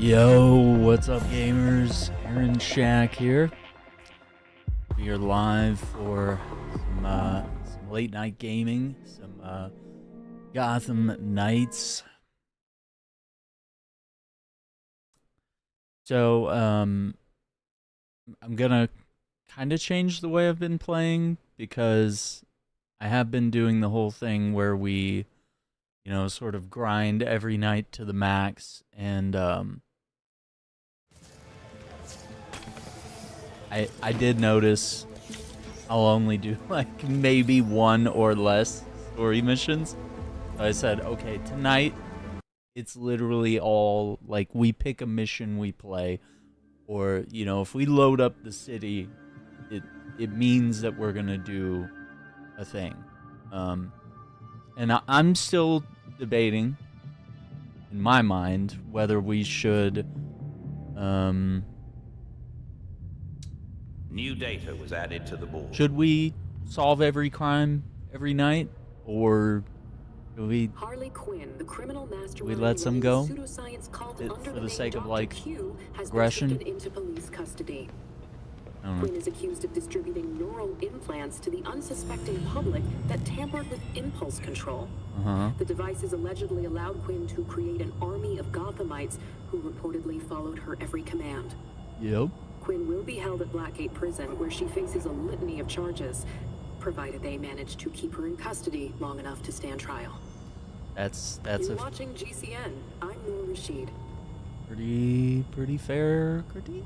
Yo, what's up, gamers? Aaron Shack here. We are live for some late night gaming, some Gotham Knights. So, I'm gonna kind of change the way I've been playing because I have been doing the whole thing where we, sort of grind every night to the max, and I did notice I'll only do like maybe one or less story missions. So I said, okay, tonight it's literally all like we pick a mission we play, or if we load up the city, it means that we're gonna do a thing. And I'm still debating in my mind whether we should New data was added to the board. should we solve every crime every night, or do we Harley Quinn, the criminal mastermind let some go for the sake of like has aggression? been into police custody. I don't know. Quinn is accused of distributing neural implants to the unsuspecting public that tampered with impulse control. The devices allegedly allowed Quinn to create an army of Gothamites who reportedly followed her every command. Yep. Quinn will be held at Blackgate Prison, where she faces a litany of charges, provided they manage to keep her in custody long enough to stand trial. That's You're a watching GCN. I'm Noor Rashid. pretty fair critique.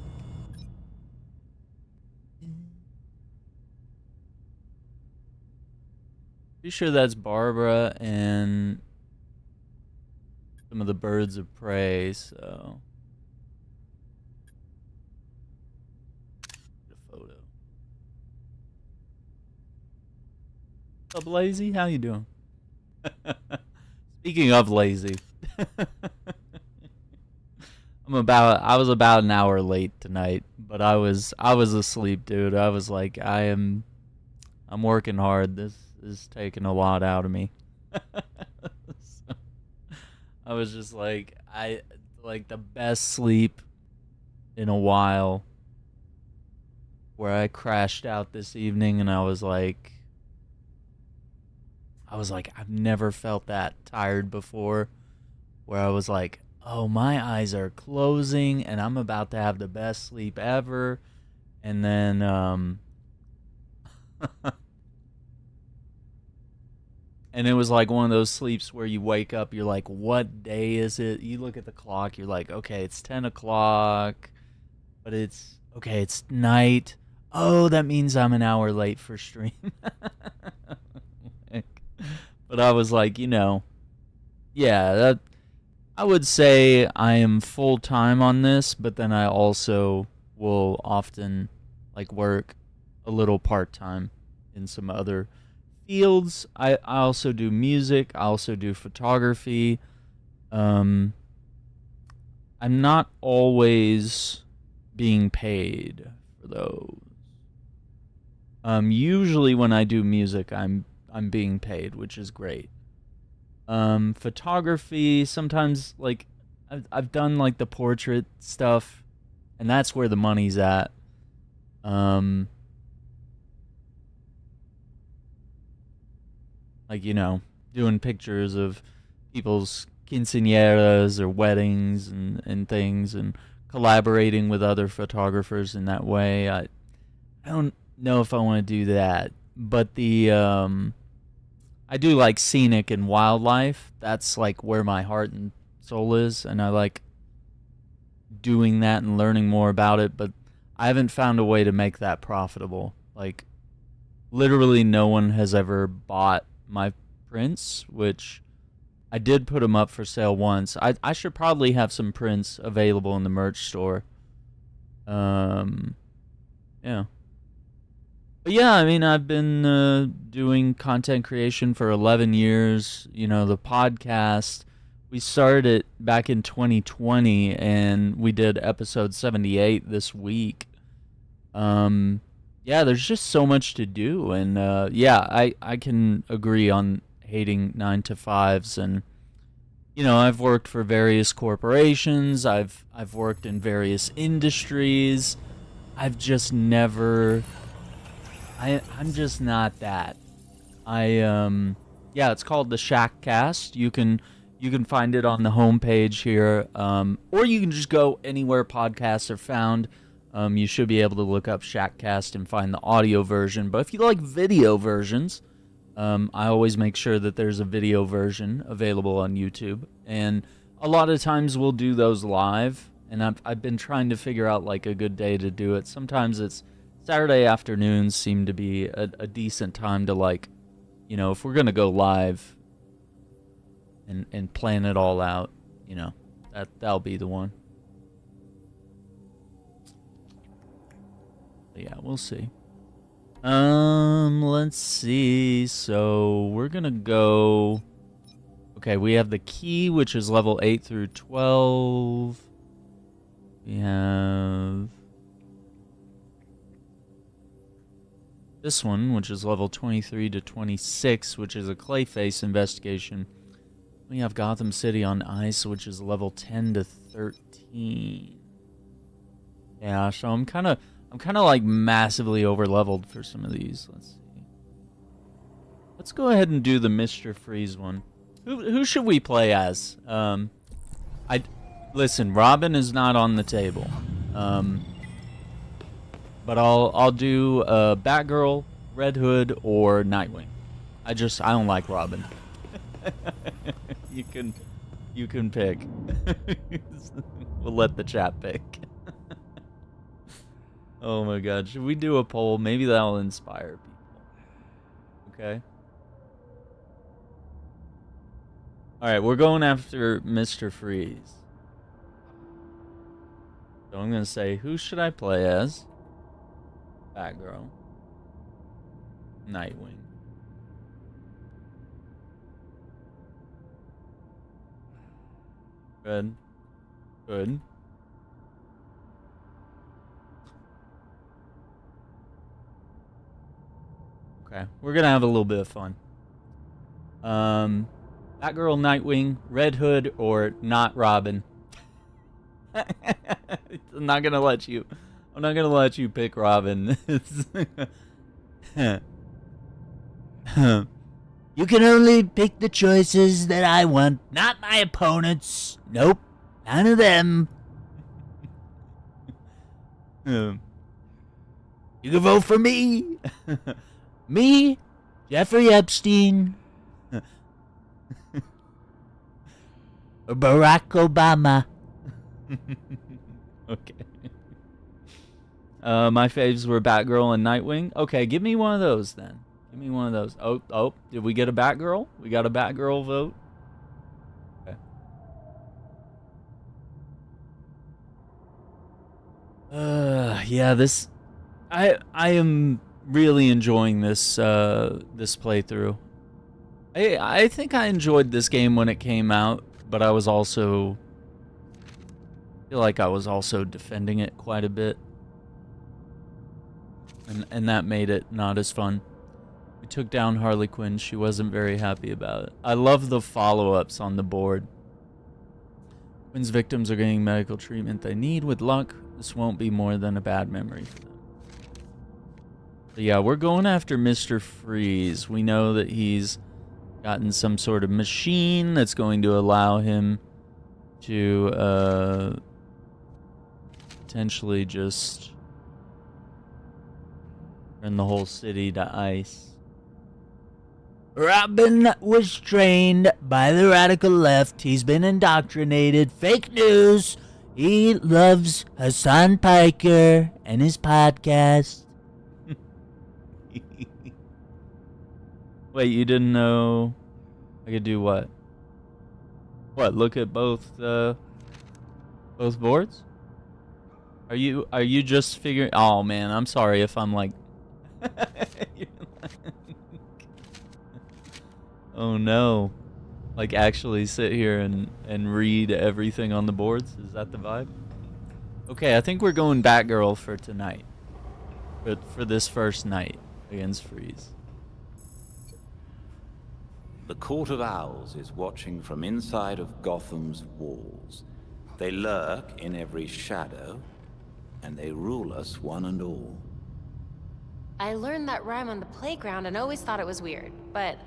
Pretty sure that's Barbara and some of the birds of prey, so get a photo. What's up, Lazy? How you doing? Speaking of lazy, I was about an hour late tonight, but I was asleep, dude. I was like, I'm working hard. This is taking a lot out of me. So, I was just like, the best sleep in a while, where I crashed out this evening, and I was like, I've never felt that tired before, where I was like, oh, my eyes are closing and I'm about to have the best sleep ever. And then, and it was like one of those sleeps where you wake up, you're like, what day is it? You look at the clock, you're like, okay, it's 10 o'clock, but it's night. Oh, that means I'm an hour late for stream. But I was like, yeah, that I would say I am full time on this, but then I also will often like work a little part time in some other fields. I also do music. I also do photography. I'm not always being paid for those. Usually when I do music, I'm being paid, which is great. Photography, sometimes like I've done like the portrait stuff, and that's where the money's at. Like, doing pictures of people's quinceañeras or weddings and things, and collaborating with other photographers in that way. I don't know if I want to do that, but I do like scenic and wildlife. That's like where my heart and soul is, and I like doing that and learning more about it, but I haven't found a way to make that profitable. Like, literally no one has ever bought my prints, which I did put them up for sale once. I should probably have some prints available in the merch store. Yeah. But yeah, I mean, I've been doing content creation for 11 years. The podcast, we started it back in 2020, and we did episode 78 this week. Yeah, there's just so much to do, and yeah, I can agree on hating 9 to 5s, and you know, I've worked for various corporations. I've worked in various industries. I've just never. I'm just not that. Yeah, it's called the Shackcast. You can find it on the homepage here, or you can just go anywhere podcasts are found. You should be able to look up Shackcast and find the audio version. But if you like video versions, I always make sure that there's a video version available on YouTube. And a lot of times we'll do those live. And I've been trying to figure out like a good day to do it. Sometimes it's Saturday afternoons seem to be a decent time to, like, you know, if we're going to go live and plan it all out, you know, that'll be the one. But yeah, we'll see. Let's see. So we're going to go. Okay, we have the key, which is level 8 through 12. We have this one, which is level 23 to 26, which is a Clayface investigation. We have Gotham City on Ice, which is level 10 to 13. Yeah, so I'm kind of like massively over-leveled for some of these. Let's see. Let's go ahead and do the Mr. Freeze one. Who should we play as? Listen, Robin is not on the table. But I'll do Batgirl, Red Hood, or Nightwing. I don't like Robin. You can pick. We'll let the chat pick. Oh my god, should we do a poll? Maybe that'll inspire people. Okay. Alright, we're going after Mr. Freeze. So I'm gonna say, who should I play as? Batgirl. Nightwing. Good. Good. Okay, we're gonna have a little bit of fun. Batgirl, Nightwing, Red Hood, or not Robin. I'm not gonna let you pick Robin. You can only pick the choices that I want, not my opponents. Nope, none of them. You can vote for me. Me, Jeffrey Epstein, or Barack Obama. Okay. My faves were Batgirl and Nightwing. Okay, give me one of those then. Give me one of those. Oh, did we get a Batgirl? We got a Batgirl vote. Okay. Yeah, this I am really enjoying this this playthrough. I think I enjoyed this game when it came out, but I was also feel like I was also defending it quite a bit. And that made it not as fun. We took down Harley Quinn. She wasn't very happy about it. I love the follow-ups on the board. Quinn's victims are getting medical treatment they need. With luck, this won't be more than a bad memory for them. But yeah, we're going after Mr. Freeze. We know that he's gotten some sort of machine that's going to allow him to potentially just turn the whole city to ice. Robin was trained by the radical left. He's been indoctrinated. Fake news. He loves Hassan Piker and his podcast. Wait, you didn't know I could do what? What, look at both boards? Are you just figuring? Oh man, I'm sorry if I'm like oh no. Like actually sit here and read everything on the boards? Is that the vibe? Okay, I think we're going Batgirl for tonight. For this first night against Freeze. The Court of Owls is watching from inside of Gotham's walls. They lurk in every shadow, and they rule us one and all. I learned that rhyme on the playground and always thought it was weird, but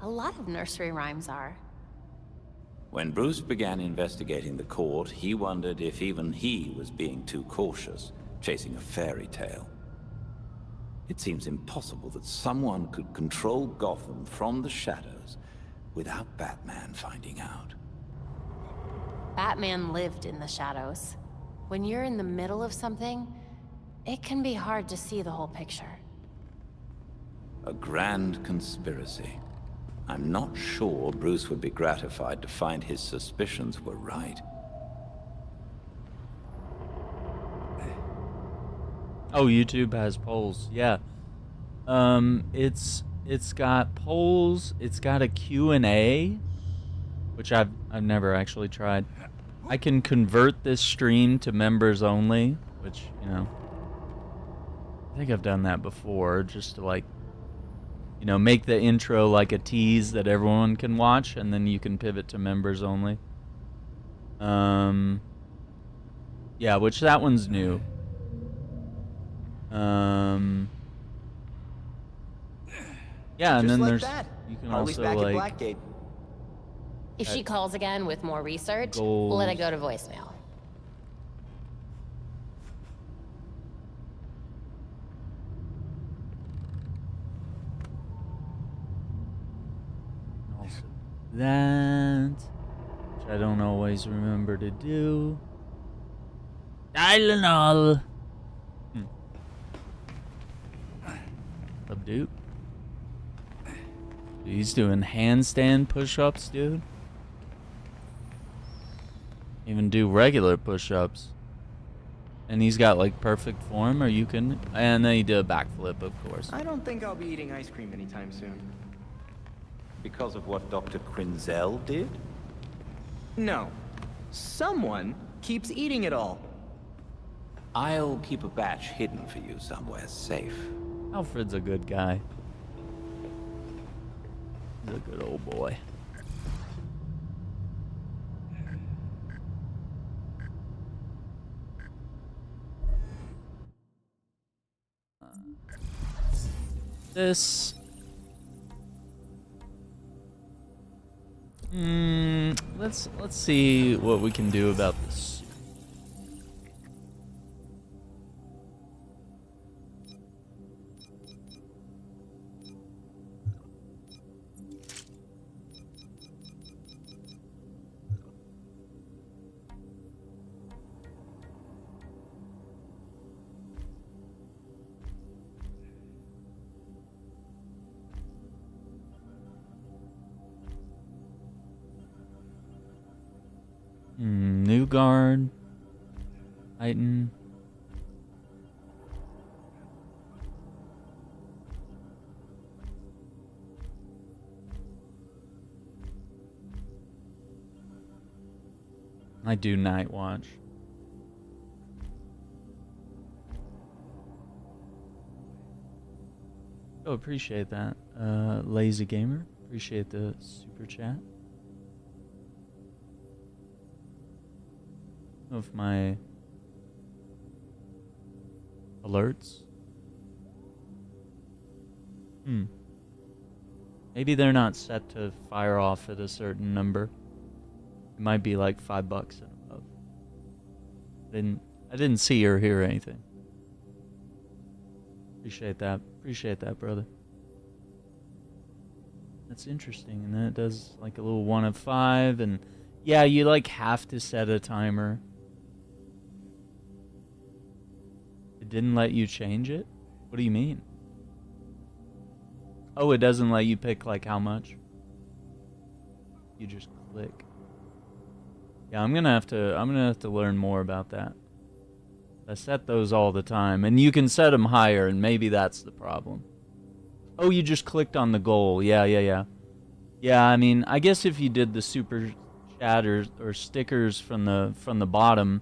a lot of nursery rhymes are. When Bruce began investigating the court, he wondered if even he was being too cautious, chasing a fairy tale. It seems impossible that someone could control Gotham from the shadows without Batman finding out. Batman lived in the shadows. When you're in the middle of something, it can be hard to see the whole picture. A grand conspiracy. I'm not sure Bruce would be gratified to find his suspicions were right. Oh, YouTube has polls. Yeah. It's got polls. It's got a Q&A, which I've never actually tried. I can convert this stream to members only, which, you know, I think I've done that before, just to, like, you know, make the intro like a tease that everyone can watch, and then you can pivot to members only. Yeah, which that one's new. Yeah, and then like there's that. you can Harley's also back at like Blackgate. If she calls again with more research, goals. let it go to voicemail. also that, which I don't always remember to do. Tylenol. Up, dude. He's doing handstand push-ups, dude. Even do regular push-ups. And he's got like perfect form, or you can, and then he did a backflip, of course. I don't think I'll be eating ice cream anytime soon. Because of what Dr. Quinzel did? No. Someone keeps eating it all. I'll keep a batch hidden for you somewhere safe. Alfred's a good guy. He's a good old boy. This. Let's see what we can do about this. New guard. Titan. I do night watch. Oh, appreciate that. Lazy Gamer. Appreciate the super chat. Of my alerts. Maybe they're not set to fire off at a certain number. It might be like $5 and above. I didn't see or hear anything. Appreciate that, brother. That's interesting. And then it does like a little 1 of 5, and yeah, you like have to set a timer. It didn't let you change it? What do you mean? Oh, it doesn't let you pick like how much? You just click. Yeah, I'm gonna have to learn more about that. I set those all the time, and you can set them higher, and maybe that's the problem. Oh, you just clicked on the goal. Yeah. Yeah, I mean, I guess if you did the super chat or stickers from the bottom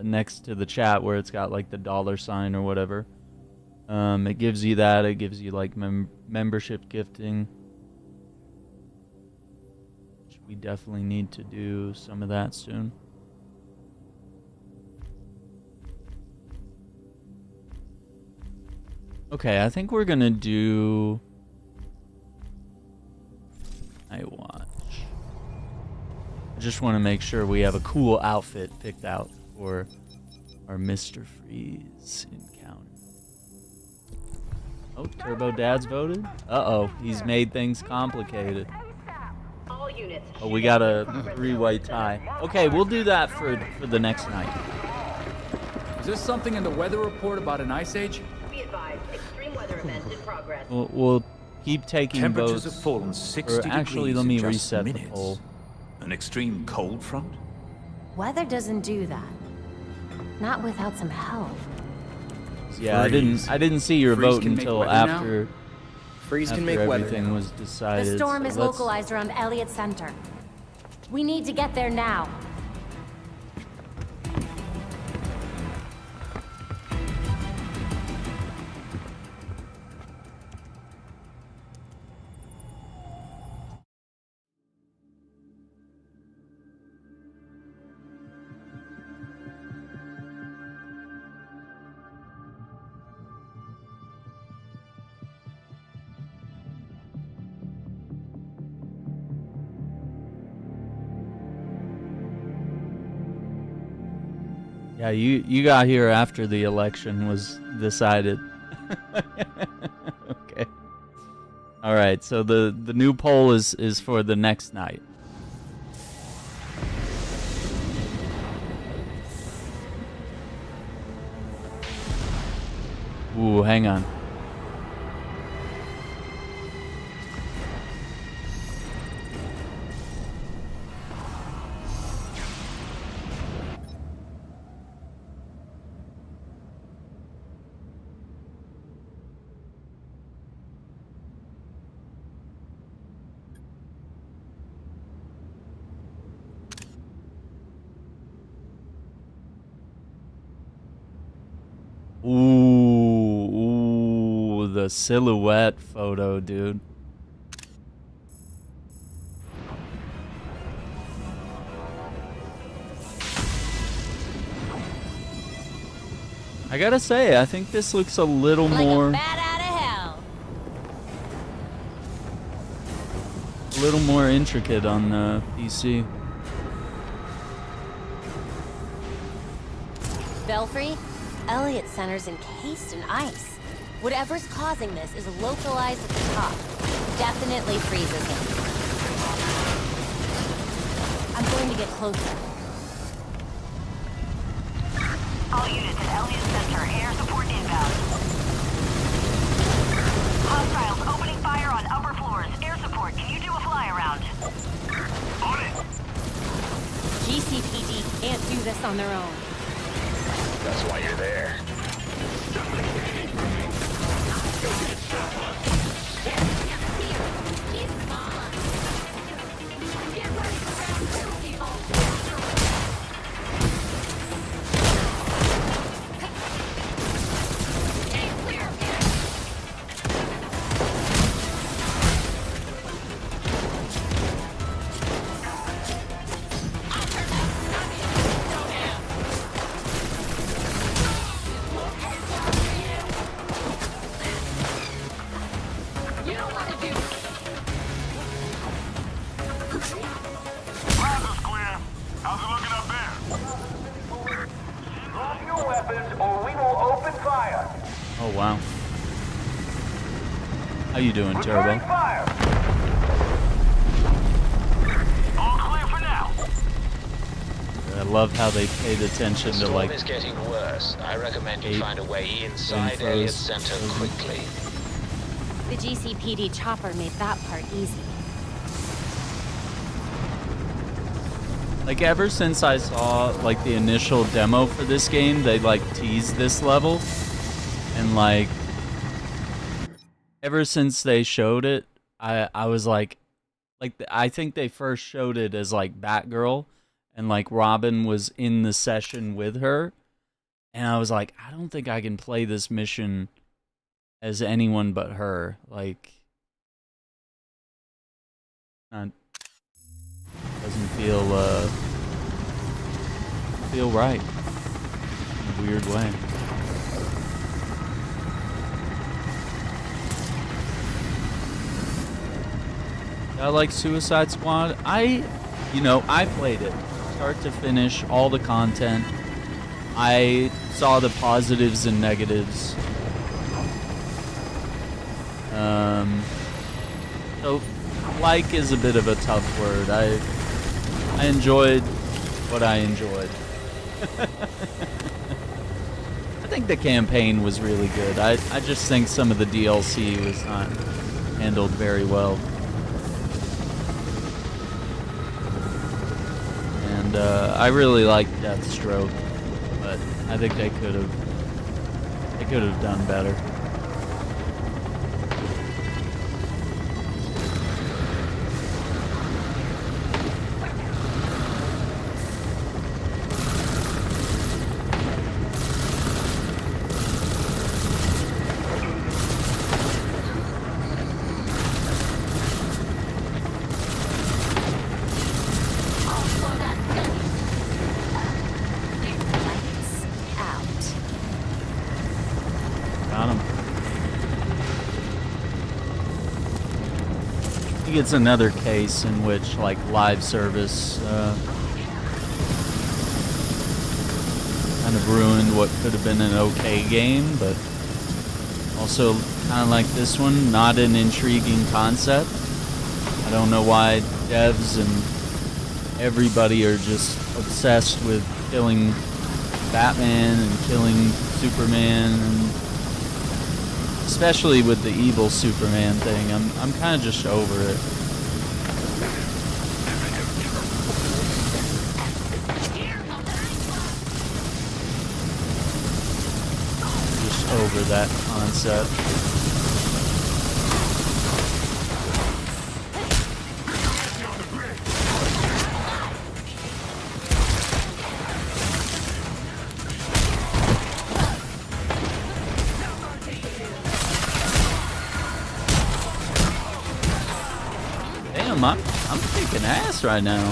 next to the chat where it's got like the $sign or whatever, it gives you that. It gives you like membership gifting. we definitely need to do some of that soon. Okay, I think we're gonna do Night Watch. I just want to make sure we have a cool outfit picked out for our Mr. Freeze encounter. Oh, Turbo Dad's voted? Uh-oh, he's made things complicated. Oh, we got a 3-way tie. Okay, we'll do that for the next night. Is there something in the weather report about an ice age? Be advised, extreme weather event in progress. We'll keep taking Temperatures votes. have fallen 60 Actually, degrees let me in just reset the minutes. poll. An extreme cold front? Weather doesn't do that. Not without some help. Yeah, I didn't see your Freeze vote can make until weather after, Freeze can after make weather everything now. was decided. The storm so is let's- localized around Elliott Center. We need to get there now. Yeah, you got here after the election was decided. Okay. All right, so the new poll is for the next night. Ooh, hang on. Ooh, the silhouette photo, dude. I gotta say, I think this looks a little more, bat out of hell. a little more intricate on the PC. Belfry, Elliott Center's encased in ice. Whatever's causing this is localized at the top. Definitely freezes him. I'm going to get closer. All units at Elliott Center, air support inbound. Hostiles opening fire on upper floors. Air support, can you do a fly around? On it! GCPD can't do this on their own. That's why you're there. Plaza's clear. How's it looking up there? Drop your weapons or we will open fire. Oh wow. How you doing, Turbo? Fire. All clear for now. I love how they paid attention The to storm like. is getting worse. I recommend you Eight find a way inside infos. Elliott Center quickly. The GCPD chopper made that part easy. Like ever since I saw like the initial demo for this game, they like teased this level, and like ever since they showed it, I was like I think they first showed it as like Batgirl, and like Robin was in the session with her, and I was like, I don't think I can play this mission as anyone but her. Like, not. Doesn't feel right in a weird way. I like Suicide Squad. I played it start to finish, all the content. I saw the positives and negatives. So like is a bit of a tough word. I enjoyed what I enjoyed. I think the campaign was really good. I just think some of the DLC was not handled very well. And I really like Deathstroke, but I think they could have done better. It's another case in which like live service kind of ruined what could have been an okay game, but also kind of like this one, not an intriguing concept. I don't know why devs and everybody are just obsessed with killing Batman and killing Superman, and especially with the evil Superman thing. I'm kind of just over it. Just over that concept. I'm kicking ass right now.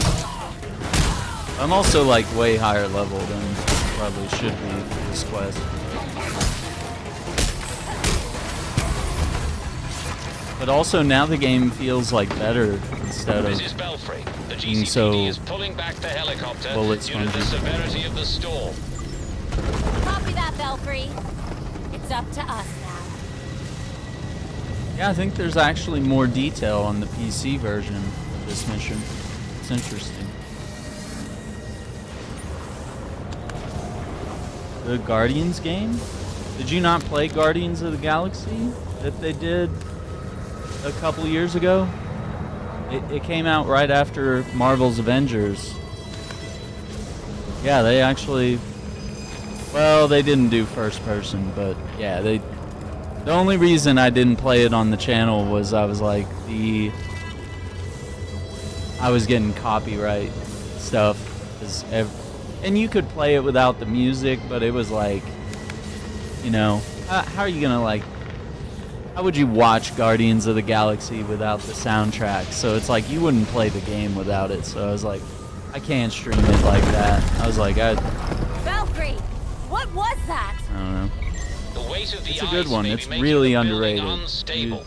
I'm also like way higher level than probably should be for this quest. But also now the game feels like better instead of Mrs. Belfry, the being GCPD so is pulling back the helicopter bullet due to the spongy. severity of the storm. Copy that, Belfry. It's up to us now. Yeah, I think there's actually more detail on the PC version of this mission. It's interesting. The Guardians game? Did you not play Guardians of the Galaxy that they did a couple years ago? It came out right after Marvel's Avengers. Yeah, they actually... Well, they didn't do first person, but yeah, they... The only reason I didn't play it on the channel was I was like, I was getting copyright stuff. And you could play it without the music, but it was like, you know, how are you gonna like, how would you watch Guardians of the Galaxy without the soundtrack? So it's like, you wouldn't play the game without it. So I was like, I can't stream it like that. I was like, Belfry, what was that? I don't know. The weight of the It's a good ice one. may It's be making really the building underrated. unstable.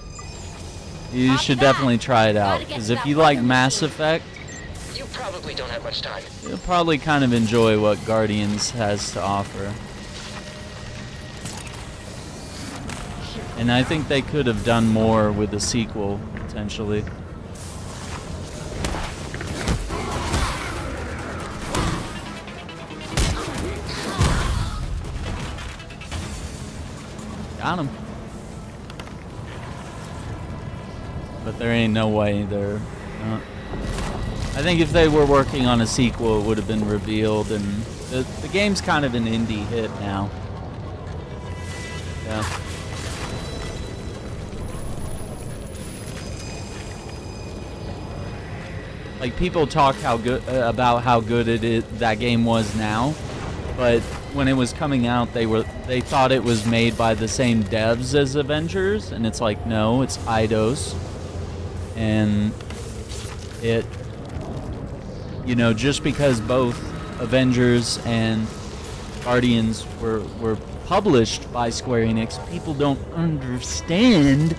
You should definitely try it out, because if you like Mass Effect, You probably don't have much time. you'll probably kind of enjoy what Guardians has to offer. And I think they could have done more with the sequel, potentially. Got him. But there ain't no way they're not. I think if they were working on a sequel, it would have been revealed, and the game's kind of an indie hit now. Yeah. Like, people talk about how good that game was now, but when it was coming out, they thought it was made by the same devs as Avengers, and it's like, no, it's Eidos, and you know, just because both Avengers and Guardians were published by Square Enix, people don't understand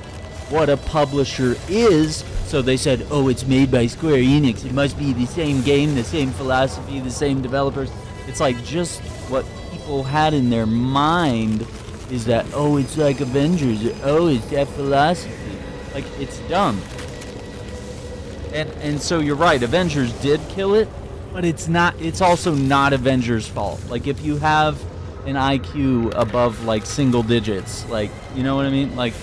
what a publisher is, so they said, oh, it's made by Square Enix, it must be the same game, the same philosophy, the same developers. It's like just what people had in their mind is that, oh, it's like Avengers, oh, it's that philosophy. Like, it's dumb. And so you're right, Avengers did kill it, but it's also not Avengers' fault. Like, if you have an IQ above like single digits, like, you know what I mean? Like,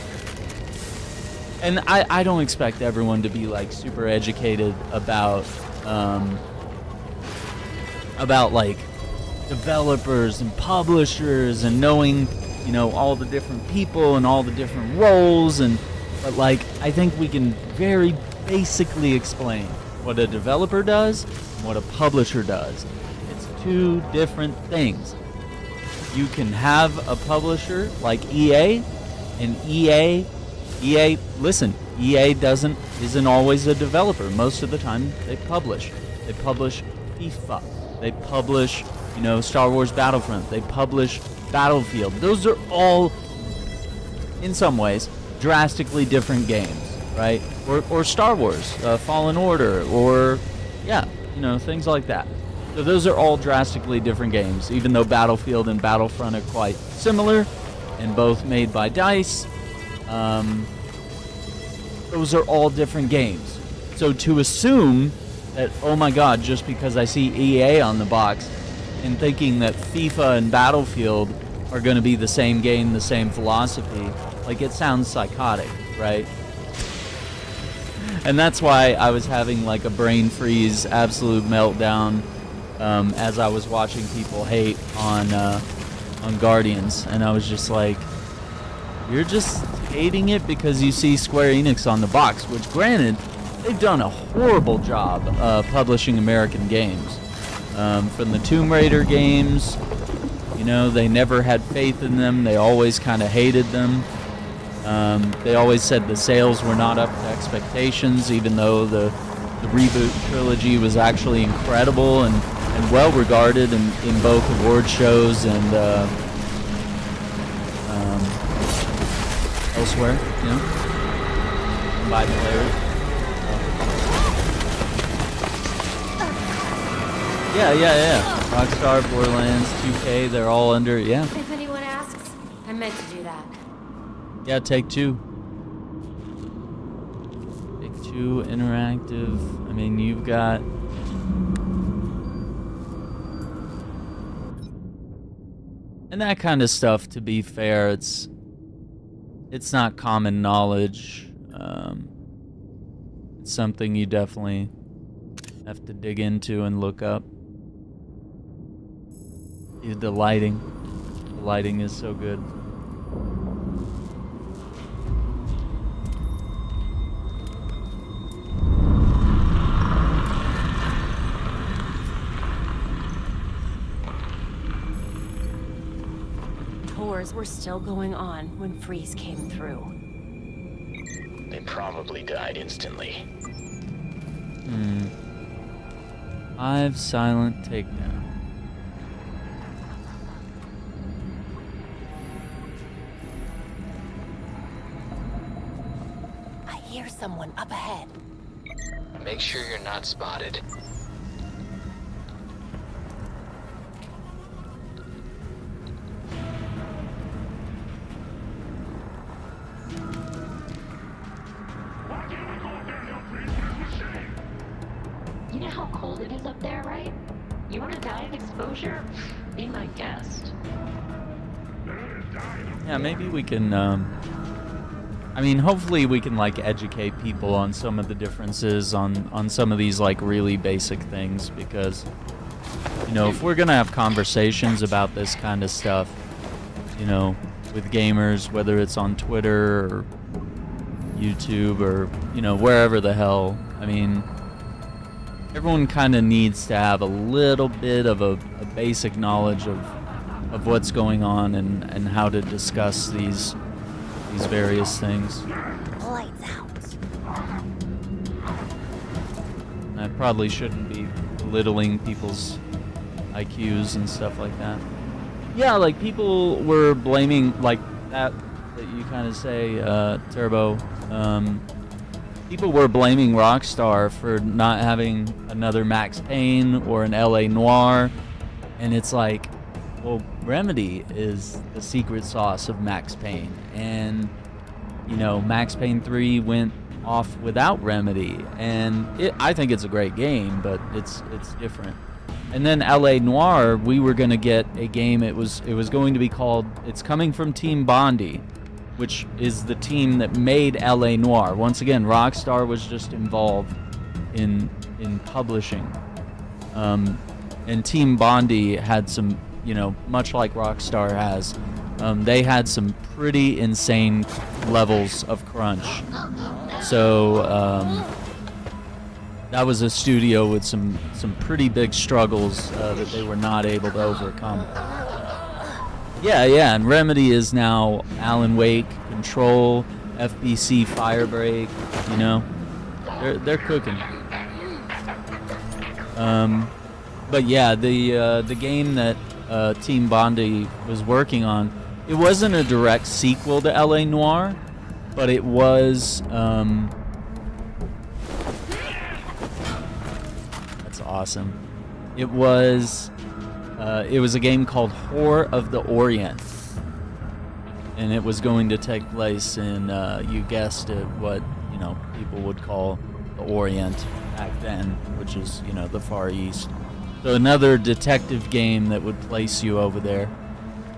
and I don't expect everyone to be like super educated about like developers and publishers and knowing, you know, all the different people and all the different roles, but like I think we can very basically explain what a developer does and what a publisher does. It's two different things. You can have a publisher like EA, and EA, listen, EA isn't always a developer. Most of the time they publish. They publish FIFA. They publish, you know, Star Wars Battlefront. They publish Battlefield. Those are all, in some ways, drastically different games, right? Or Star Wars, Fallen Order, or, yeah, you know, things like that. So those are all drastically different games, even though Battlefield and Battlefront are quite similar, and both made by DICE. Those are all different games. So to assume that, oh my god, just because I see EA on the box, and thinking that FIFA and Battlefield are going to be the same game, the same philosophy, like, it sounds psychotic, right? And that's why I was having like a brain freeze, absolute meltdown, as I was watching people hate on Guardians, and I was just like, you're just hating it because you see Square Enix on the box, which, granted, they've done a horrible job publishing American games. From the Tomb Raider games, you know, they never had faith in them. They always kind of hated them. They always said the sales were not up to expectations, even though the reboot trilogy was actually incredible and well regarded in both award shows and elsewhere, you know, by players. Yeah. Rockstar, Borderlands, 2K, they're all under, yeah. If anyone asks, I meant to do that. Yeah, Take-Two. Take-Two Interactive. I mean, you've got... And that kind of stuff, to be fair, it's not common knowledge. It's something you definitely have to dig into and look up. The lighting is so good. Tours were still going on when Freeze came through. They probably died instantly. 5 silent takedown. I hear someone up ahead. Make sure you're not spotted. You know how cold it is up there, right? You want to die of exposure? Be my guest. Yeah, maybe we can, I mean, hopefully we can, like, educate people on some of the differences on some of these, like, really basic things, because, you know, if we're gonna have conversations about this kind of stuff, you know, with gamers, whether it's on Twitter or YouTube or, you know, wherever the hell, I mean, everyone kind of needs to have a little bit of a basic knowledge of what's going on and how to discuss these various things. Lights out. I probably shouldn't be belittling people's IQs and stuff like that. Yeah, like people were blaming like that you kind of say, Turbo. People were blaming Rockstar for not having another Max Payne or an LA Noire, and it's like, well, Remedy is the secret sauce of Max Payne, and you know, Max Payne 3 went off without Remedy, and I think it's a great game, but it's different. And then LA Noire, we were gonna get a game. It was going to be called. It's coming from Team Bondi, which is the team that made LA Noire. Once again, Rockstar was just involved in publishing, and Team Bondi had some, you know, much like Rockstar has. They had some pretty insane levels of crunch. So that was a studio with some pretty big struggles that they were not able to overcome. Yeah, and Remedy is now Alan Wake, Control, FBC, Firebreak. You know, they're cooking. But yeah, the game that Team Bondi was working on, it wasn't a direct sequel to LA Noire, but it was. That's awesome. It was a game called Whore of the Orient, and it was going to take place in, you guessed it, what, you know, people would call the Orient back then, which is, you know, the Far East. So another detective game that would place you over there.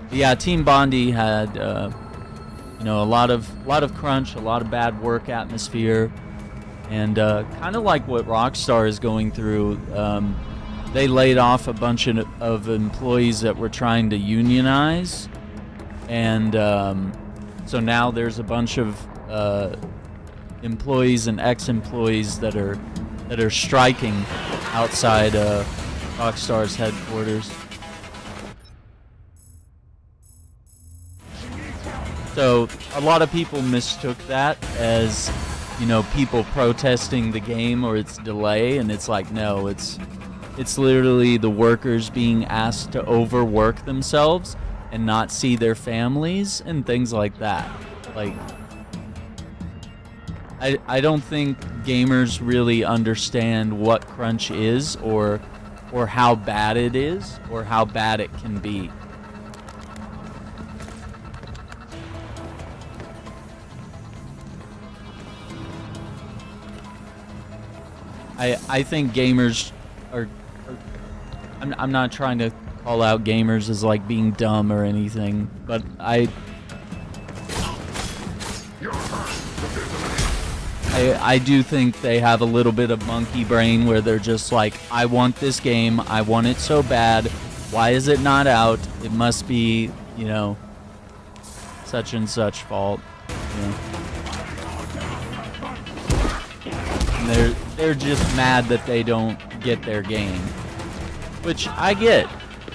But yeah, Team Bondi had, you know, a lot of crunch, a lot of bad work atmosphere, and kind of like what Rockstar is going through. They laid off a bunch of employees that were trying to unionize, and so now there's a bunch of employees and ex-employees that are striking outside Rockstar's headquarters. So a lot of people mistook that as, you know, people protesting the game or its delay, and it's like, no, it's literally the workers being asked to overwork themselves and not see their families and things like that. Like, I don't think gamers really understand what crunch is, or how bad it is, or how bad it can be. I think gamers are I'm not trying to call out gamers as like being dumb or anything, but I do think they have a little bit of monkey brain where they're just like, I want this game, I want it so bad, why is it not out? It must be, you know, such and such fault. You know? And they're just mad that they don't get their game. Which I get.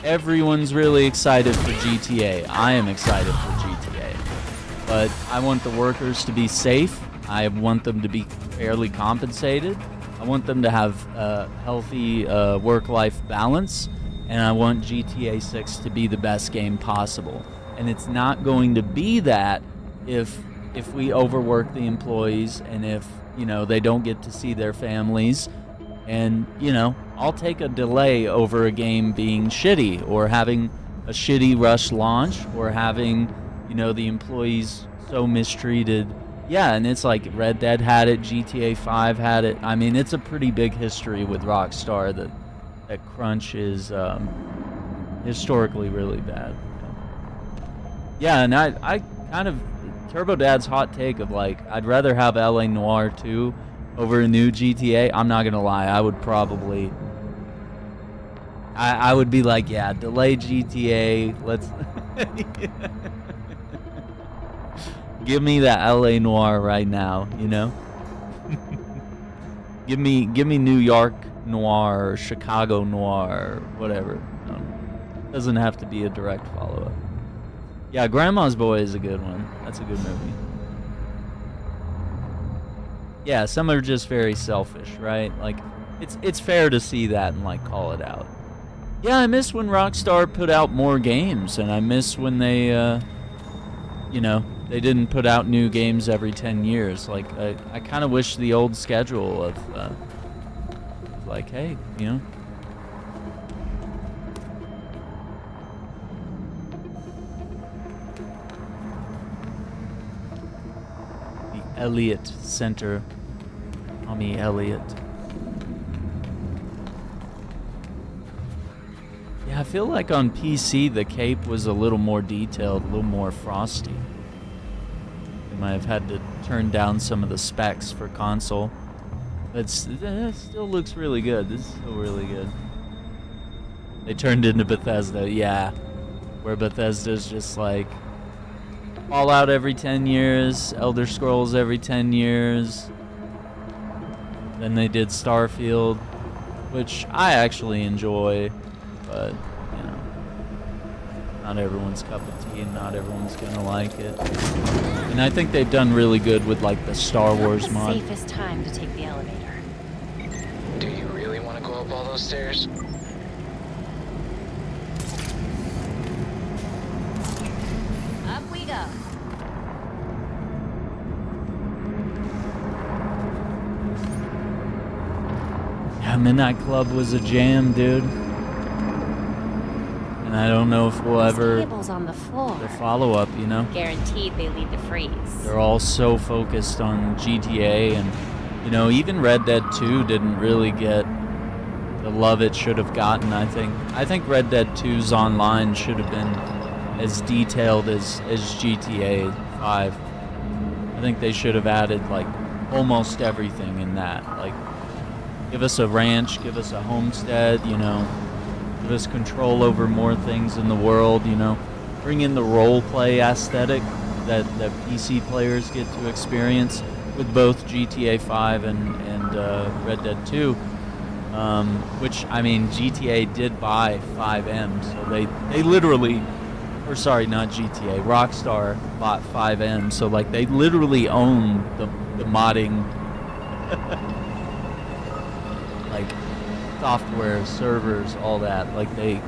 Everyone's really excited for GTA. I am excited for GTA. But I want the workers to be safe. I want them to be fairly compensated. I want them to have a healthy work-life balance. And I want GTA 6 to be the best game possible. And it's not going to be that if we overwork the employees and if, you know, they don't get to see their families. And, you know, I'll take a delay over a game being shitty, or having a shitty rush launch, or having, you know, the employees so mistreated. Yeah, and it's like Red Dead had it, GTA 5 had it. I mean, it's a pretty big history with Rockstar that crunch is historically really bad. Yeah, and I kind of, Turbo Dad's hot take of like, I'd rather have LA Noire 2 over a new GTA. I'm not gonna lie, I would probably, I would be like, yeah, delay GTA, let's give me that LA Noire right now, you know. give me New York Noir or Chicago Noir or whatever. Doesn't have to be a direct follow-up. Yeah, Grandma's Boy is a good one. That's a good movie. Yeah, some are just very selfish, right? Like, it's fair to see that and like call it out. Yeah, I miss when Rockstar put out more games, and I miss when they, you know, they didn't put out new games every 10 years. Like, I kind of wish the old schedule of, like, hey, you know. The Elliott Center. Tommy Elliott. Yeah, I feel like on PC the cape was a little more detailed, a little more frosty. They might have had to turn down some of the specs for console. But it still looks really good. This is still really good. They turned into Bethesda, yeah. Where Bethesda's just like Fallout every 10 years, Elder Scrolls every 10 years. Then they did Starfield, which I actually enjoy, but, you know, not everyone's cup of tea and not everyone's gonna like it. And I think they've done really good with, like, the Star Wars mod. Not the safest time to take the elevator. Do you really want to go up all those stairs? Up we go. Yeah, Midnight Club was a jam, dude. And I don't know if we'll ever... Tables on the floor. The follow-up, you know? Guaranteed they lead to freeze. They're all so focused on GTA, and, you know, even Red Dead 2 didn't really get the love it should have gotten, I think. I think Red Dead 2's online should have been as detailed as GTA 5. I think they should have added, like, almost everything in that. Like, give us a ranch, give us a homestead, you know, give us control over more things in the world, you know. Bring in the role-play aesthetic that PC players get to experience with both GTA 5 and Red Dead 2. Which, I mean, GTA did buy 5M, so they literally, or sorry, not GTA, Rockstar bought 5M, so like they literally own the modding like software, servers, all that. Like they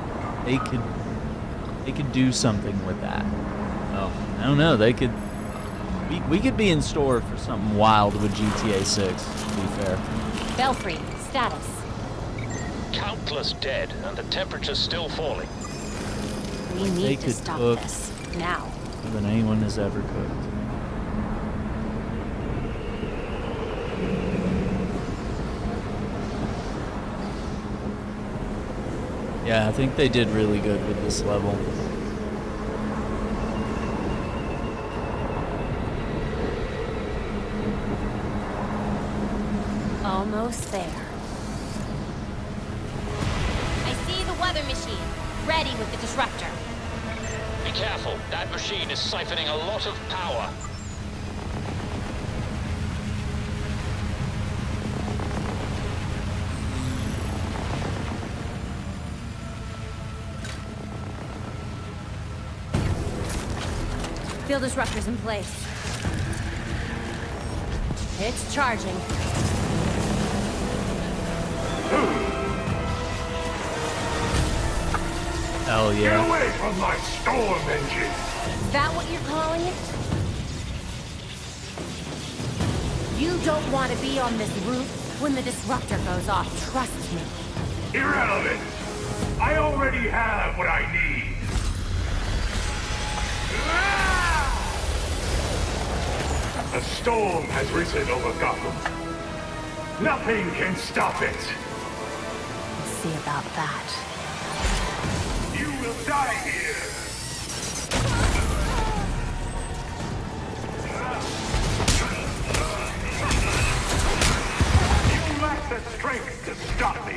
could do something with that. Oh, I don't know. They could. We could be in store for something wild with GTA 6. To be fair. Belfry, status. Countless dead, and the temperature's still falling. We They need to could stop cook this now. more than anyone has ever cooked. Yeah, I think they did really good with this level. Almost there. I see the weather machine. Ready with the disruptor. Be careful, that machine is siphoning a lot of power. Field disruptor's in place. It's charging. Hell Get yeah. away from my storm engine! Is that what you're calling it? You don't want to be on this roof when the disruptor goes off, trust me. Irrelevant! I already have what I need! A storm has risen over Gotham. Nothing can stop it! We'll see about that. You will die here! You lack the strength to stop me!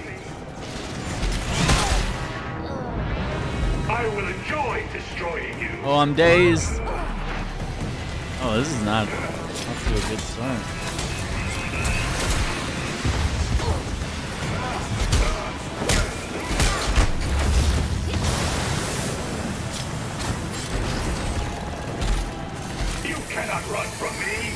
I will enjoy destroying you! Oh, I'm dazed. Oh, this is not off to a good start. You cannot run from me!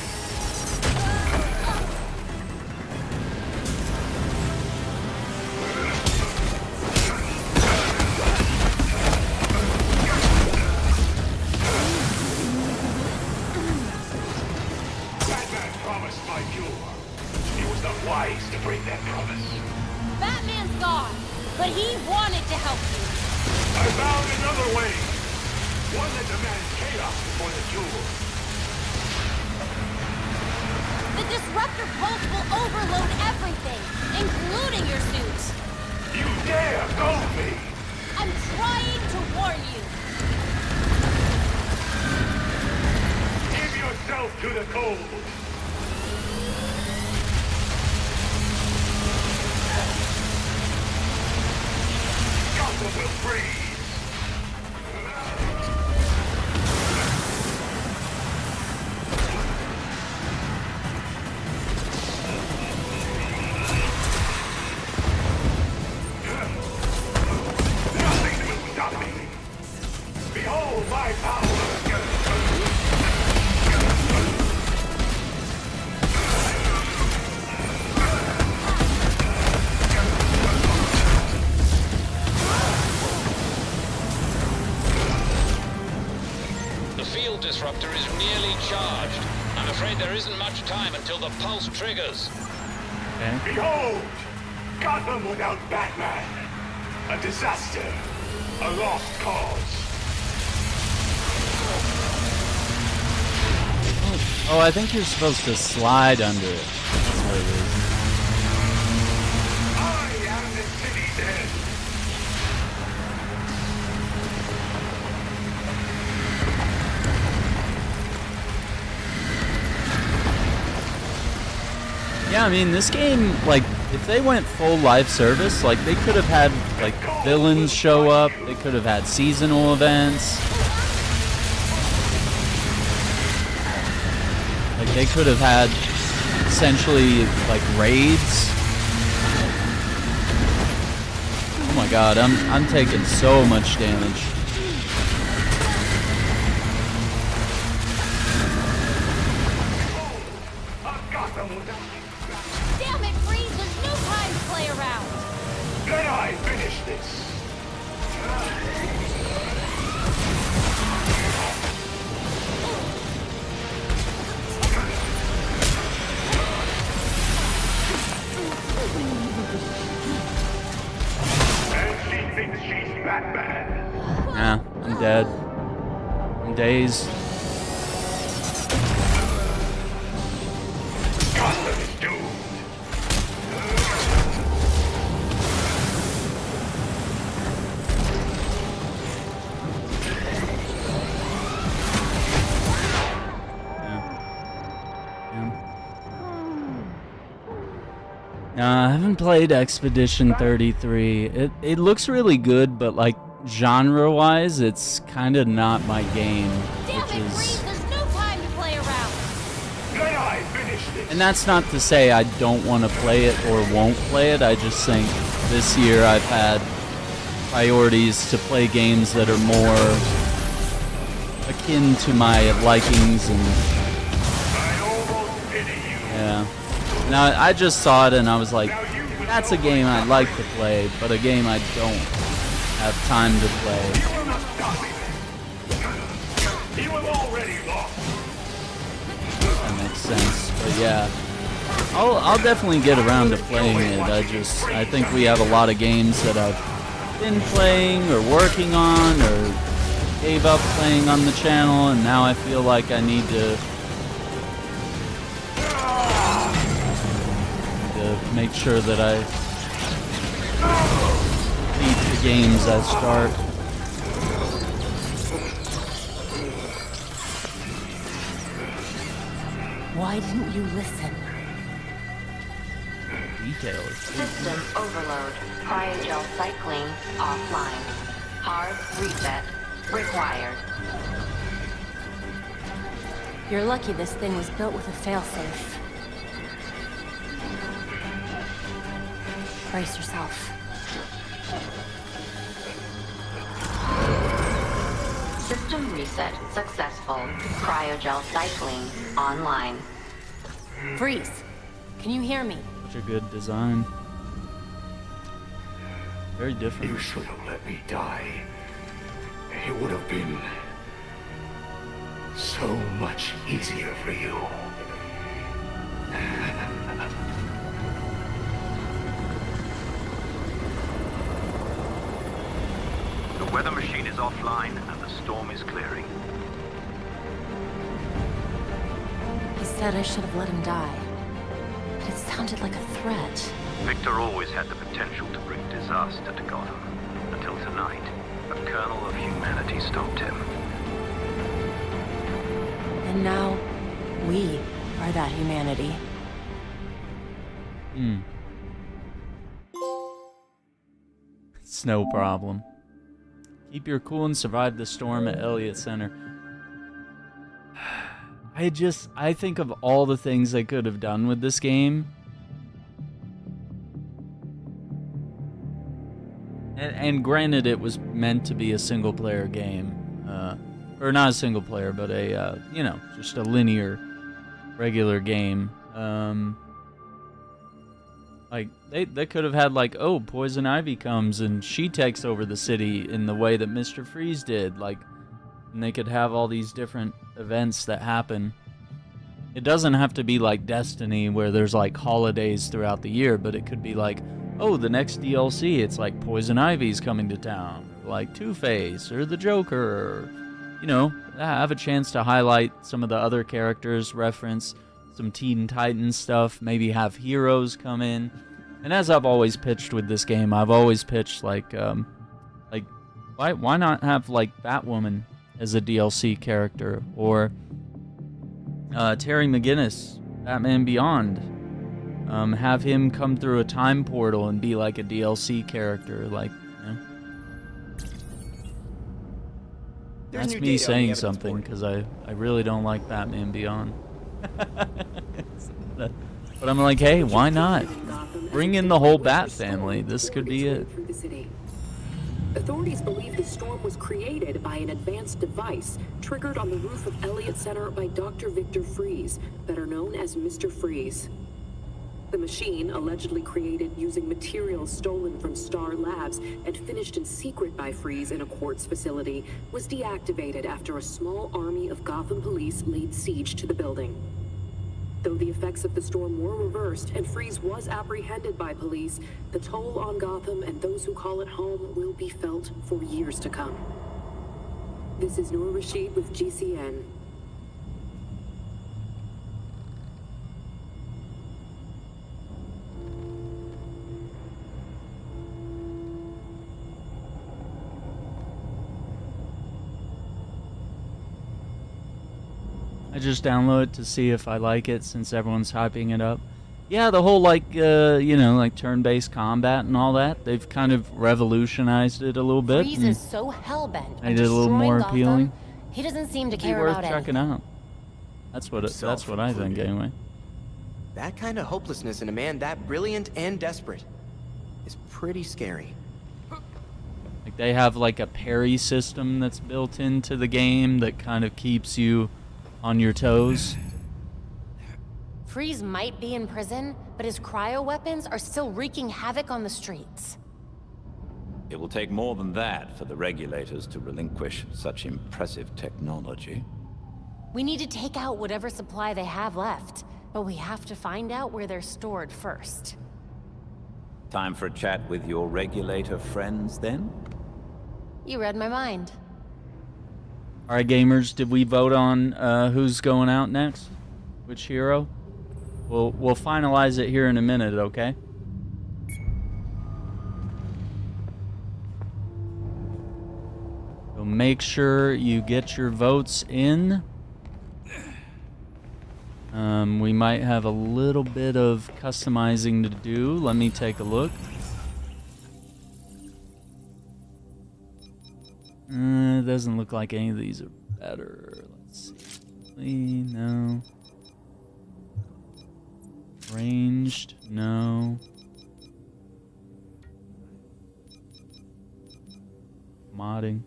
but he wanted to help you. I found another way. One that demands chaos before the duel. The disruptor pulse will overload everything, including your suit. You dare goad me! I'm trying to warn you. Give yourself to the cold. Gotham will freeze. Nothing will stop me. Behold my power. The field disruptor is nearly charged. I'm afraid there isn't much time until the pulse triggers. Okay. Behold! Gotham without Batman. A disaster. A lost cause. Oh, I think you're supposed to slide under it. That's what it is. I am the city's end. Yeah, I mean, this game, like, if they went full live service, like, they could have had, like, villains show up, they could have had seasonal events. Like, they could have had, essentially, like, raids. Oh my god, I'm taking so much damage. Damn it, Freeze! There's no time to play around. Let I finish this. And she thinks she's Batman. Nah, I'm dead. I'm dazed. Gotham is doomed. I haven't played Expedition 33. It looks really good, but like genre-wise, it's kind of not my game, Damn which it, is. Freeze! There's no time to play around. Let I finish this. And that's not to say I don't want to play it or won't play it. I just think this year I've had priorities to play games that are more akin to my likings and. I almost pity you. Yeah. Now, I just saw it and I was like, that's a game I'd like to play, but a game I don't have time to play. You will not stop me. You have already lost. That makes sense. But yeah, I'll definitely get around to playing it. I think we have a lot of games that I've been playing or working on or gave up playing on the channel, and now I feel like I need to make sure that I beat the games I start. Why didn't you listen? Details. System overload. Cryogel cycling offline. Hard reset required. You're lucky this thing was built with a failsafe. Brace yourself. System reset successful. Cryogel cycling online. Freeze! Can you hear me? Such a good design. Very different. You should have let me die. It would have been so much easier for you. weather machine is offline and the storm is clearing. He said I should have let him die. But it sounded like a threat. Victor always had the potential to bring disaster to Gotham. Until tonight, a kernel of humanity stopped him. And now, we are that humanity. It's no problem. Keep your cool and survive the storm at Elliott Center. I think of all the things they could have done with this game. And granted, it was meant to be a single-player game. Or not a single-player, but a, you know, just a linear, regular game. Like, they could have had, like, oh, Poison Ivy comes and she takes over the city in the way that Mr. Freeze did. Like, and they could have all these different events that happen. It doesn't have to be like Destiny where there's like holidays throughout the year, but it could be like, oh, the next DLC, it's like Poison Ivy's coming to town, like Two-Face or the Joker, or, you know, have a chance to highlight some of the other characters, reference some Teen Titans stuff, maybe have heroes come in. And as I've always pitched with this game, I've always pitched like why not have like Batwoman as a DLC character, or Terry McGinnis, Batman Beyond. Have him come through a time portal and be like a DLC character, like, you know. That's me saying something, because I really don't like Batman Beyond. But I'm like, hey, why not? Bring in the whole Bat family. This could be it. Authorities believe the storm was created by an advanced device triggered on the roof of Elliott Center by Dr. Victor Freeze, better known as Mr. Freeze. The machine, allegedly created using materials stolen from Star Labs and finished in secret by Freeze in a quartz facility, was deactivated after a small army of Gotham police laid siege to the building. Though the effects of the storm were reversed and Freeze was apprehended by police, the toll on Gotham and those who call it home will be felt for years to come. This is Noor Rashid with GCN. I just download it to see if I like it, since everyone's hyping it up. Yeah, the whole, like, you know, like turn-based combat and all that, they've kind of revolutionized it a little bit. Freeze is so hell-bent made it a little more appealing. He doesn't seem to Be care worth about checking anything. out. That's what I think, anyway. That kind of hopelessness in a man that brilliant and desperate is pretty scary. Like, they have, like, a parry system that's built into the game that kind of keeps you on your toes. Freeze might be in prison, but his cryo weapons are still wreaking havoc on the streets. It will take more than that for the regulators to relinquish such impressive technology. We need to take out whatever supply they have left, but we have to find out where they're stored first. Time for a chat with your regulator friends, then? You read my mind. Alright, gamers, did we vote on who's going out next? Which hero? We'll finalize it here in a minute, okay? So make sure you get your votes in. We might have a little bit of customizing to do. Let me take a look. It doesn't look like any of these are better. Let's see. No. Ranged? No. Modding.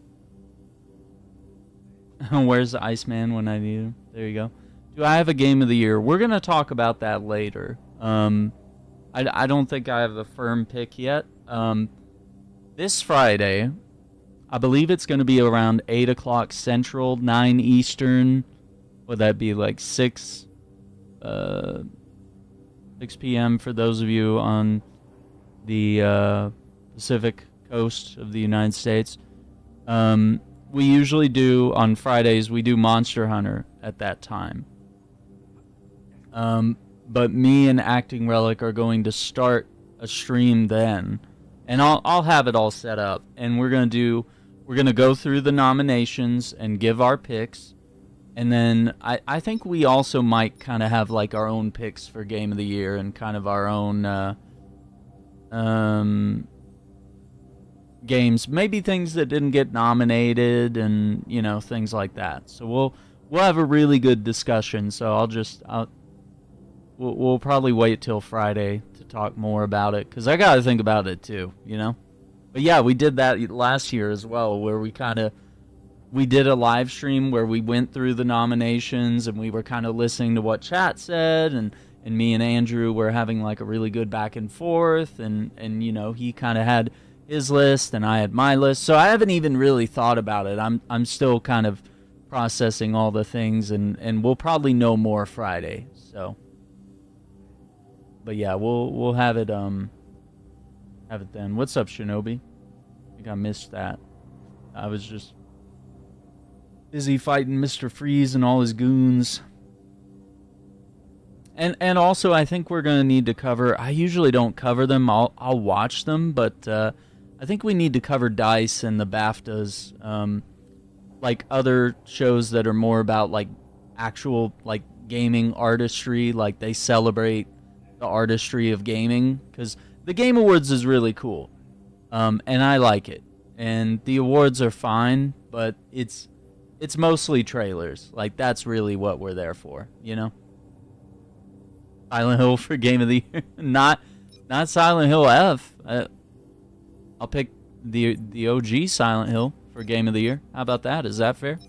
Where's the Iceman when I need him? There you go. Do I have a game of the year? We're going to talk about that later. I don't think I have a firm pick yet. This Friday, I believe it's going to be around 8 o'clock Central, 9 Eastern. Would that be like 6 p.m. for those of you on the Pacific coast of the United States? We usually do, on Fridays, we do Monster Hunter at that time. But me and Acting Relic are going to start a stream then. And I'll have it all set up. And we're gonna go through the nominations and give our picks. And then I think we also might kind of have like our own picks for Game of the Year and kind of our own games, maybe things that didn't get nominated and things like that. So we'll have a really good discussion. So we'll probably wait till Friday to talk more about it because I gotta think about it too, But yeah, we did that last year as well, where we did a live stream where we went through the nominations and we were kind of listening to what chat said, and me and Andrew were having like a really good back and forth, and he kind of had his list and I had my list. So I haven't even really thought about it. I'm still kind of processing all the things, and we'll probably know more Friday. So, but yeah, we'll have it then. What's up, Shinobi? I think I missed that. I was just busy fighting Mr. Freeze and all his goons. And also, I think we're going to need to cover... I usually don't cover them. I'll watch them, but I think we need to cover DICE and the BAFTAs. Like other shows that are more about like actual like gaming artistry. Like they celebrate the artistry of gaming. Because the Game Awards is really cool. And I like it. And the awards are fine, but it's mostly trailers. Like, that's really what we're there for, Silent Hill for Game of the Year. Not Silent Hill F. I'll pick the OG Silent Hill for Game of the Year. How about that? Is that fair?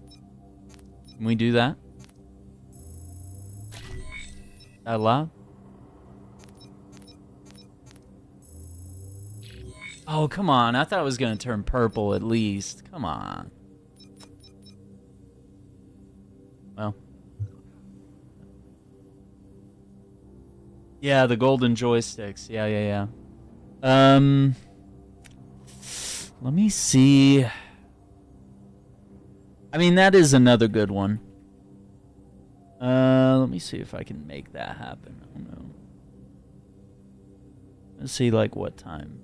Can we do that? That allowed? Oh, come on. I thought it was going to turn purple at least. Come on. Well. Yeah, the golden joysticks. Yeah. Let me see. I mean, that is another good one. Let me see if I can make that happen. I don't know. Let's see, like, what time.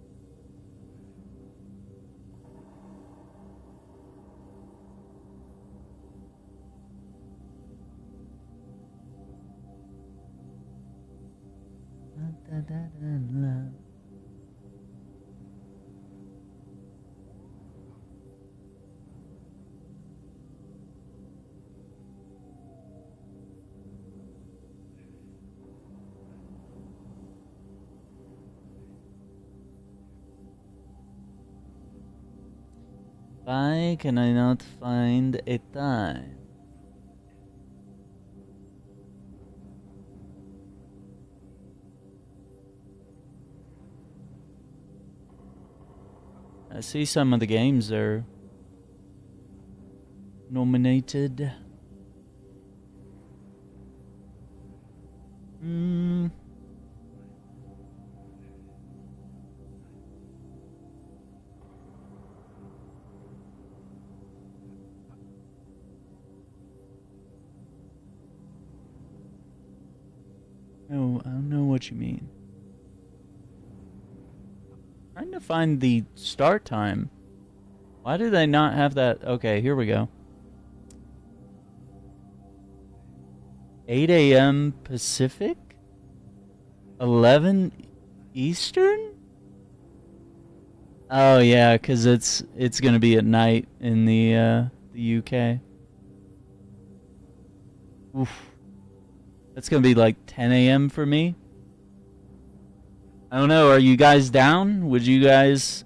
Why can I not find a time? I see some of the games are nominated. No, I don't know what you mean. Trying to find the start time. Why do they not have that? Okay, here we go. 8 a.m. Pacific? 11 Eastern? Oh yeah, because it's gonna be at night in the UK. Oof. That's gonna be like 10 a.m. for me. I don't know, are you guys down? Would you guys...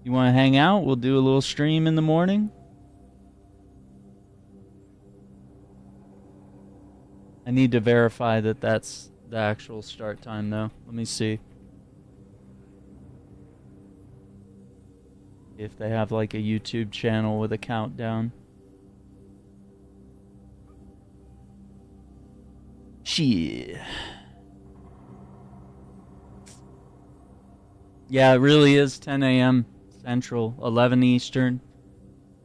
You want to hang out? We'll do a little stream in the morning. I need to verify that that's the actual start time, though. Let me see. If they have, like, a YouTube channel with a countdown. Shit. Yeah, it really is 10 a.m. Central, 11 Eastern.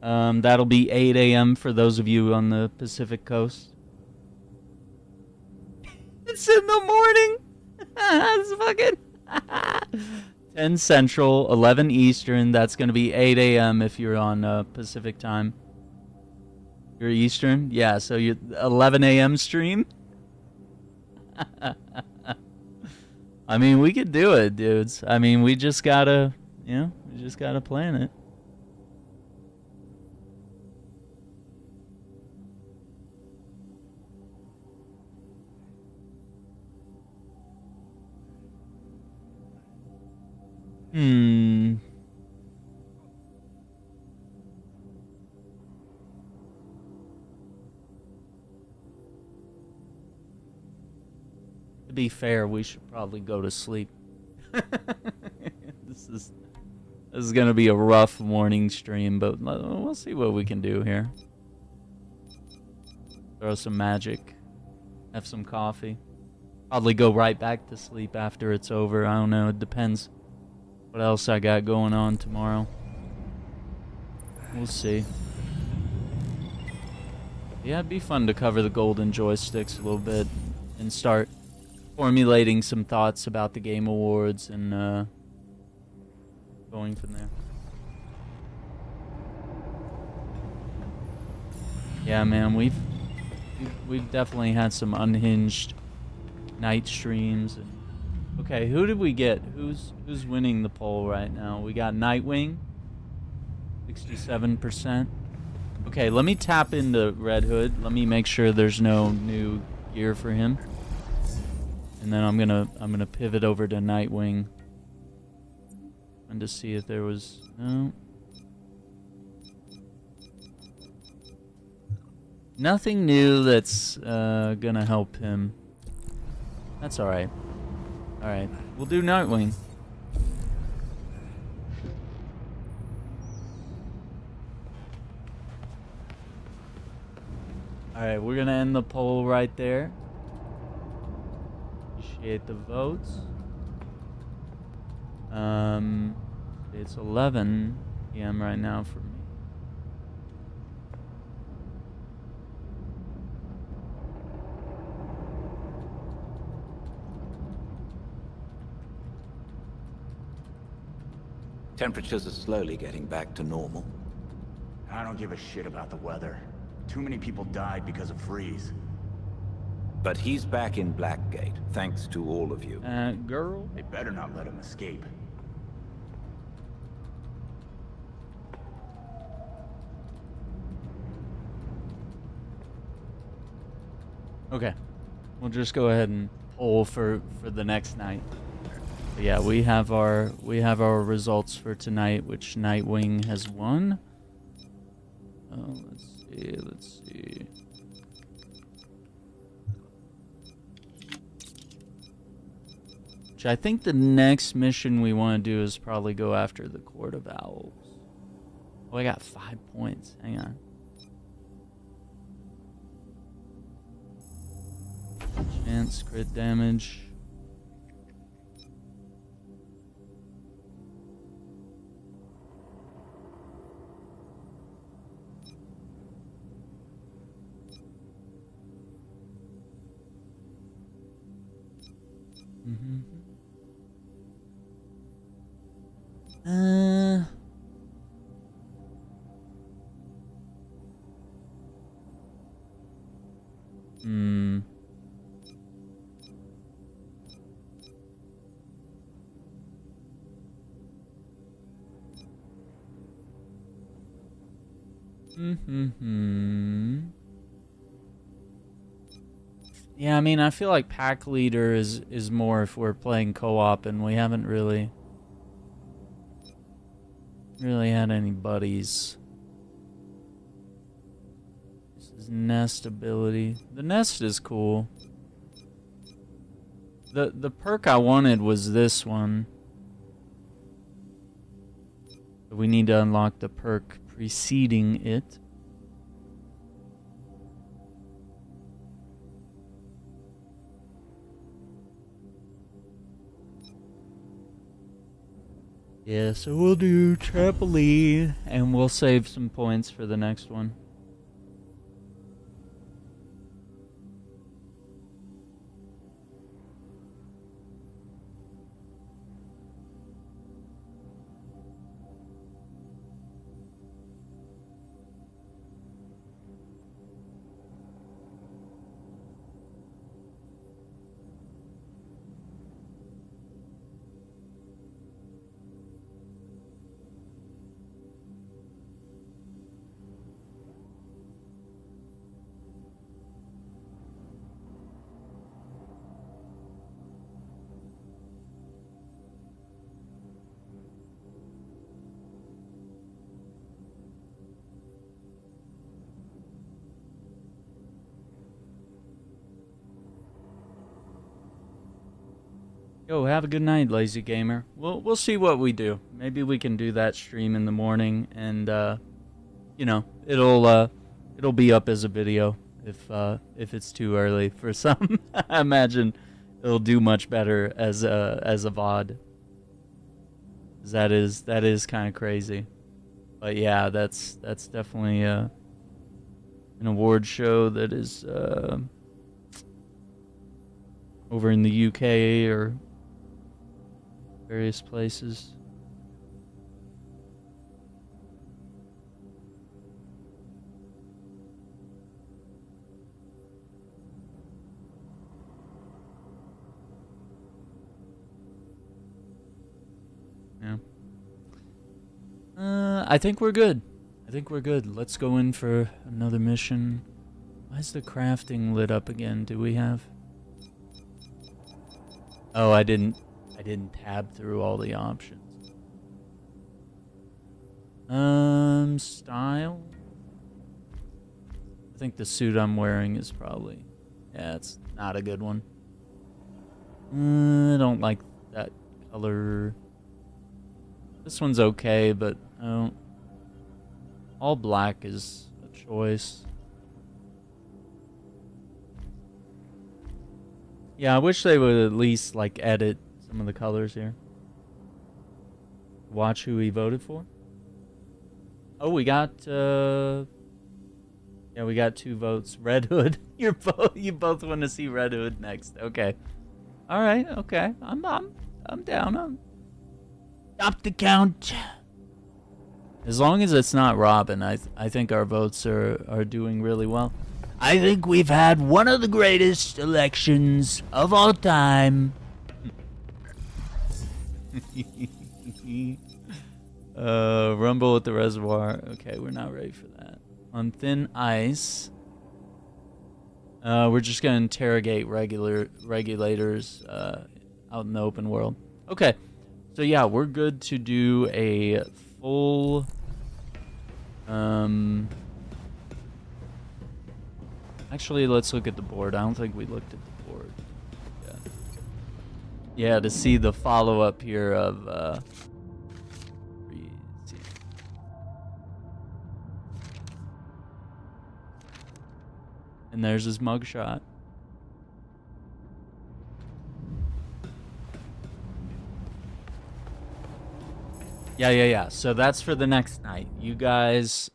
That'll be 8 a.m. for those of you on the Pacific Coast. It's in the morning. It's fucking 10 Central, 11 Eastern. That's going to be 8 a.m. if you're on Pacific time. You're Eastern? Yeah, so you're 11 a.m. stream? I mean, we could do it, dudes. I mean, we just gotta, we just gotta plan it. To be fair, we should probably go to sleep. This is gonna be a rough morning stream, but we'll see what we can do here. Throw some magic, have some coffee. Probably go right back to sleep after it's over. I don't know. It depends what else I got going on tomorrow. We'll see. Yeah, it'd be fun to cover the golden joysticks a little bit and start formulating some thoughts about the Game Awards and going from there. Yeah, man, we've definitely had some unhinged night streams. And okay, who did we get? Who's winning the poll right now? We got Nightwing, 67%. Okay, let me tap into Red Hood. Let me make sure there's no new gear for him. And then I'm gonna pivot over to Nightwing and to see if there was nothing new that's gonna help him. That's all right. All right, we'll do Nightwing. All right, we're gonna end the poll right there. Appreciate the votes. It's 11 p.m. right now for me. Temperatures are slowly getting back to normal. I don't give a shit about the weather. Too many people died because of freeze. But he's back in Blackgate, thanks to all of you. Girl? They better not let him escape. Okay. We'll just go ahead and poll for the next night. But yeah, we have our results for tonight, which Nightwing has won. Oh, let's see. Which I think the next mission we want to do is probably go after the Court of Owls. Oh, I got 5 points. Hang on. Chance, crit damage. Yeah, I mean, I feel like pack leader is more if we're playing co-op, and we haven't really had any buddies. This is nest ability. The nest is cool. The perk I wanted was this one. We need to unlock the perk preceding it. Yeah, so we'll do trampoline, and we'll save some points for the next one. Yo, have a good night, lazy gamer. We'll see what we do. Maybe we can do that stream in the morning, and you know, it'll be up as a video if it's too early for some. I imagine it'll do much better as a VOD. That is kind of crazy, but yeah, that's definitely an award show that is over in the UK or various places. Yeah. I think we're good. Let's go in for another mission. Why is the crafting lit up again? Do we have... Oh, I didn't tab through all the options. Style? I think the suit I'm wearing is probably... Yeah, it's not a good one. I don't like that color. This one's okay, but I don't... All black is a choice. Yeah, I wish they would at least, like, edit some of the colors here. Watch who he voted for. Oh, we got, yeah, we got 2 votes. Red Hood. You both want to see Red Hood next. Okay. Alright, okay. I'm down. Stop the count. As long as it's not Robin, I think our votes are doing really well. I think we've had one of the greatest elections of all time. Rumble at the reservoir. Okay, we're not ready for that. On thin ice. We're just gonna interrogate regulators out in the open world. Okay, so yeah, we're good to do a full. Actually, let's look at the board. I don't think we looked at the board. Yeah, to see the follow-up here of and there's his mugshot. Yeah. So that's for the next night. You guys,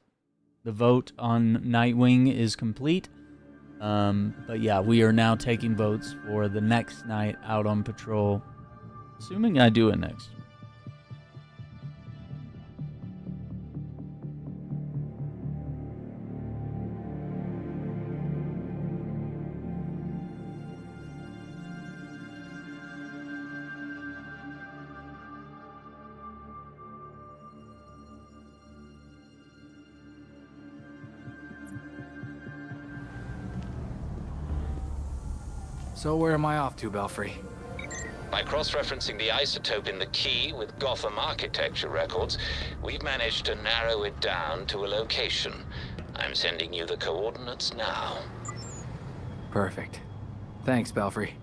the vote on Nightwing is complete. But yeah, we are now taking votes for the next night out on patrol. Assuming I do it next. So where am I off to, Belfry? By cross-referencing the isotope in the key with Gotham architecture records, we've managed to narrow it down to a location. I'm sending you the coordinates now. Perfect. Thanks, Belfry.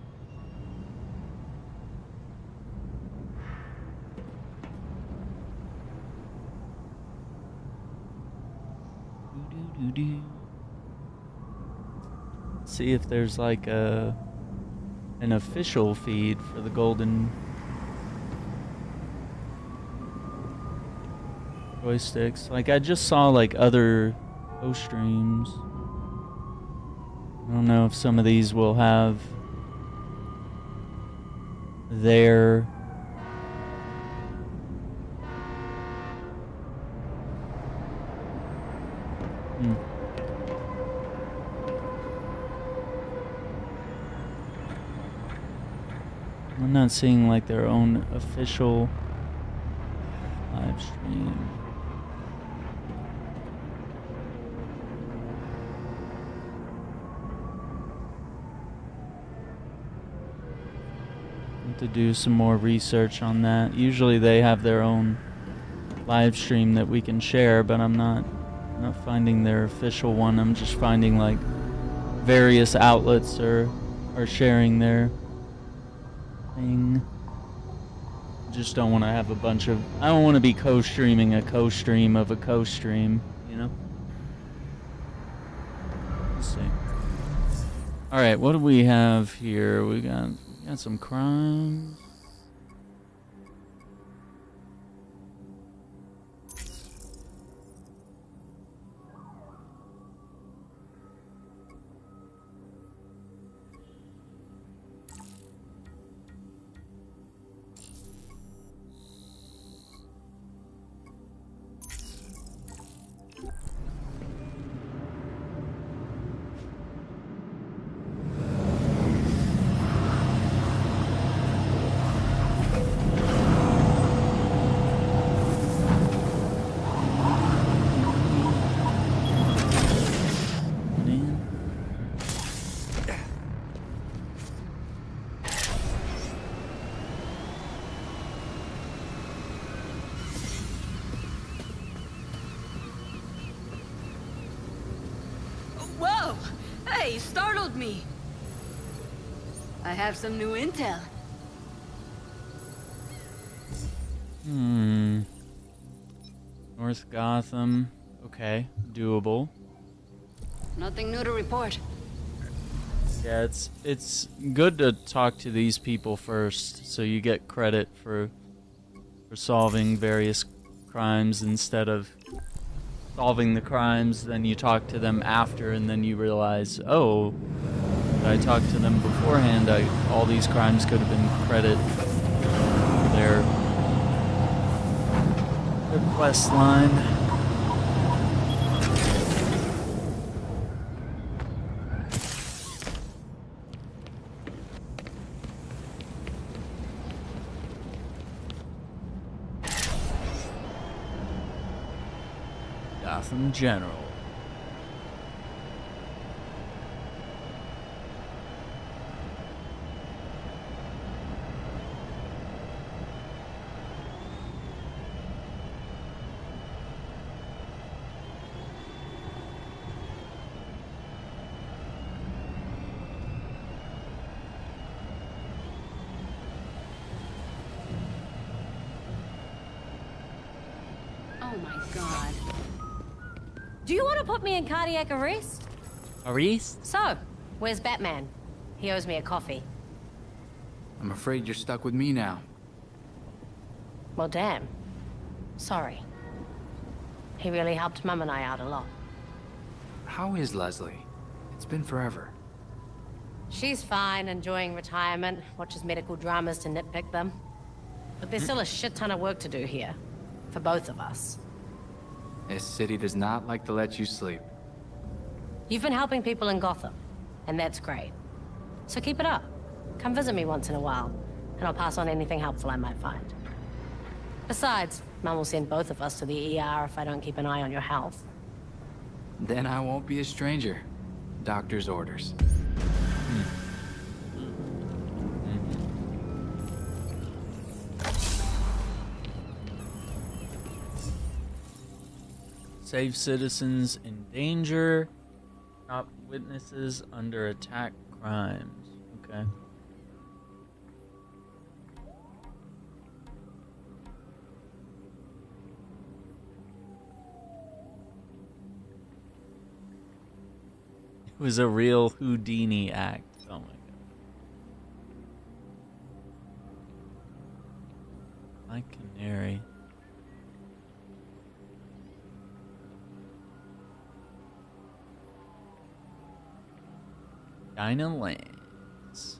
See if there's like an official feed for the golden. joysticks. Like, I just saw, like, other co-streams. I don't know if some of these will have their... I'm not seeing, like, their own official live stream. To do some more research on that. Usually they have their own live stream that we can share, but I'm not finding their official one. I'm just finding like various outlets are sharing their thing. Just don't want to have a bunch of... I don't want to be co-streaming a co-stream of a co-stream, you know? Let's see. Alright, what do we have here? We got some crimes. You startled me. I have some new intel. North Gotham. Okay, doable. Nothing new to report. Yeah, it's good to talk to these people first, so you get credit for solving various crimes instead of solving the crimes, then you talk to them after, and then you realize, oh, I talked to them beforehand. All these crimes could have been credit for their quest line. Gotham General. Oh my god. Do you want to put me in cardiac arrest? Arrest? So, where's Batman? He owes me a coffee. I'm afraid you're stuck with me now. Well, damn. Sorry. He really helped Mum and I out a lot. How is Leslie? It's been forever. She's fine, enjoying retirement, watches medical dramas to nitpick them. But there's still a shit ton of work to do here. For both of us. This city does not like to let you sleep. You've been helping people in Gotham, and that's great. So keep it up. Come visit me once in a while, and I'll pass on anything helpful I might find. Besides, Mum will send both of us to the ER if I don't keep an eye on your health. Then I won't be a stranger. Doctor's orders. Save citizens in danger. Stop witnesses under attack crimes. Okay. It was a real Houdini act. Oh my god. My canary. Dinah Lanes.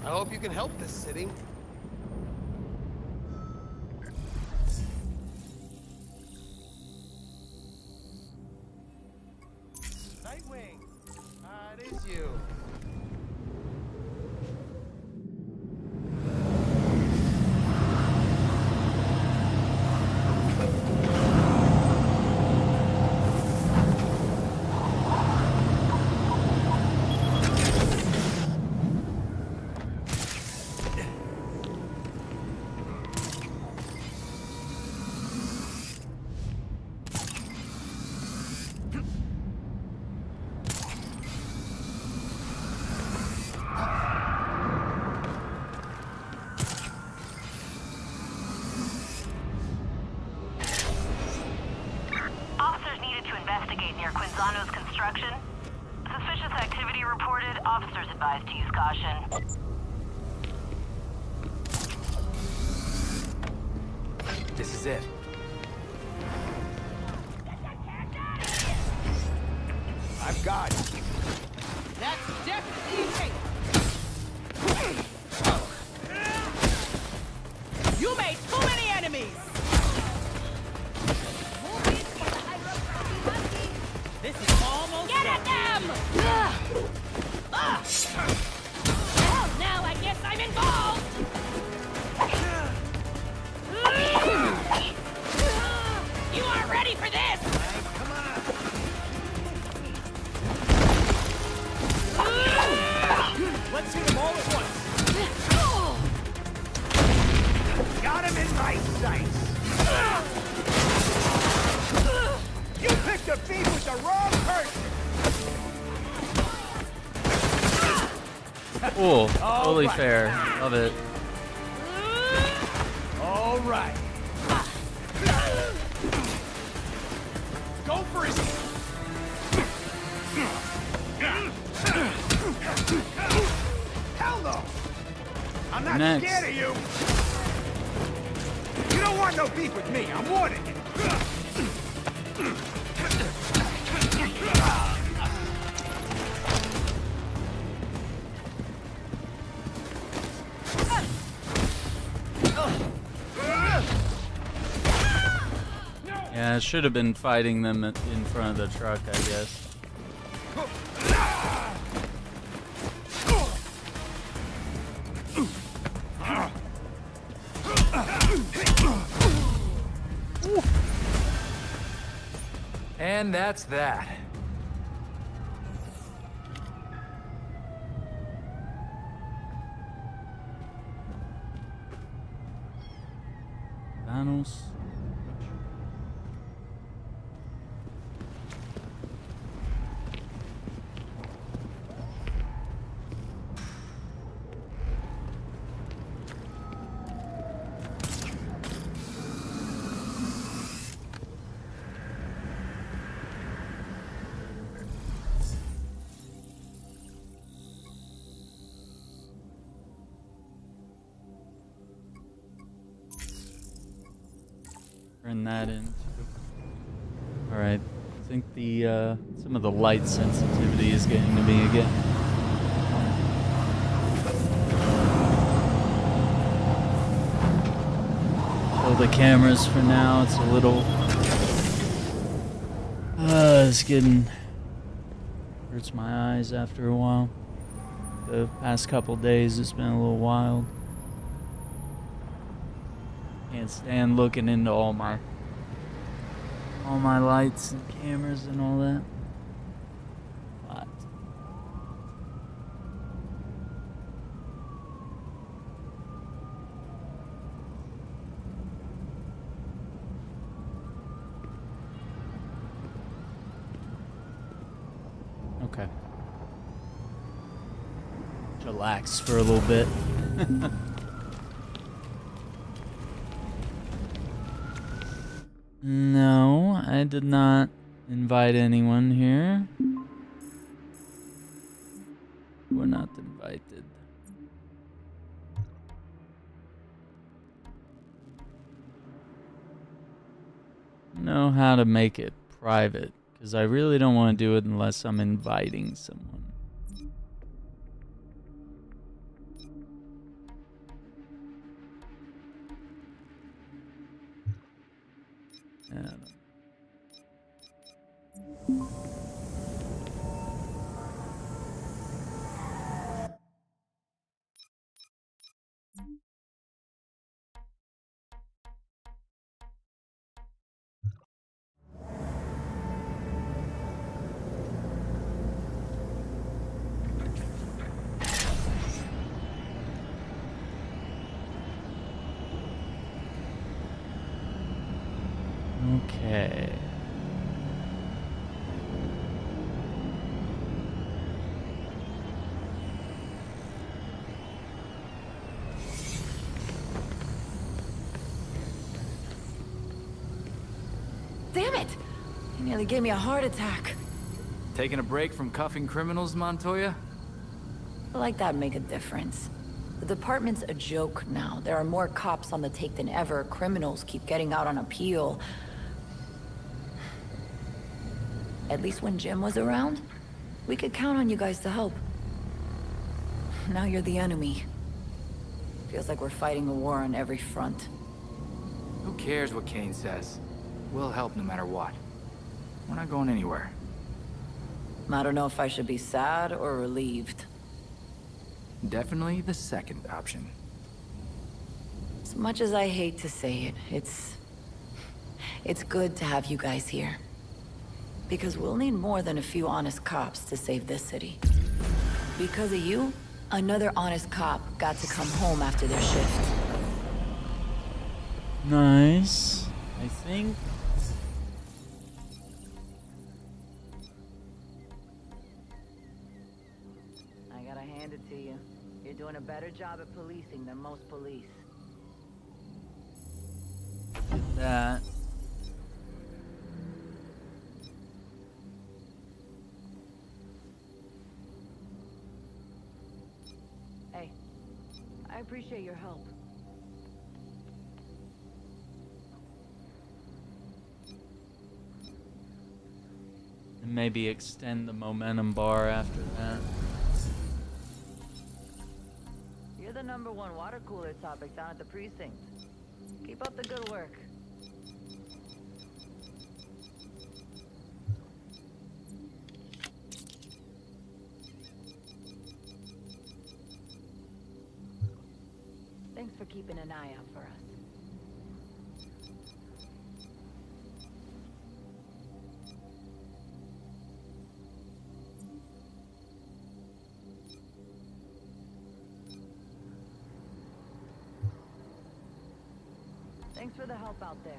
I hope you can help this city. Nightwing! It is you. Suspicious activity reported. Officers advised to use caution. This is it. I've got it. That's definitely a case. You made too many enemies! This is almost Get at them! Well, now I guess I'm involved! You aren't ready for this! Come on! Let's hit them all at once! Got him in my sights! You picked a thief with the wrong person! Cool. Totally fair. Love it. All right. Go for his... Hell no! I'm not Next. scared of you! You don't want no beef with me, I'm warning you! Yeah, I should have been fighting them in front of the truck, I guess. And that's that. Thanos. Turn that in. All right. I think the some of the light sensitivity is getting to me again. Kill the cameras for now. It's a little. It's getting. Hurts my eyes after a while. The past couple days, it's been a little wild. Can't stand looking into all my lights and cameras and all that. But Okay. Relax for a little bit. No, I did not invite anyone here. We're not invited. Know how to make it private, because I really don't want to do it unless I'm inviting someone. Okay. Damn it! You nearly gave me a heart attack. Taking a break from cuffing criminals, Montoya? I like that make a difference. The department's a joke now. There are more cops on the take than ever. Criminals keep getting out on appeal. At least when Jim was around, we could count on you guys to help. Now you're the enemy. Feels like we're fighting a war on every front. Who cares what Kane says? We'll help no matter what. We're not going anywhere. I don't know if I should be sad or relieved. Definitely the second option. As much as I hate to say it, it's good to have you guys here. Because we'll need more than a few honest cops to save this city. Because of you, another honest cop got to come home after their shift. Nice. I think. I gotta hand it to you. You're doing a better job at policing than most police. Get that. Hey, I appreciate your help. And maybe extend the momentum bar after that. You're the #1 water cooler topic down at the precinct. Keep up the good work. Thanks for keeping an eye out for us. Thanks for the help out there.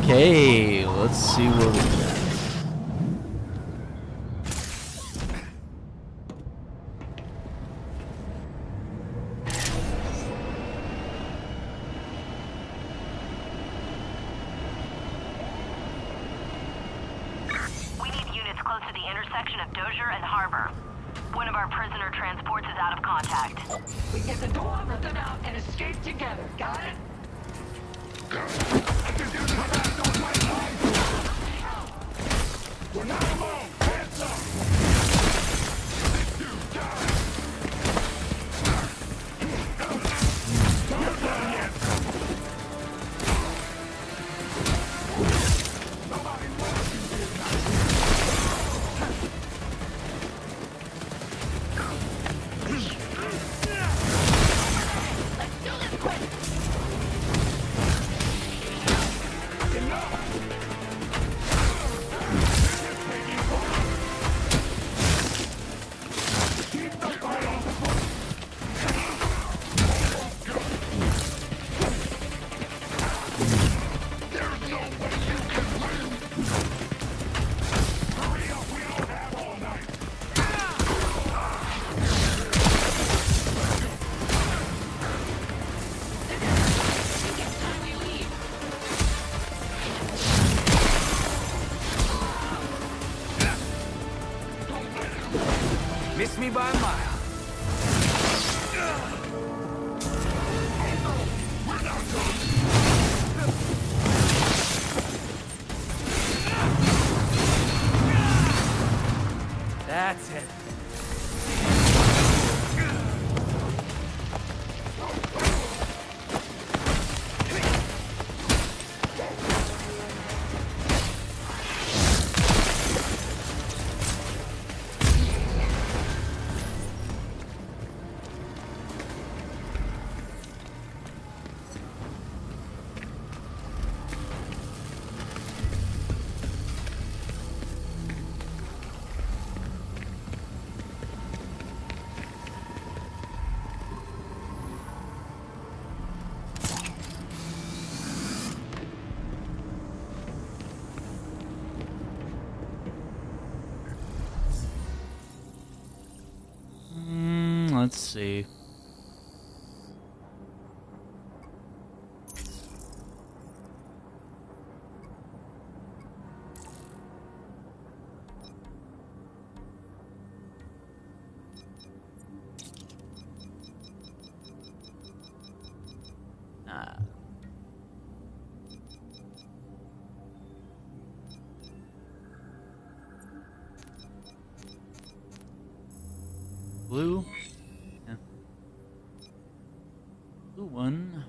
Okay, let's see what we got. We need units close to the intersection of Dozier and Harbor. One of our prisoner transports is out of contact. We get the door, rip them out, and escape together. Got it? We're not alone! Hands up! Beats me by a mile. That's it. Let's see. Blue. Yeah. Blue one.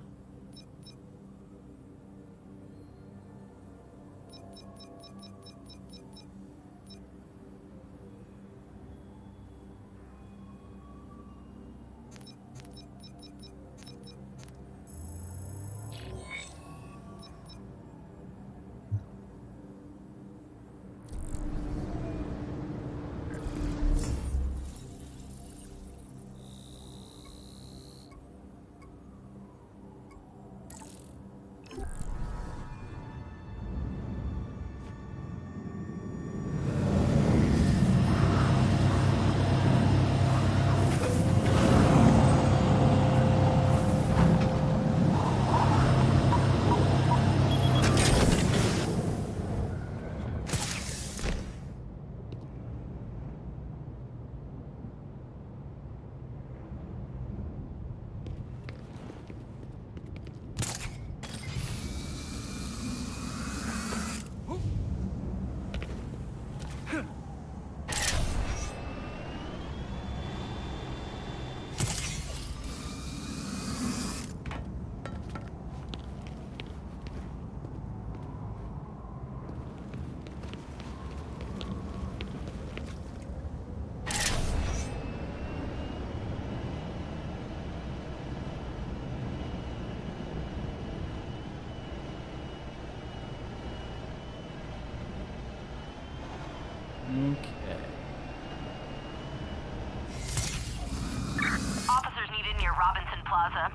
Officers needed near Robinson Plaza.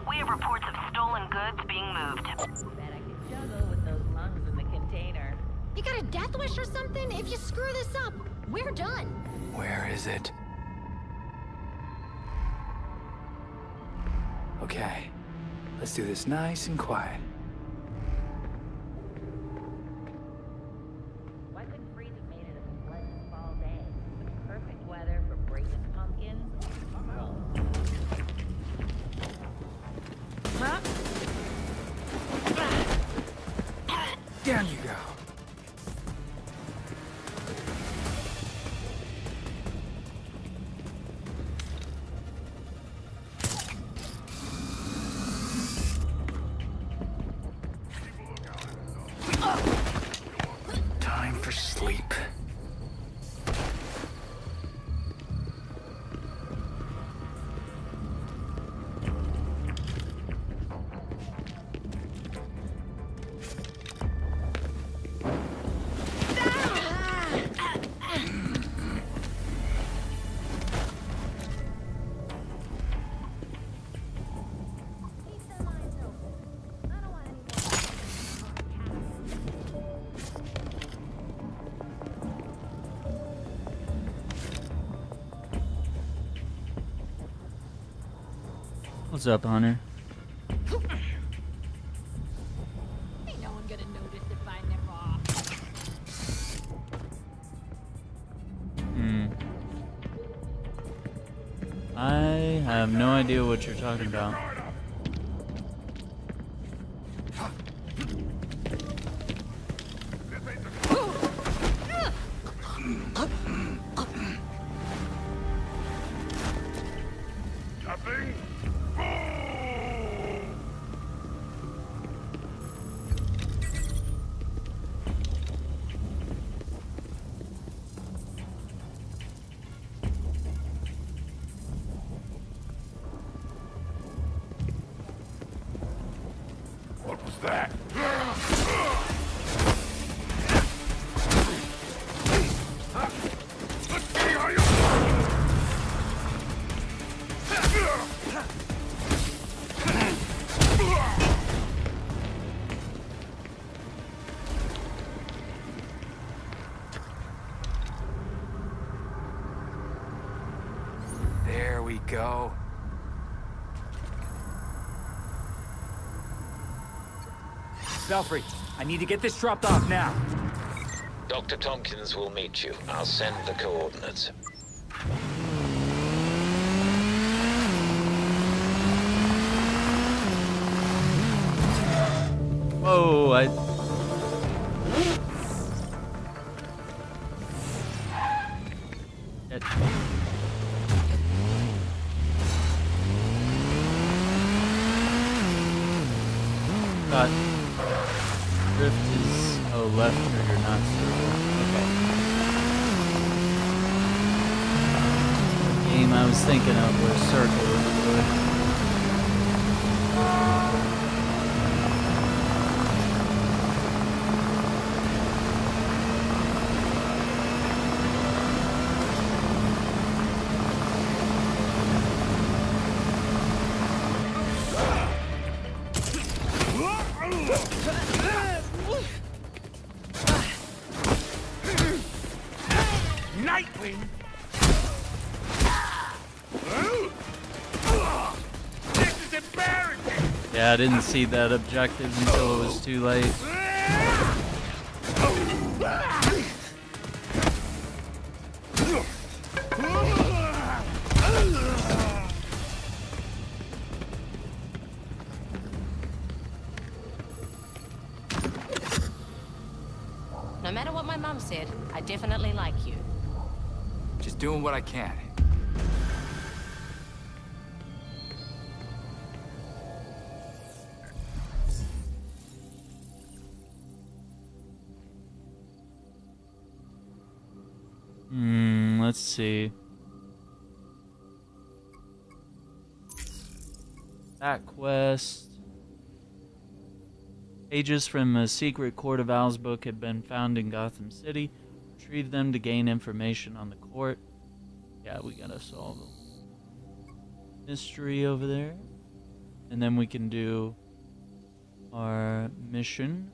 We have reports of stolen goods being moved. Bet I could juggle with those lungs in the container. You got a death wish or something? If you screw this up, we're done. Where is it? Okay. Let's do this nice and quiet. Why couldn't freeze have made it a pleasant fall day? The perfect weather for breaking pumpkins. Huh? Down you go. Time for sleep. What's up, Hunter? Ain't no one gonna notice if I nip off. no idea what you're talking about. What was that? Let's see how you... There we go. Belfry, I need to get this dropped off now. Dr. Tompkins will meet you. I'll send the coordinates. Whoa, Drift is left trigger, not circle. Okay. The game I was thinking of was circle was good. Nightwing! This is embarrassing! Yeah, I didn't see that objective until it was too late. No matter what my mum said, I definitely like you. Just doing what I can. Let's see. That quest. Pages from a secret Court of Owls book had been found in Gotham City. Retrieve them to gain information on the court. Yeah, we gotta solve a mystery over there. And then we can do our mission.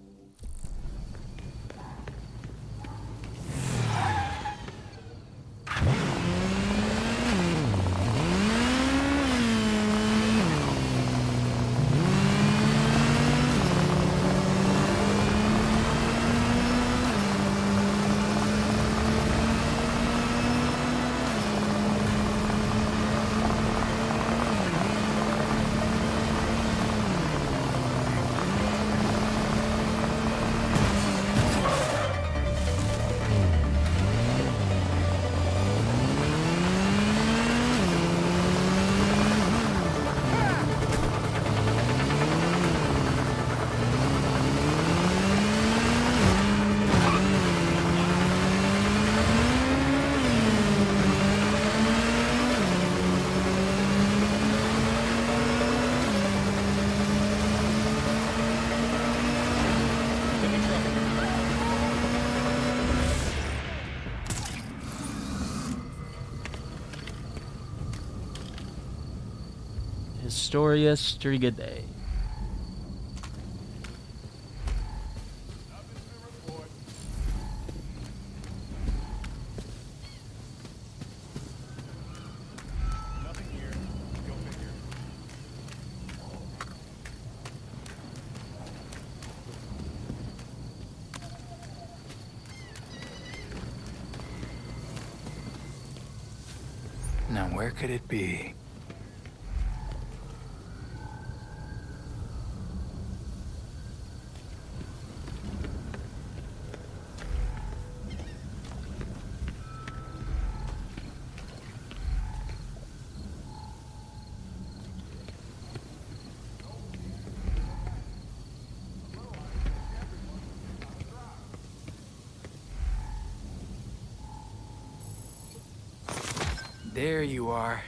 Historia Strigaday. Now where could it be? There you are.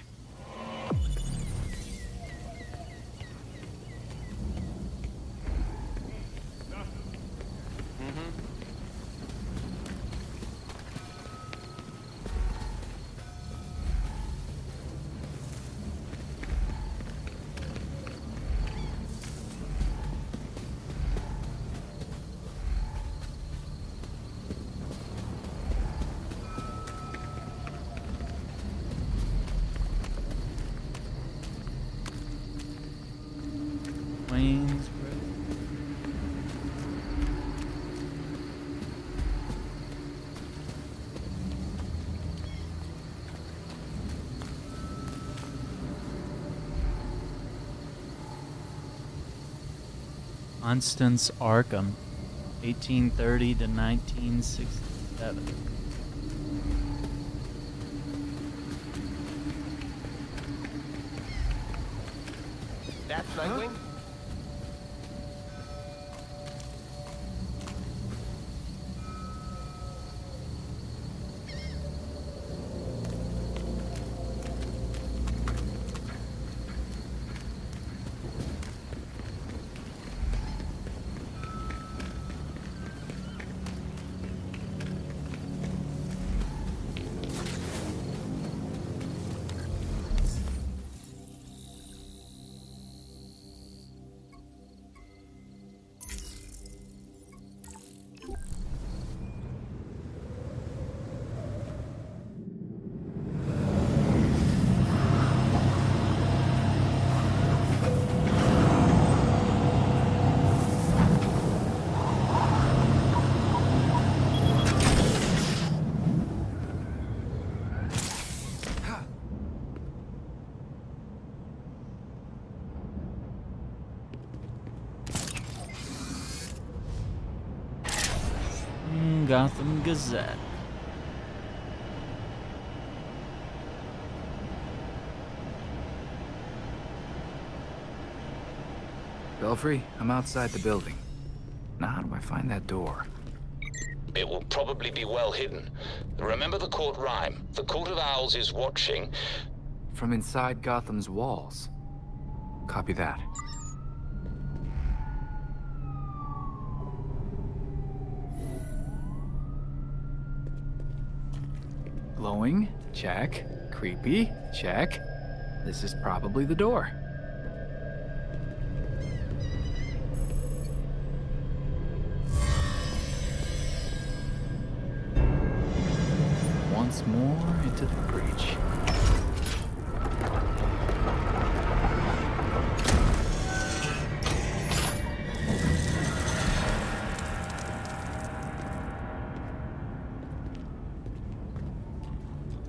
Wayne's Constance Arkham, 1830 to 1967. That's Nightwing? Gotham Gazette. Belfry, I'm outside the building. Now how do I find that door? It will probably be well hidden. Remember the court rhyme. The Court of Owls is watching. From inside Gotham's walls. Copy that. Glowing? Check. Creepy? Check. This is probably the door. Once more into the breach.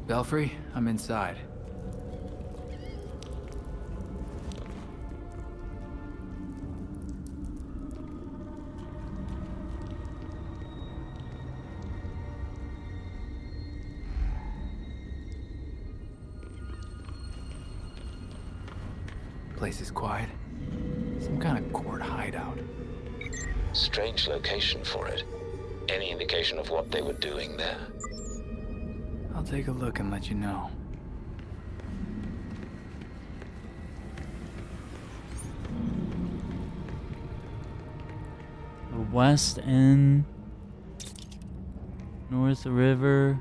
Belfry, I'm inside. Place is quiet. Some kind of court hideout. Strange location for it. Any indication of what they were doing there? I'll take a look and let you know. The West End, North River.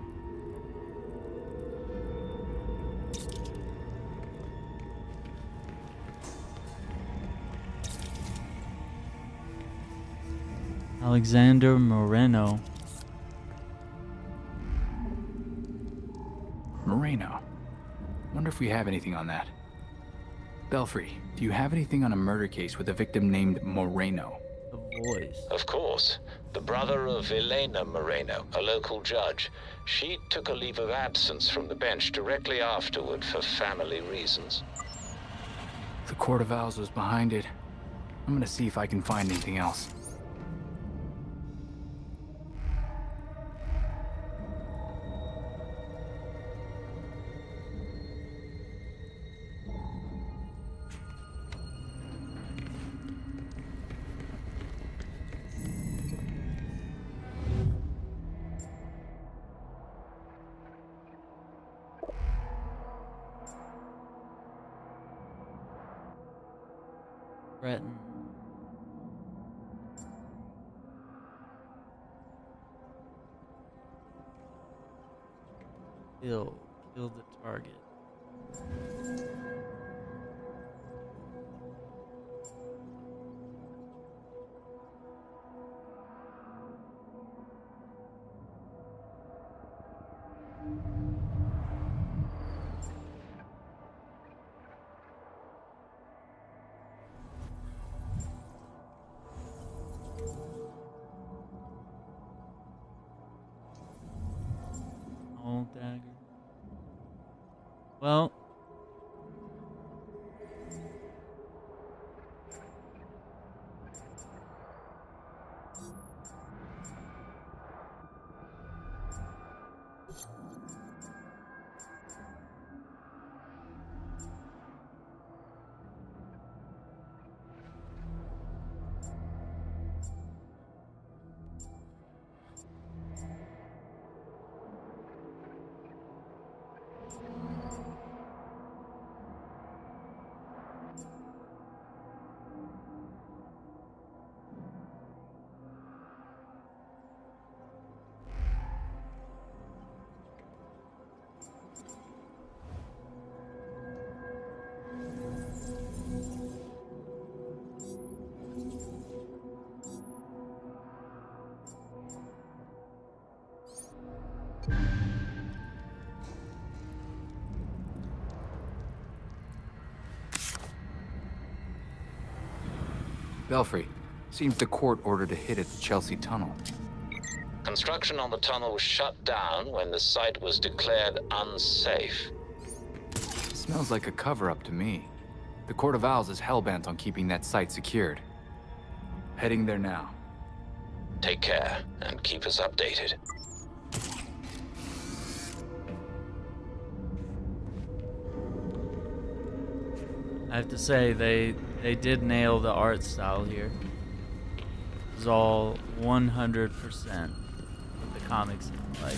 Alexander Moreno. Moreno. Wonder if we have anything on that. Belfry, do you have anything on a murder case with a victim named Moreno? The voice. Of course. The brother of Elena Moreno, a local judge. She took a leave of absence from the bench directly afterward for family reasons. The Court of Owls was behind it. I'm gonna see if I can find anything else. Threaten. Kill the target. Old dagger. Well, Belfry, seems the court ordered a hit at the Chelsea Tunnel. Construction on the tunnel was shut down when the site was declared unsafe. Smells like a cover-up to me. The Court of Owls is hellbent on keeping that site secured. Heading there now. Take care and keep us updated. I have to say they did nail the art style here. It was all 100% what the comics like.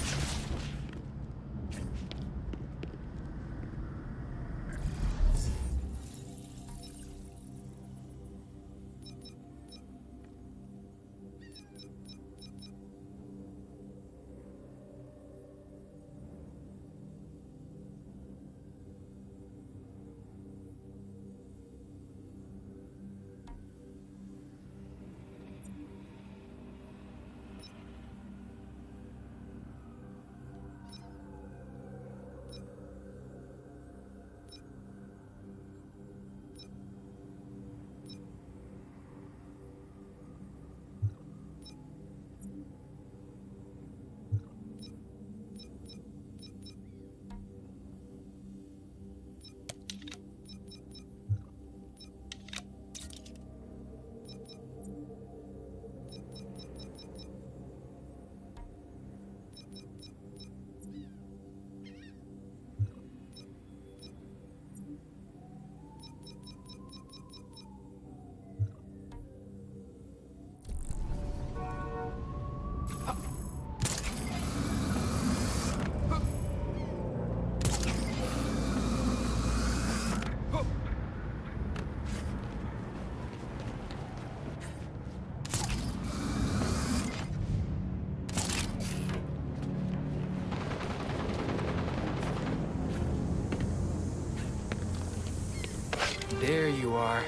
There you are.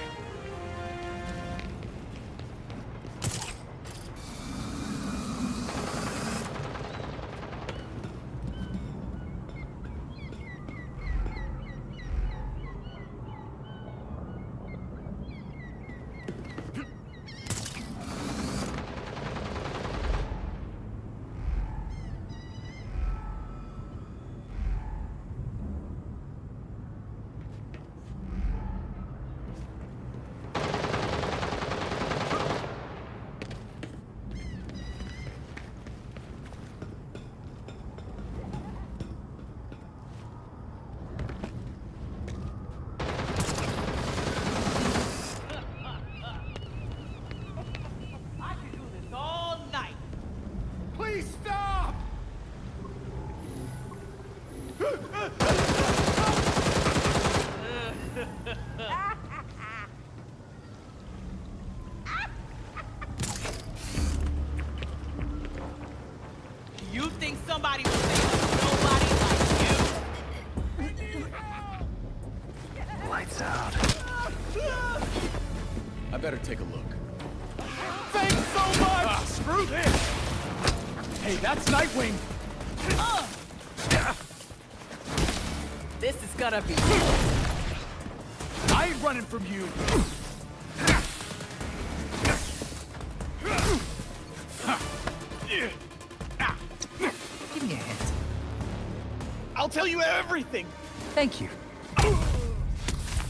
I better take a look. Thanks so much! Ah, screw this! Hey, that's Nightwing! This is gonna be... I ain't running from you! Give me a hand. I'll tell you everything! Thank you.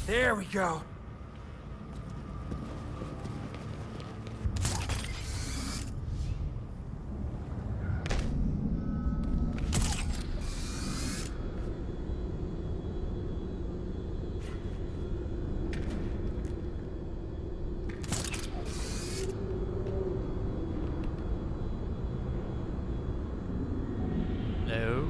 There we go. No.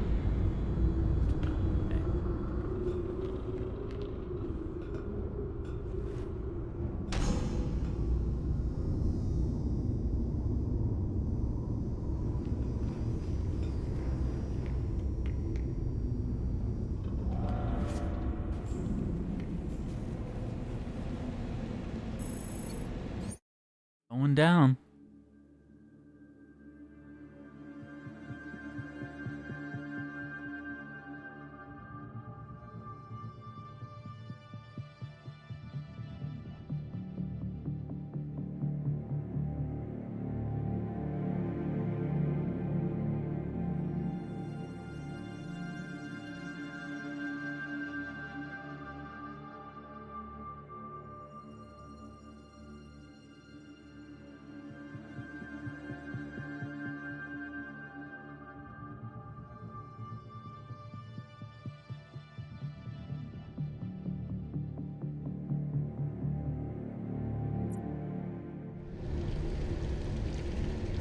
Going down.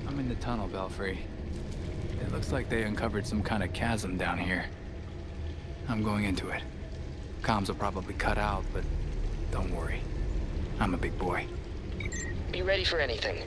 I'm in the tunnel, Belfry. It looks like they uncovered some kind of chasm down here. I'm going into it. Comms will probably cut out, but don't worry. I'm a big boy. Be ready for anything.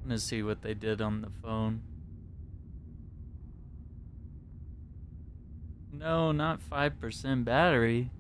To see what they did on the phone. No, not 5% battery.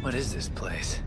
What is this place?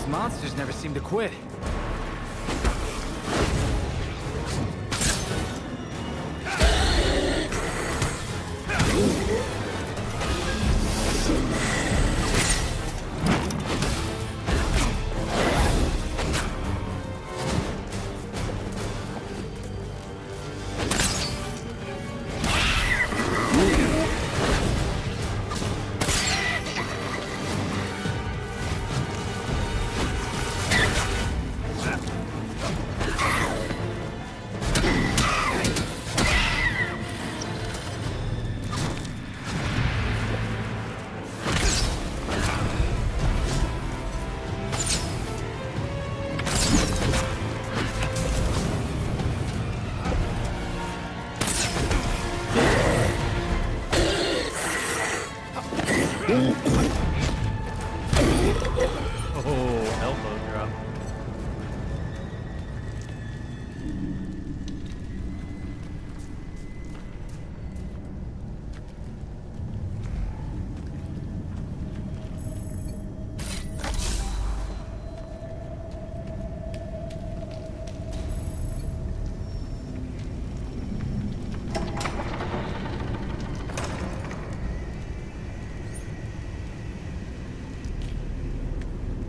Monsters never seem to quit. Oh, elbow drop.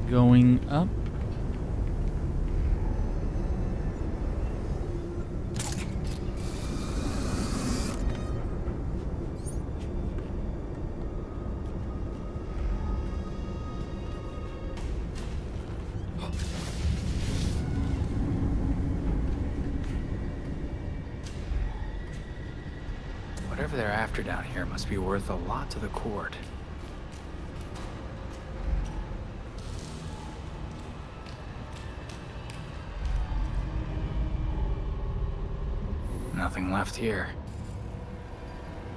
Going up. Whatever they're after down here must be worth a lot to the court. Nothing left here.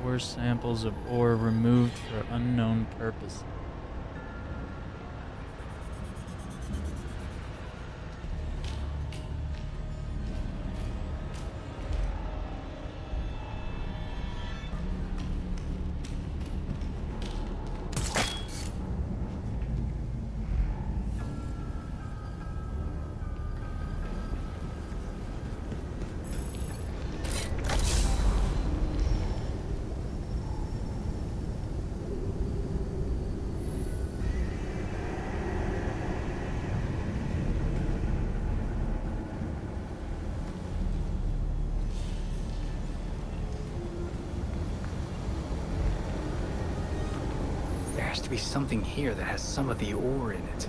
4 samples of ore removed for unknown purpose. has to be something here that has some of the ore in it.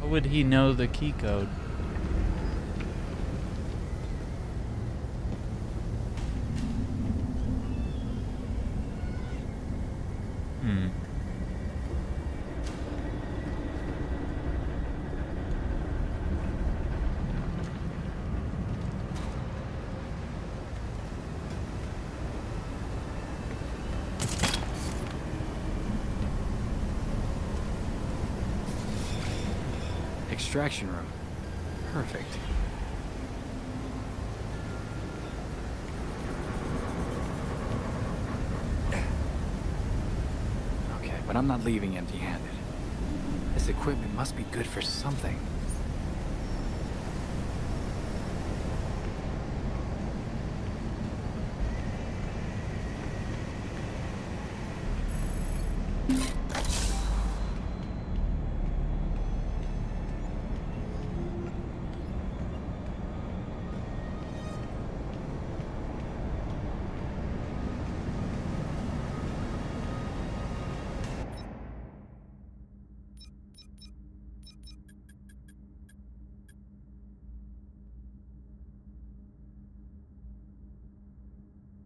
How would he know the key code? Extraction room. Perfect. Okay, but I'm not leaving empty-handed. This equipment must be good for something.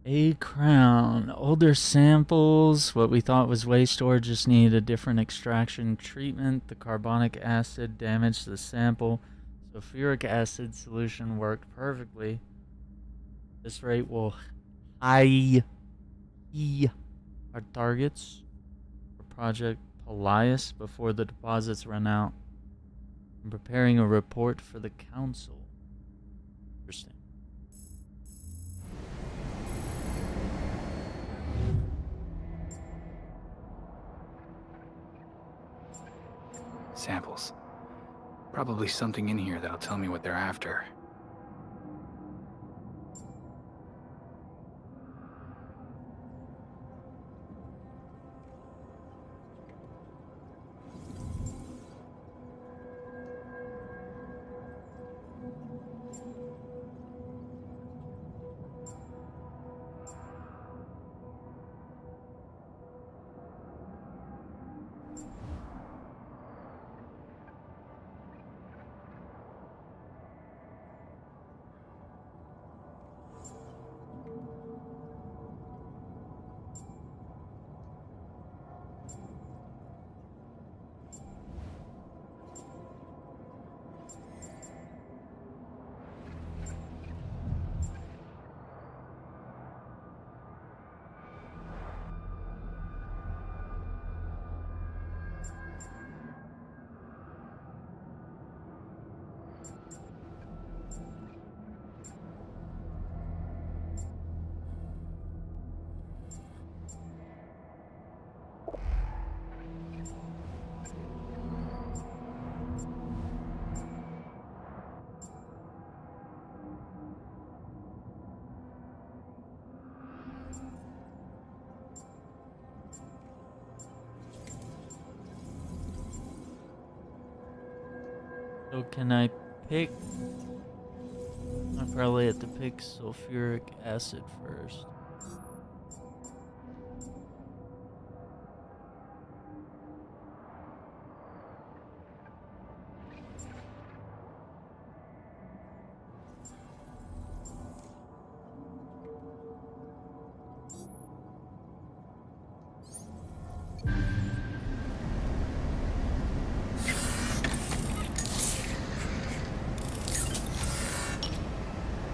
A crown. Older samples. What we thought was waste ore just needed a different extraction treatment. The carbonic acid damaged the sample. Sulfuric acid solution worked perfectly. This rate will high our targets for Project Polias before the deposits run out. I'm preparing a report for the council. Interesting. Samples. Probably something in here that'll tell me what they're after. So can I pick? I probably have to pick sulfuric acid first.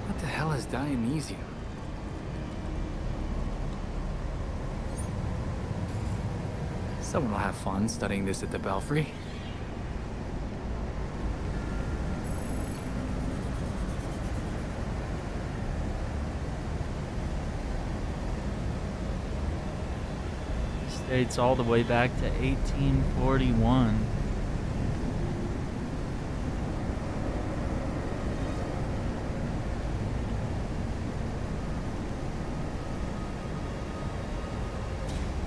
What the hell is Dionysium? Someone will have fun studying this at the Belfry. Dates all the way back to 1841.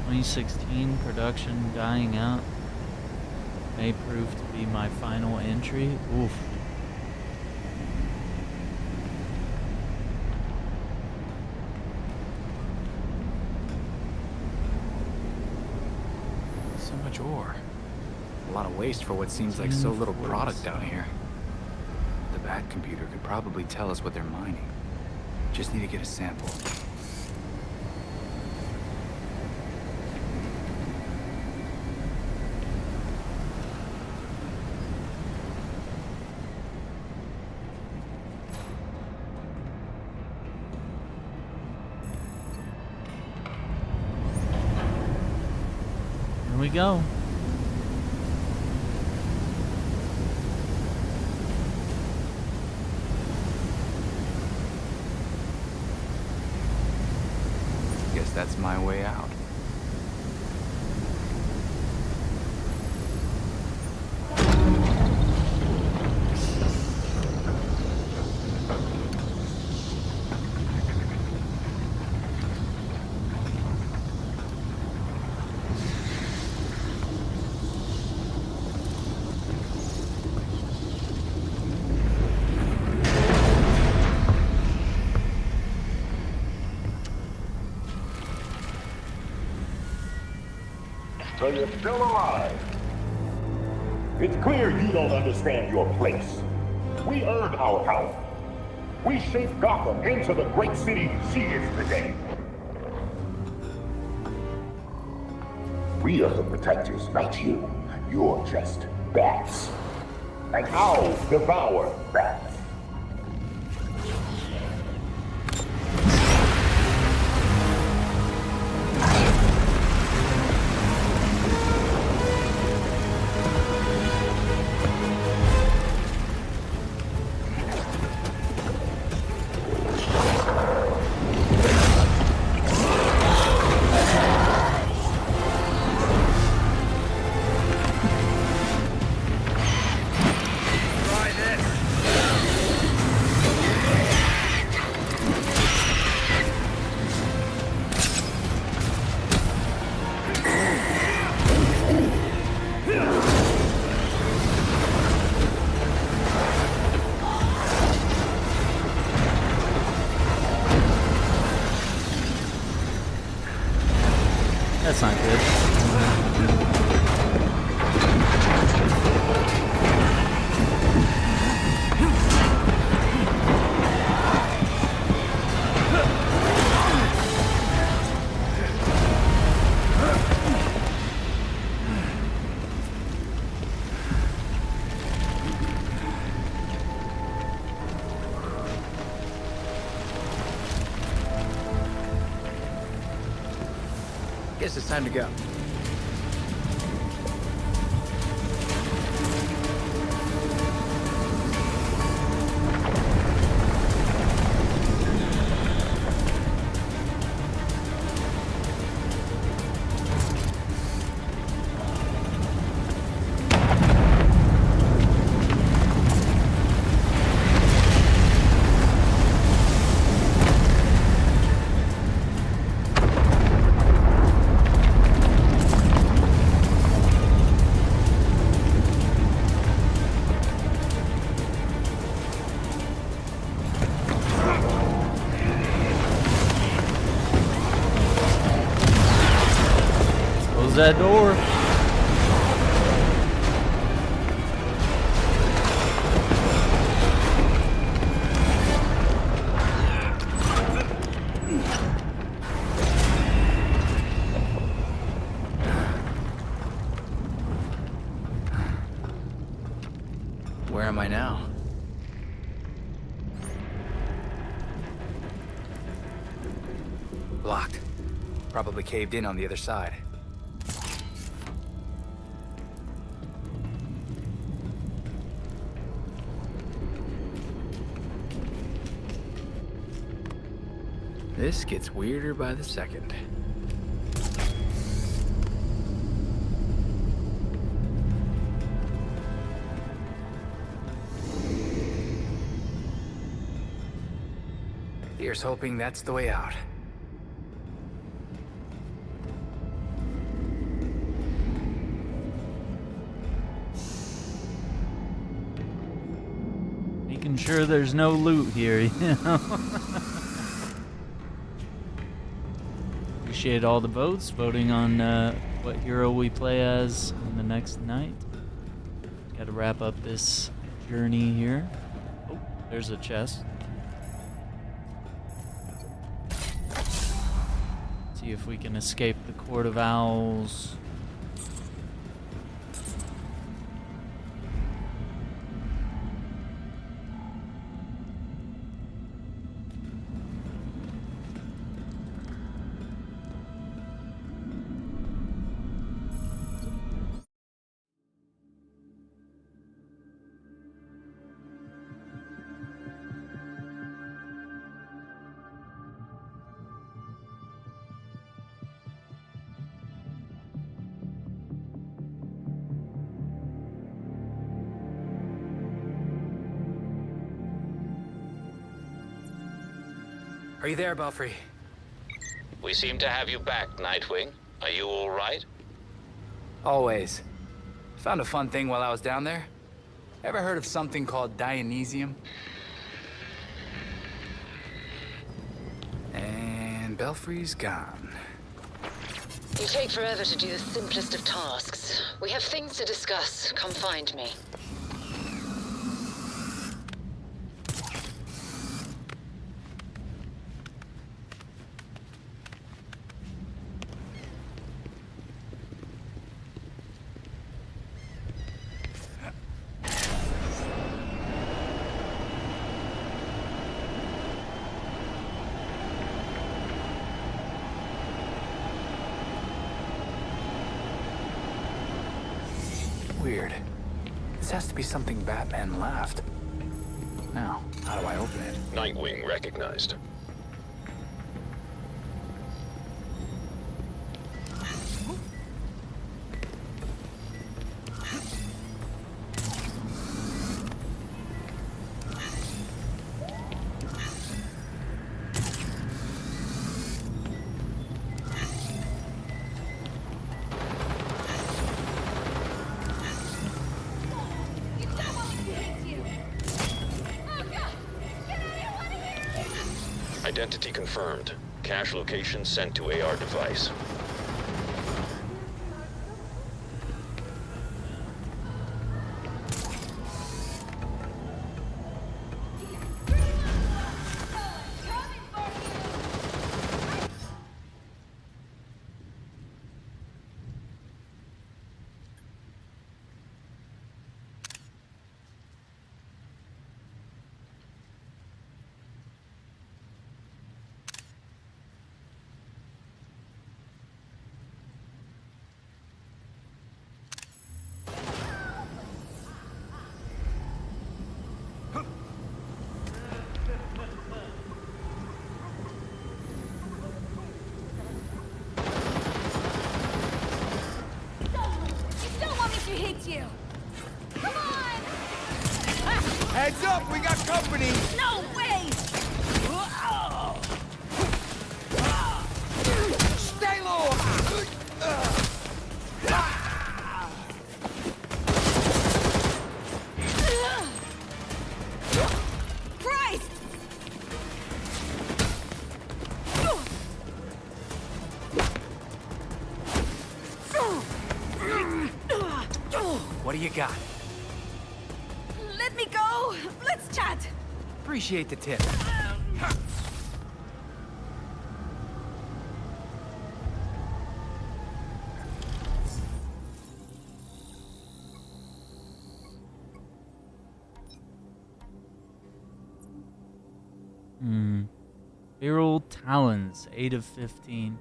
...2016 production dying out may prove to be my final entry. Oof. of waste for what seems like so little product down here. The Bat computer could probably tell us what they're mining. Just need to get a sample. Here we go. Guess that's my way out. So you're still alive. It's clear you don't understand your place. We earned our power. We shaped Gotham into the great city she is today. We are the protectors, not you. You're just bats. And I'll devour bats. That's not good. Guess it's time to go. Close that door. Where am I now? Blocked. Probably caved in on the other side. This gets weirder by the second. Here's hoping that's the way out. Making sure there's no loot here, you know? Appreciate all the votes, voting on what hero we play as in the next night. Gotta wrap up this journey here. Oh, there's a chest. See if we can escape the Court of Owls. Are you there, Belfry? We seem to have you back, Nightwing. Are you all right? Always. Found a fun thing while I was down there. Ever heard of something called Dionysium? And Belfry's gone. You take forever to do the simplest of tasks. We have things to discuss. Come find me. Weird. This has to be something Batman left. Now, how do I open it? Nightwing recognized. Identity confirmed. Cache location sent to AR device. You. Come on! Heads up, we got company! No way! Stay low! Christ! What do you got? Let me go! Let's chat! Appreciate the tip. Feral Talons, 8 of 15.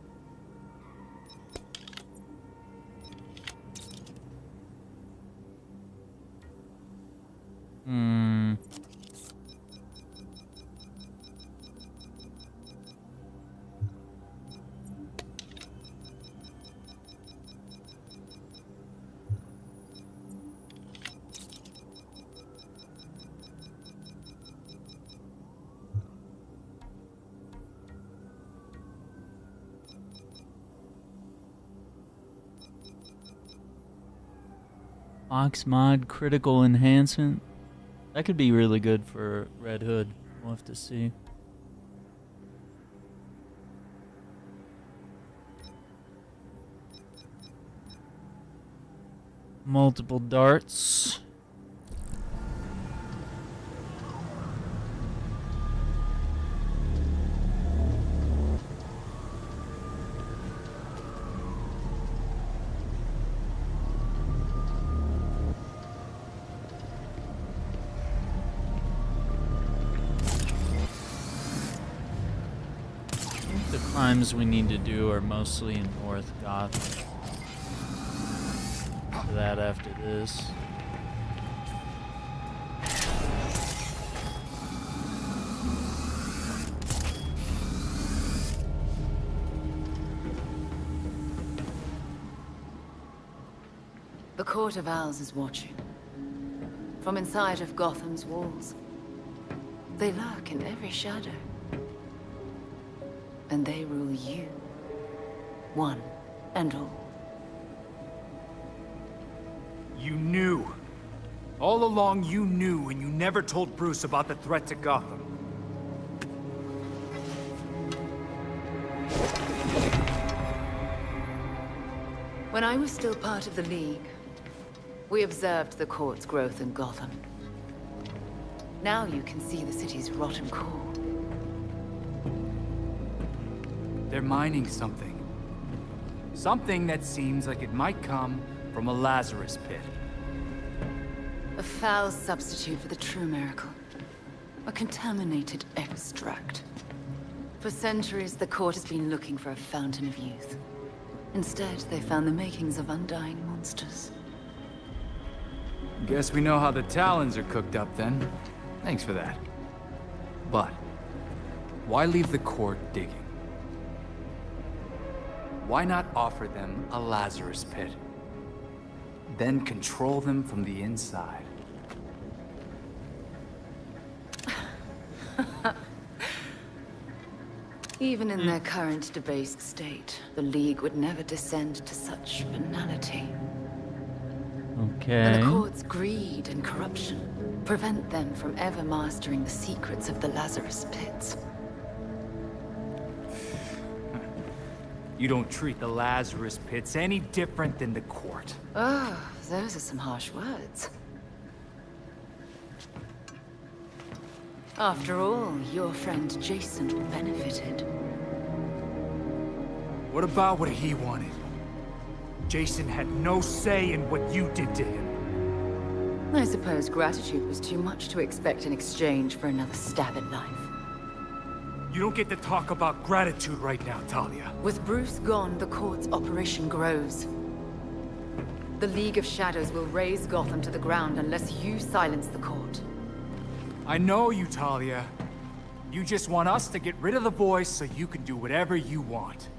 Ox mod critical enhancement. That could be really good for Red Hood. We'll have to see. Multiple darts. crimes we need to do are mostly in North Gotham. For that after this. The Court of Owls is watching. From inside of Gotham's walls. They lurk in every shadow. And they rule you. One and all. You knew. All along you knew, and you never told Bruce about the threat to Gotham. When I was still part of the League, we observed the court's growth in Gotham. Now you can see the city's rotten core. They're mining something. Something that seems like it might come from a Lazarus pit. A foul substitute for the true miracle. A contaminated extract. For centuries, the court has been looking for a fountain of youth. Instead, they found the makings of undying monsters. Guess we know how the Talons are cooked up then. Thanks for that. But, why leave the court digging? Why not offer them a Lazarus pit? Then control them from the inside. Even in their current debased state, the League would never descend to such banality. Okay. And the court's greed and corruption prevent them from ever mastering the secrets of the Lazarus pits. You don't treat the Lazarus pits any different than the court. Oh, those are some harsh words. After all, your friend Jason benefited. What about what he wanted? Jason had no say in what you did to him. I suppose gratitude was too much to expect in exchange for another stab at life. You don't get to talk about gratitude right now, Talia. With Bruce gone, the court's operation grows. The League of Shadows will raze Gotham to the ground unless you silence the court. I know you, Talia. You just want us to get rid of the voice so you can do whatever you want.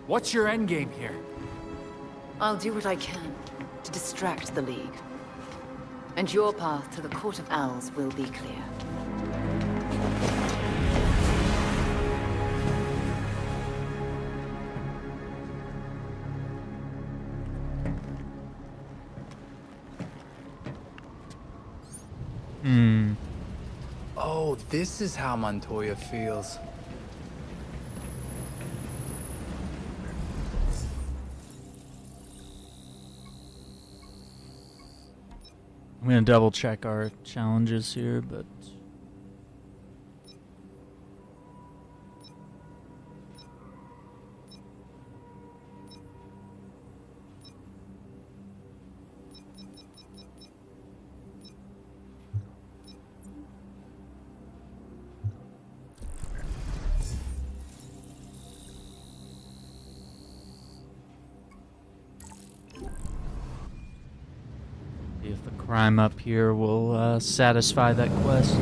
What's your endgame here? I'll do what I can to distract the League. And your path to the Court of Owls will be clear. Oh, this is how Montoya feels. I'm gonna double check our challenges here, but see if the crime up here will satisfy that quest.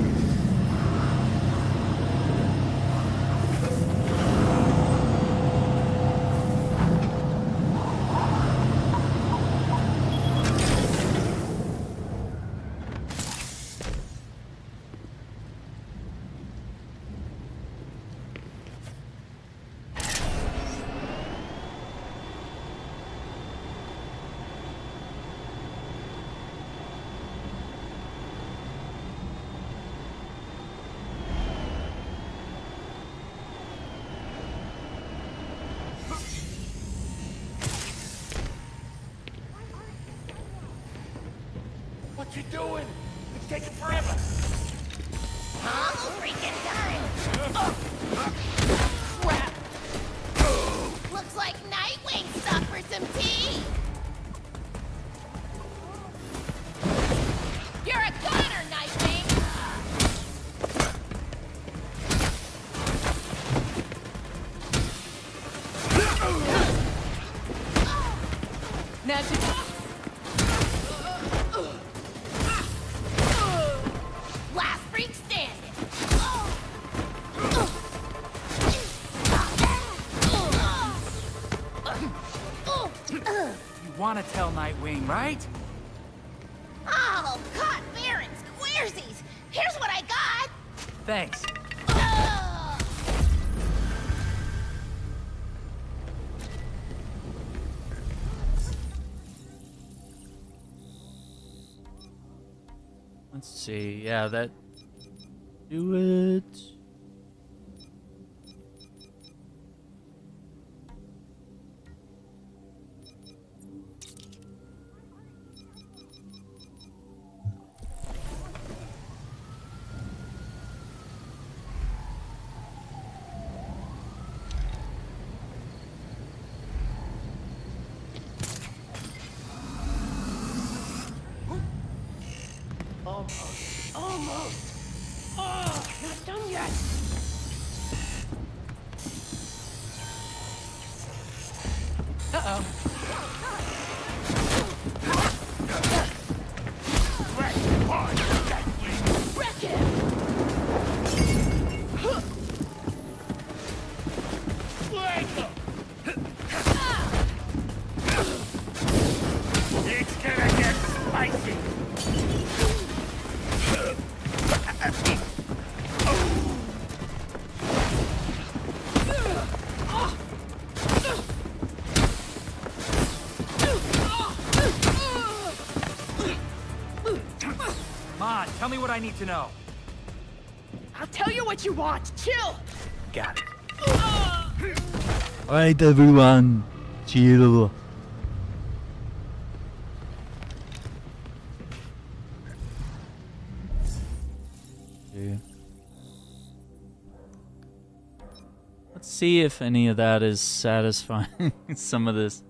What you doing? It's taking forever. Huh? Freaking time! Crap! Looks like Nightwing stopped for some tea! You're a goner, Nightwing! want to tell Nightwing, right? Oh, cotton barons, squaresies! Here's what I got! Thanks. Let's see. Yeah, that do it. Almost. Oh, not done yet. Uh-oh. Wreck him! It's gonna get spicy. Tell me what I need to know. I'll tell you what you want. Chill. Got it. Alright, everyone. Chill. Okay. Let's see if any of that is satisfying. Some of this.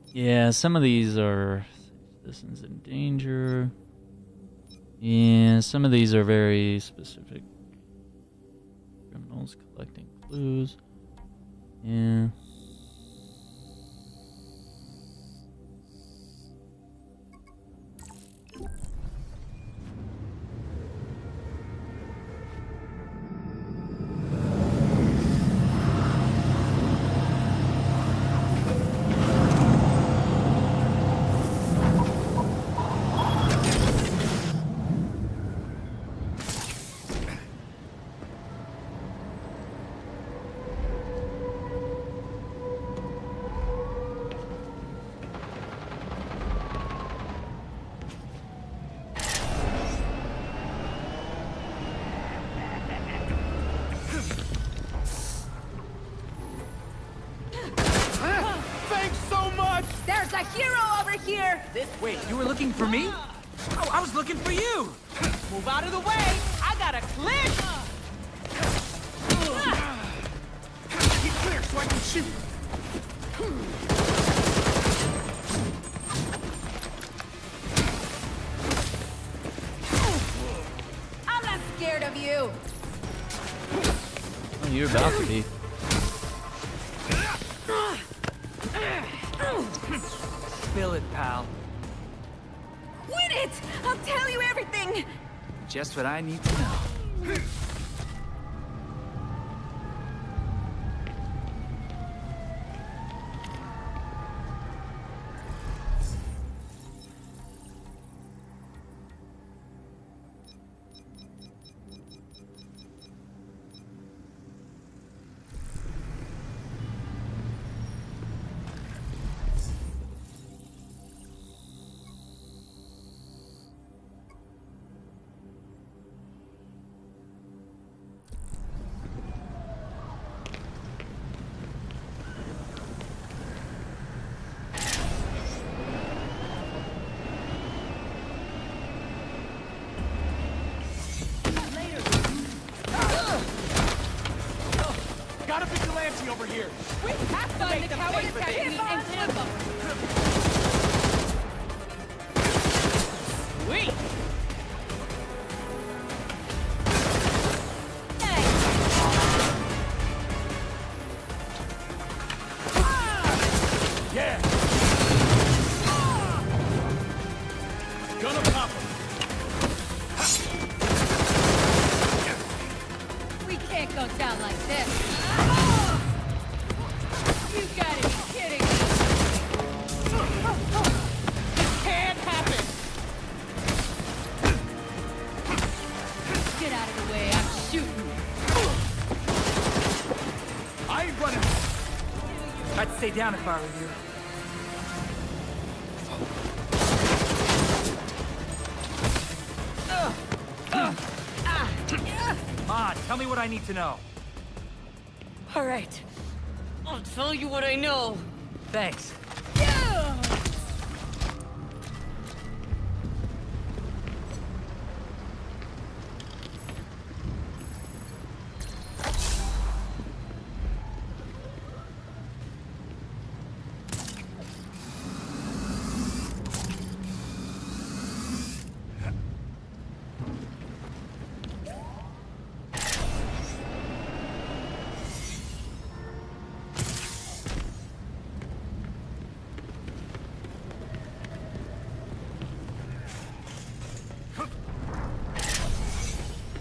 Yeah, some of these are... Citizens in danger. Yeah, some of these are very specific. Criminals collecting clues. Yeah. There's a hero over here! Wait, you were looking for me? Oh, I was looking for you! Move out of the way! I got a clip! Keep clear so I can shoot. I'm not scared of you! Oh, you're about to be. Spill it, pal. Quit it! I'll tell you everything! Just what I need to know. Got a vigilante over here. We have to make them pay for this and tempo! Sweet! Yeah. Gonna pop him. We can't go down like this! You gotta be kidding me! stay down if I were you. Come on, tell me what I need to know. All right. I'll tell you what I know. Thanks.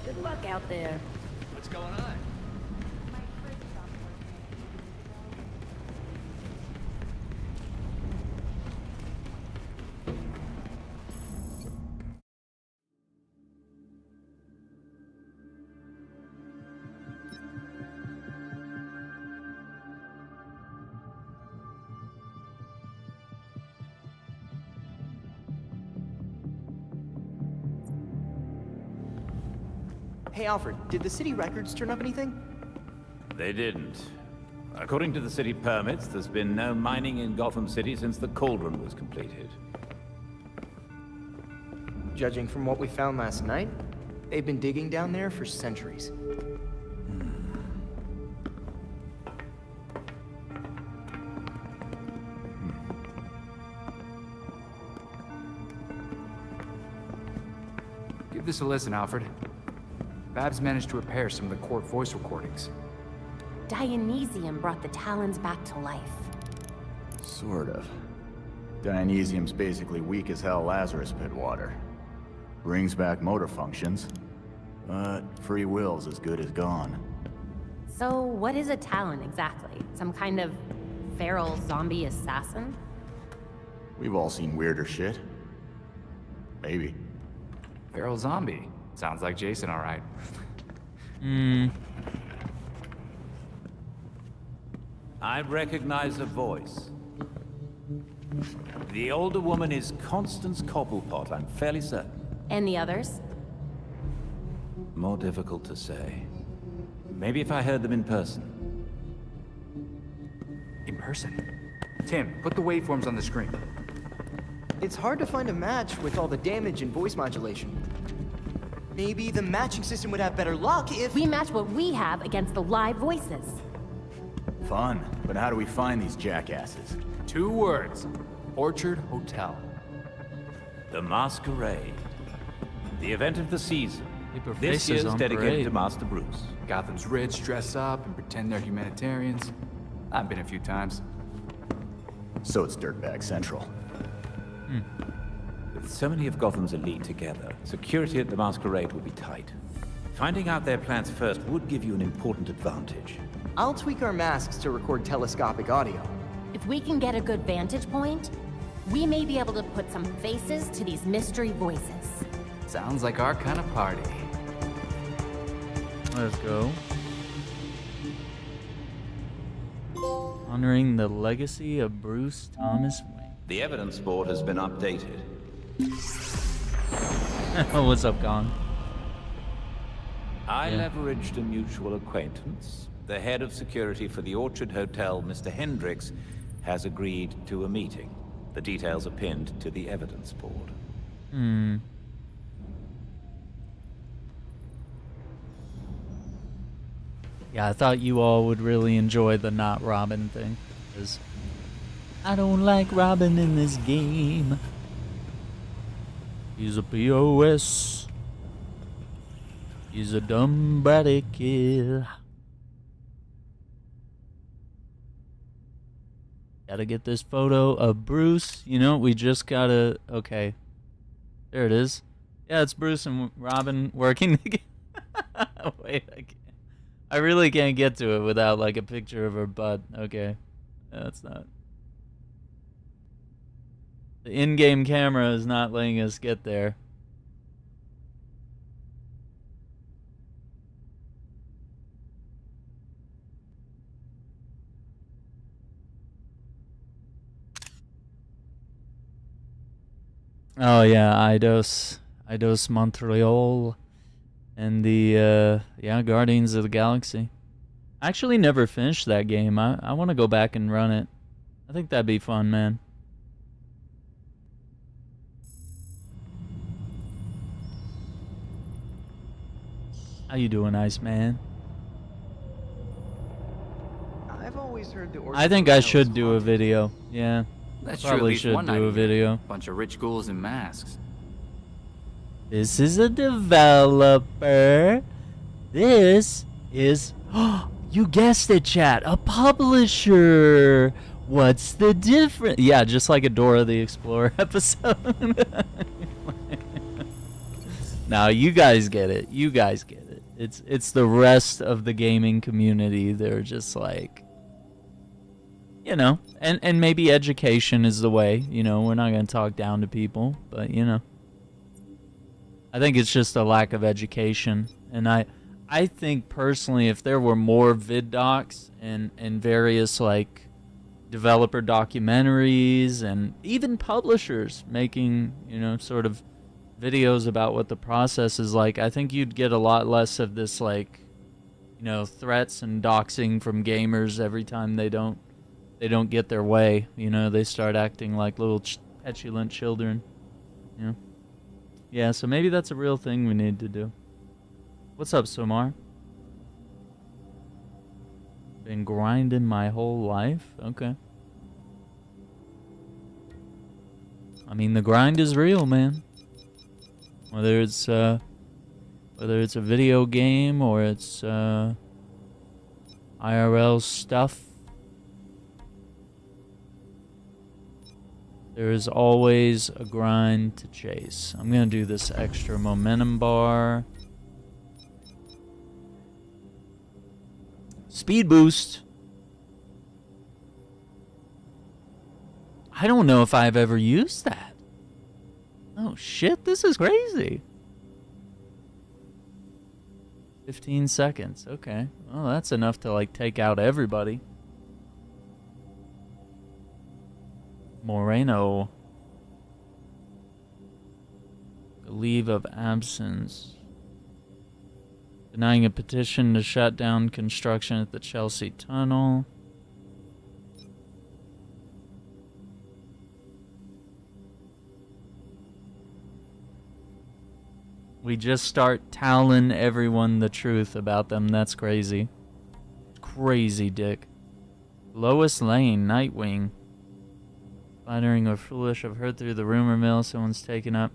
Good luck out there. What's going on? Hey, Alfred, did the city records turn up anything? They didn't. According to the city permits, there's been no mining in Gotham City since the cauldron was completed. Judging from what we found last night, they've been digging down there for centuries. Give this a listen, Alfred. Babs managed to repair some of the court voice recordings. Dionysium brought the Talons back to life. Sort of. Dionysium's basically weak as hell Lazarus pit water. Brings back motor functions, but free will's as good as gone. So, what is a Talon exactly? Some kind of feral zombie assassin? We've all seen weirder shit. Maybe. Feral zombie. Sounds like Jason, all right. I recognize a voice. The older woman is Constance Cobblepot, I'm fairly certain. And the others? More difficult to say. Maybe if I heard them in person. In person? Tim, put the waveforms on the screen. It's hard to find a match with all the damage and voice modulation. Maybe the matching system would have better luck if... We match what we have against the live voices. Fun, but how do we find these jackasses? 2 words. Orchard Hotel. The Masquerade. The event of the season. Paper This faces year's on dedicated parade. to Master Bruce. Gotham's rich dress up and pretend they're humanitarians. I've been a few times. So it's Dirtbag Central. With so many of Gotham's elite together, security at the Masquerade will be tight. Finding out their plans first would give you an important advantage. I'll tweak our masks to record telescopic audio. If we can get a good vantage point, we may be able to put some faces to these mystery voices. Sounds like our kind of party. Let's go. Honoring the legacy of Bruce Thomas Wayne. The evidence board has been updated. What's up, Gong? I leveraged a mutual acquaintance. The head of security for the Orchard Hotel, Mr. Hendricks, has agreed to a meeting. The details are pinned to the evidence board. Yeah, I thought you all would really enjoy the not Robin thing. Because I don't like Robin in this game. He's a POS. He's a dumb bratty kid. Gotta get this photo of Bruce. You know, we just gotta... Okay. There it is. Yeah, it's Bruce and Robin working together. Wait, I really can't get to it without, like, a picture of her butt. Okay. That's not... The in-game camera is not letting us get there. Oh yeah, Eidos Montreal, and the Guardians of the Galaxy. I actually never finished that game. I want to go back and run it. I think that'd be fun, man. How you doing, Iceman? I've always heard the I think I should do a video. Yeah, That's true, at probably least should one night do a a year. video. Bunch of rich ghouls in masks. This is a developer. This is, you guessed it, chat, a publisher. What's the difference? Yeah, just like a Dora the Explorer episode. Now you guys get it. You guys get it. It's the rest of the gaming community. They're just like, you know, and maybe education is the way. You know, we're not gonna talk down to people, but you know, I think it's just a lack of education. And I think personally, if there were more vid docs and various like developer documentaries and even publishers making, you know, sort of videos about what the process is like, I think you'd get a lot less of this, like, you know, threats and doxing from gamers every time they don't get their way. You know, they start acting like little petulant children. You know? Yeah, so maybe that's a real thing we need to do. What's up, Somar? Been grinding my whole life? Okay. I mean, the grind is real, man. Whether it's a video game or it's IRL stuff, there is always a grind to chase. I'm gonna do this extra momentum bar. Speed boost. I don't know if I've ever used that. Oh shit, this is crazy. 15 seconds, okay. Well, that's enough to like take out everybody. Moreno. A leave of absence. Denying a petition to shut down construction at the Chelsea Tunnel. We just start telling everyone the truth about them. That's crazy. Crazy, Dick. Lois Lane, Nightwing. Flattering or foolish, I've heard through the rumor mill someone's taken up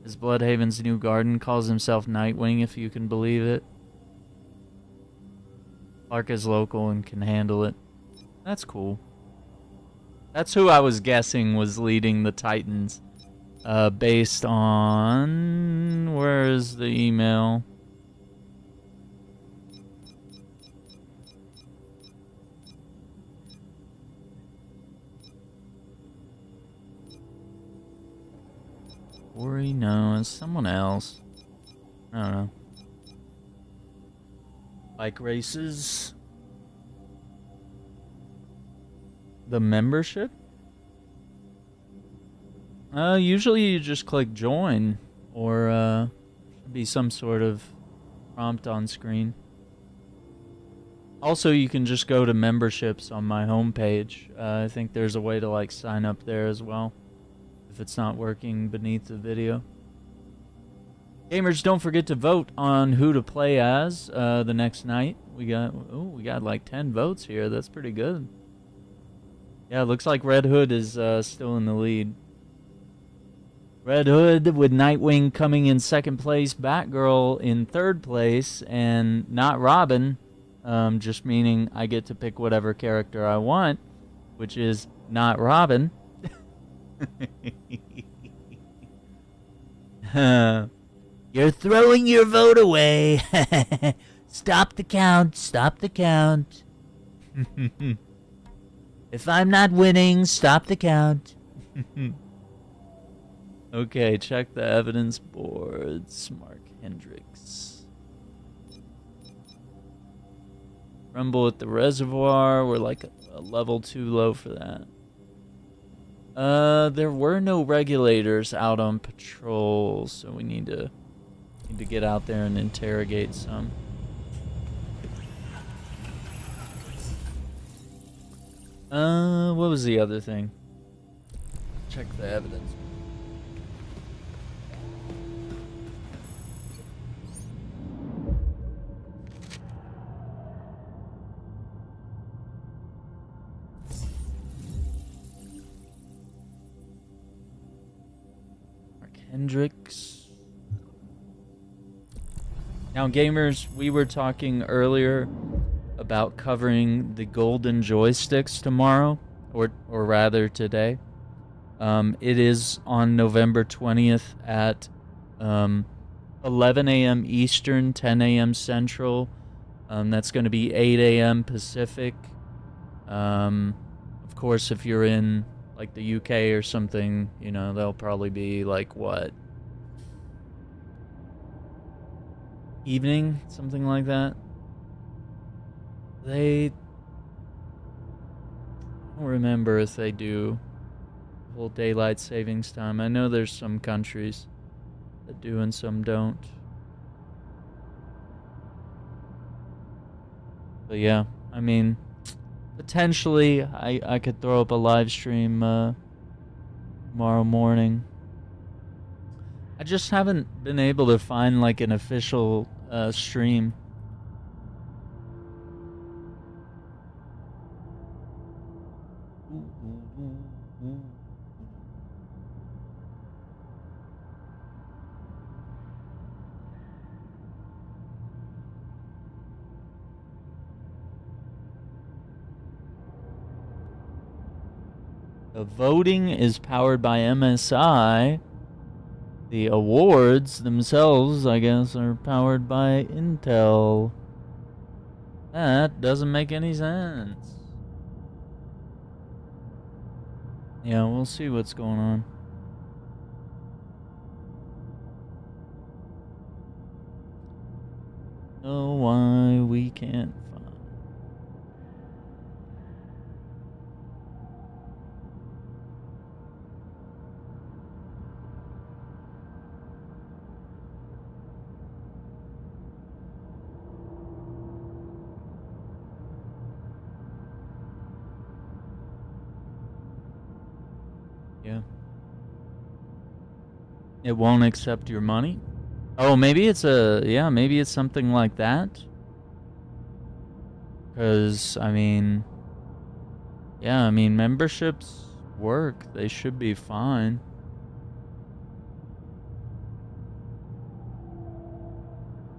his Bloodhaven's new garden. Calls himself Nightwing, if you can believe it. Clark is local and can handle it. That's cool. That's who I was guessing was leading the Titans. Based on... Where's the email? Ori? No, it's someone else. I don't know. Bike races. The membership? Usually you just click join, or should be some sort of prompt on screen. Also, you can just go to memberships on my homepage. I think there's a way to like sign up there as well, if it's not working beneath the video. Gamers, don't forget to vote on who to play as the next night. We got like 10 votes here. That's pretty good. Yeah, it looks like Red Hood is still in the lead. Red Hood with Nightwing coming in second place, Batgirl in third place, and not Robin, just meaning I get to pick whatever character I want, which is not Robin. You're throwing your vote away. Stop the count, stop the count. If I'm not winning, stop the count. Okay, check the evidence boards. Mark Hendricks. Rumble at the reservoir. We're like a level too low for that. There were no regulators out on patrol, so we need to get out there and interrogate some. What was the other thing? Check the evidence. Hendricks. Now, gamers, we were talking earlier about covering the golden joysticks tomorrow, or rather today. It is on November 20th at 11 a.m. Eastern, 10 a.m. Central. That's going to be 8 a.m. Pacific. Of course, if you're in like the UK or something, you know, they'll probably be like, what? Evening? Something like that? I don't remember if they do whole daylight savings time. I know there's some countries that do and some don't. But yeah, I mean, potentially I could throw up a live stream tomorrow morning. I just haven't been able to find like an official stream. The voting is powered by MSI. The awards themselves, I guess, are powered by Intel. That doesn't make any sense. Yeah, we'll see what's going on. Oh, why we can't find. Yeah. It won't accept your money? Oh, maybe it's maybe it's something like that. Because, I mean, yeah, I mean, memberships work. They should be fine.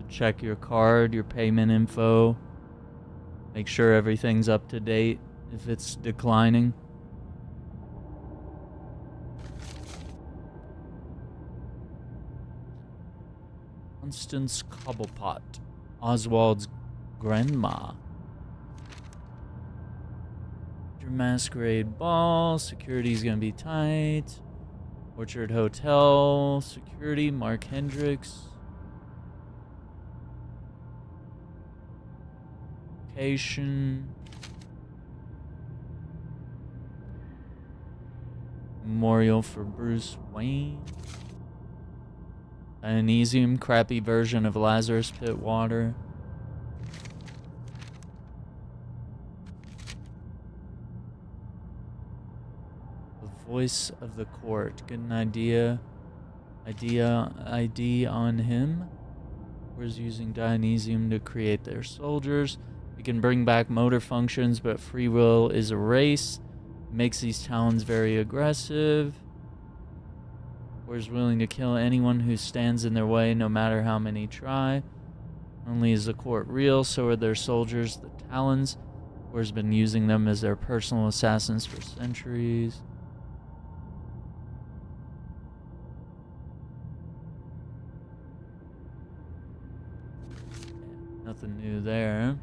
Check your card, your payment info. Make sure everything's up to date if it's declining. Constance Cobblepot, Oswald's grandma. Your masquerade ball, security's gonna be tight. Orchard Hotel, security, Mark Hendricks. Location. Memorial for Bruce Wayne. Dionysium, crappy version of Lazarus Pit water. The voice of the court. Get an ID on him. Who's using Dionysium to create their soldiers. We can bring back motor functions, but free will is erased. Makes these talons very aggressive. Or is willing to kill anyone who stands in their way, no matter how many try. Only is the court real, so are their soldiers, the Talons. Or has been using them as their personal assassins for centuries. Nothing new there.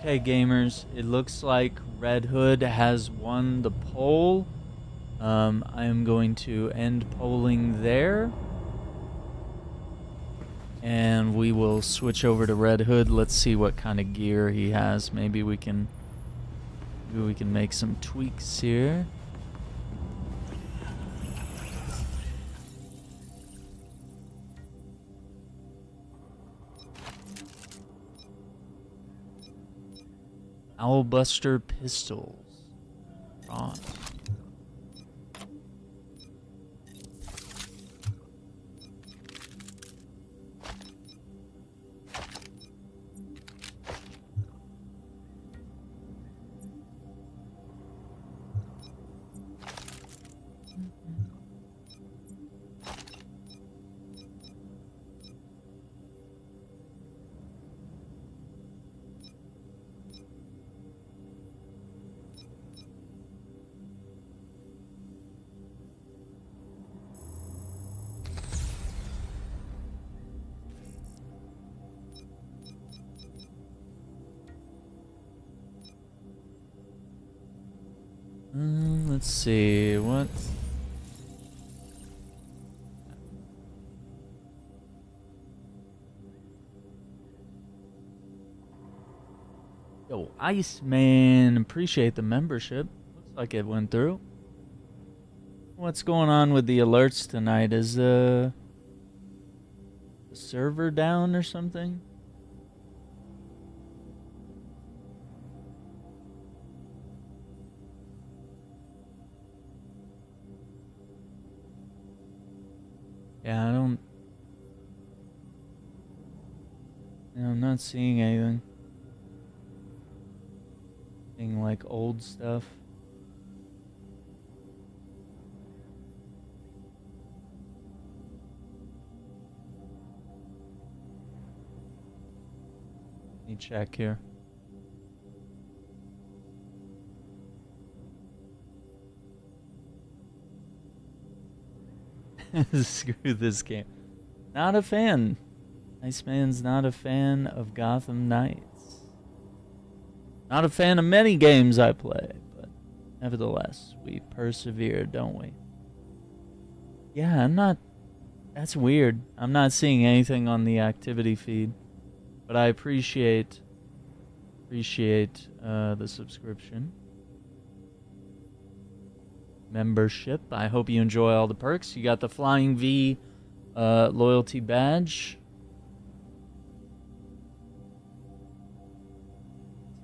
Okay, gamers, it looks like Red Hood has won the poll. I am going to end polling there. And we will switch over to Red Hood. Let's see what kind of gear he has. Maybe we can make some tweaks here. Owlbuster pistols. Right. Let's see, what? Yo, Iceman, appreciate the membership. Looks like it went through. What's going on with the alerts tonight? Is the server down or something? Yeah, I'm not seeing anything. Seeing like old stuff. Let me check here. Screw this game. Not a fan. Iceman's not a fan of Gotham Knights. Not a fan of many games I play, but nevertheless, we persevere, don't we? Yeah, I'm not... That's weird. I'm not seeing anything on the activity feed, but I appreciate the subscription. Membership. I hope you enjoy all the perks. You got the Flying V loyalty badge.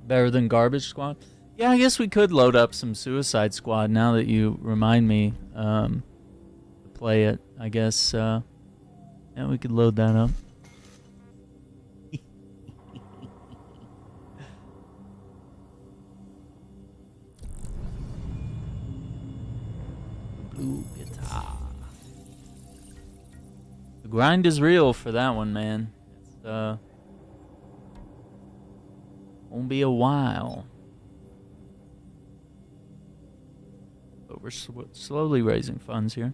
Better than Garbage Squad. Yeah, I guess we could load up some Suicide Squad now that you remind me to play it. I guess yeah, we could load that up. Blue guitar. The grind is real for that one, man. It's won't be a while, but we're slowly raising funds here.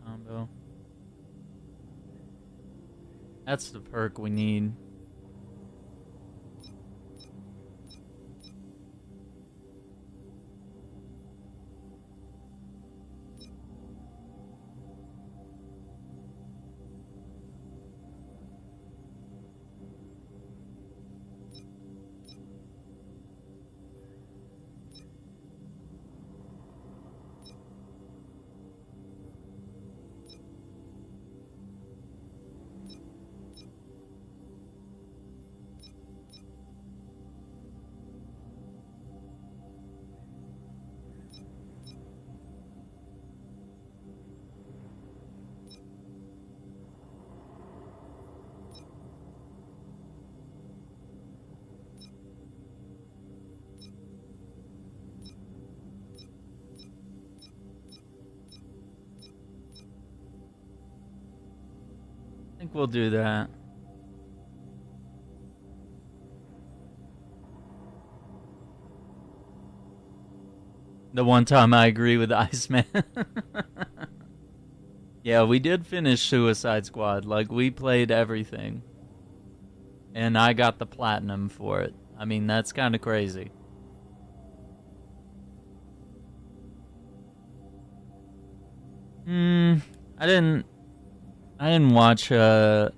Combo. That's the perk we need. I think we'll do that. The one time I agree with Iceman. Yeah, we did finish Suicide Squad. Like, we played everything. And I got the platinum for it. I mean, that's kind of crazy. I didn't watch Captain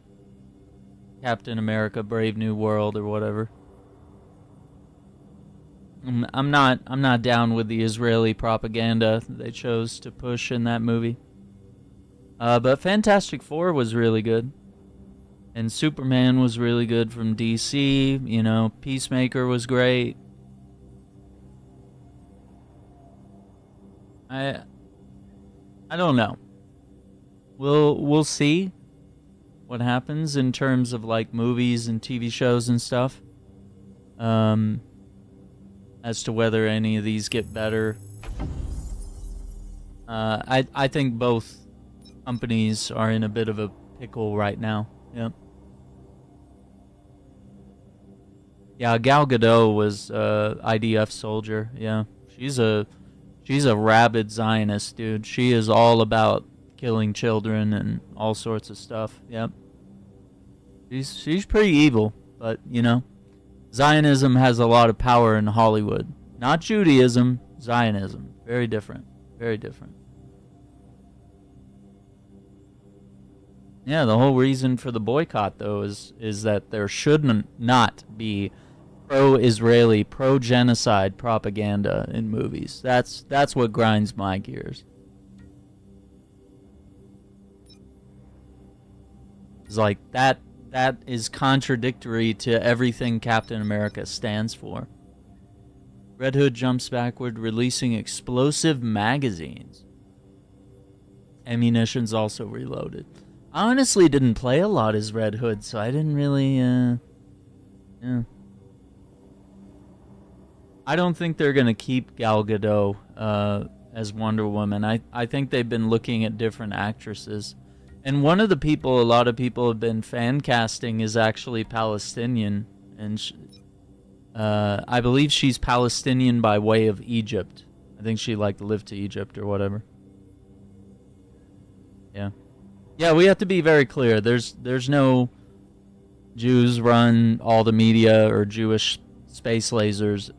America Brave New World or whatever. I'm not down with the Israeli propaganda they chose to push in that movie. But Fantastic Four was really good. And Superman was really good from DC. You know, Peacemaker was great. I don't know. We'll see what happens in terms of like movies and TV shows and stuff. As to whether any of these get better. I think both companies are in a bit of a pickle right now. Yep. Yeah, Gal Gadot was IDF soldier. Yeah, she's a rabid Zionist, dude. She is all about killing children and all sorts of stuff. Yep. She's pretty evil, but you know, Zionism has a lot of power in Hollywood. Not Judaism, Zionism. Very different. Very different. Yeah, the whole reason for the boycott, though, is that there should not be pro-Israeli, pro-genocide propaganda in movies. That's what grinds my gears. It's like that is contradictory to everything Captain America stands for. Red Hood jumps backward, releasing explosive magazines. Ammunition's also reloaded. I honestly didn't play a lot as Red Hood, so I didn't really, yeah. I don't think they're gonna keep Gal Gadot as Wonder Woman. I think they've been looking at different actresses. And one of the people a lot of people have been fan casting is actually Palestinian. And I believe she's Palestinian by way of Egypt. I think she lived to Egypt or whatever. Yeah. Yeah, we have to be very clear. There's no Jews run all the media or Jewish space lasers.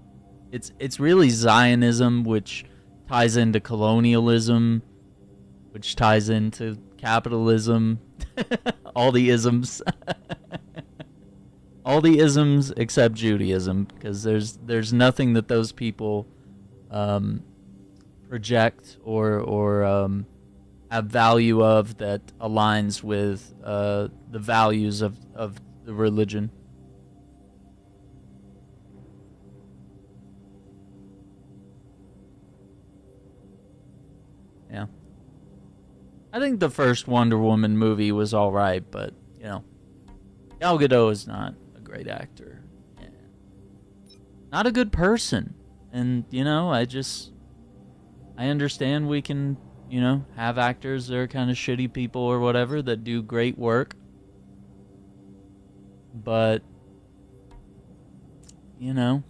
It's really Zionism, which ties into colonialism, which ties into capitalism, all the isms. All the isms except Judaism, because there's nothing that those people project or have value of that aligns with the values of the religion. Yeah. I think the first Wonder Woman movie was alright, but, you know, Gal Gadot is not a great actor. Yeah. Not a good person. And, you know, I understand we can, you know, have actors that are kind of shitty people or whatever that do great work. But, you know,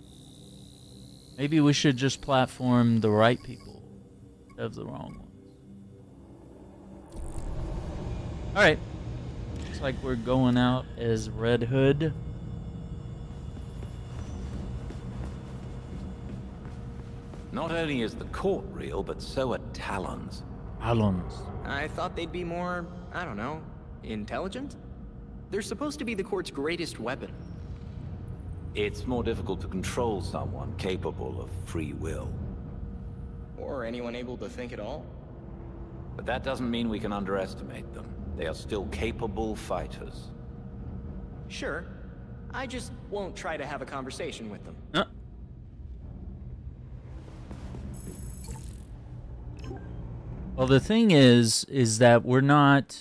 maybe we should just platform the right people instead of the wrong ones. Alright. Looks like we're going out as Red Hood. Not only is the court real, but so are Talons. Talons. I thought they'd be more, I don't know, intelligent? They're supposed to be the court's greatest weapon. It's more difficult to control someone capable of free will. Or anyone able to think at all. But that doesn't mean we can underestimate them. They are still capable fighters. Sure. I just won't try to have a conversation with them. Well, the thing is that we're not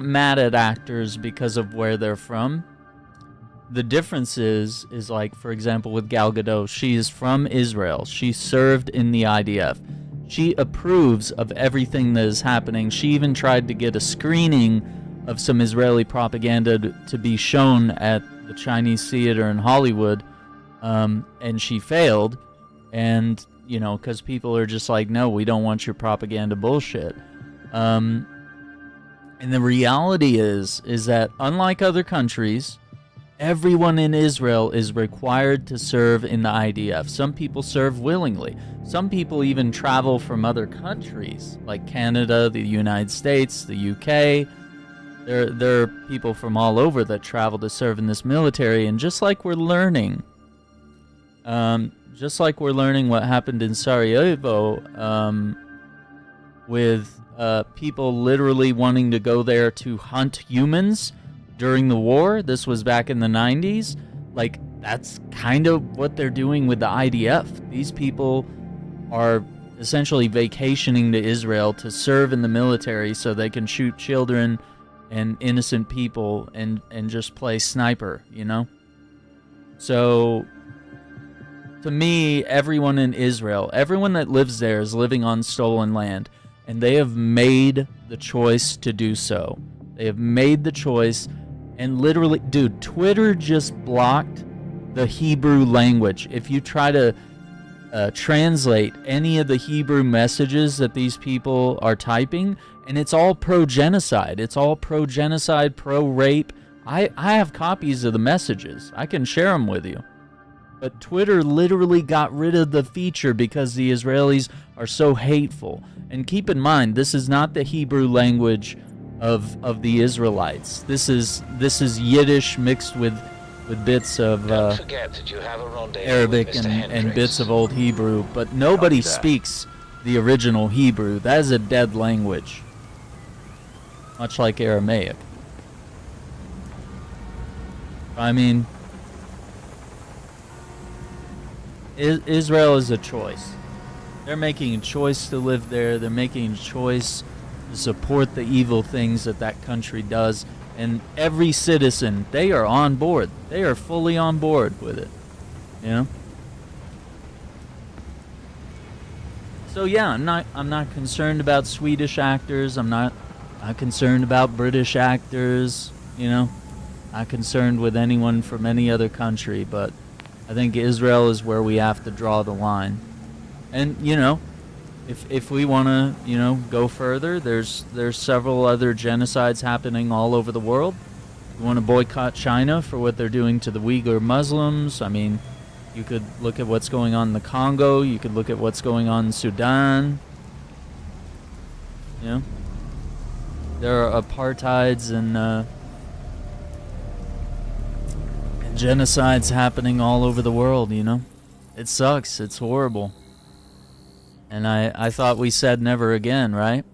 mad at actors because of where they're from. The difference is like, for example, with Gal Gadot, she is from Israel. She served in the IDF. She approves of everything that is happening. She even tried to get a screening of some Israeli propaganda to be shown at the Chinese theater in Hollywood and she failed, and you know, because people are just like, no, we don't want your propaganda bullshit. And the reality is that unlike other countries, everyone in Israel is required to serve in the IDF. Some people serve willingly. Some people even travel from other countries, like Canada, the United States, the UK. There are people from all over that travel to serve in this military. And just like we're learning, what happened in Sarajevo, with people literally wanting to go there to hunt humans during the war. This was back in the 90s. Like, that's kind of what they're doing with the IDF. These people are essentially vacationing to Israel to serve in the military so they can shoot children and innocent people and just play sniper, you know? So, to me, everyone in Israel, everyone that lives there is living on stolen land, and they have made the choice to do so. They have made the choice. And literally, dude, Twitter just blocked the Hebrew language. If you try to translate any of the Hebrew messages that these people are typing, and it's all pro-genocide. It's all pro-genocide, pro-rape. I have copies of the messages. I can share them with you. But Twitter literally got rid of the feature because the Israelis are so hateful. And keep in mind, this is not the Hebrew language of the Israelites. This is Yiddish mixed with bits of Don't forget that you have a rendezvous Arabic with Mr. and Hendricks. bits of Old Hebrew, but nobody speaks the original Hebrew. That is a dead language, much like Aramaic. I mean, Israel is a choice. They're making a choice to live there. They're making a choice to support the evil things that country does. And every citizen, they are on board. They are fully on board with it. You know? So yeah, I'm not concerned about Swedish actors. I'm not concerned about British actors, you know? Not concerned with anyone from any other country, but I think Israel is where we have to draw the line. And, you know, if we want to, you know, go further, there's several other genocides happening all over the world. You want to boycott China for what they're doing to the Uyghur Muslims. I mean, you could look at what's going on in the Congo. You could look at what's going on in Sudan. You know, there are apartheids and genocides happening all over the world, you know. It sucks. It's horrible. And I thought we said never again, right?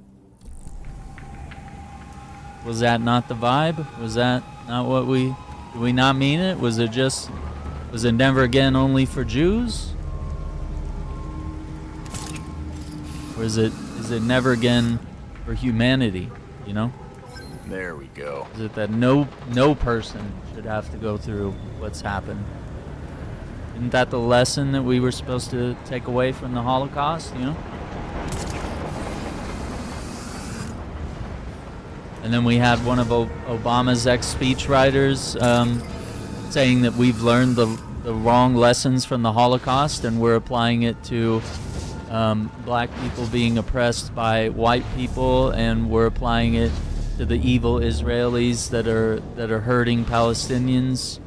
Was that not the vibe? Was that not what did we not mean it? Was it never again only for Jews? Or is it never again for humanity, you know? There we go. Is it that no person should have to go through what's happened? Isn't that the lesson that we were supposed to take away from the Holocaust, you know? And then we had one of Obama's ex-speechwriters saying that we've learned the wrong lessons from the Holocaust and we're applying it to black people being oppressed by white people, and we're applying it to the evil Israelis that are hurting Palestinians.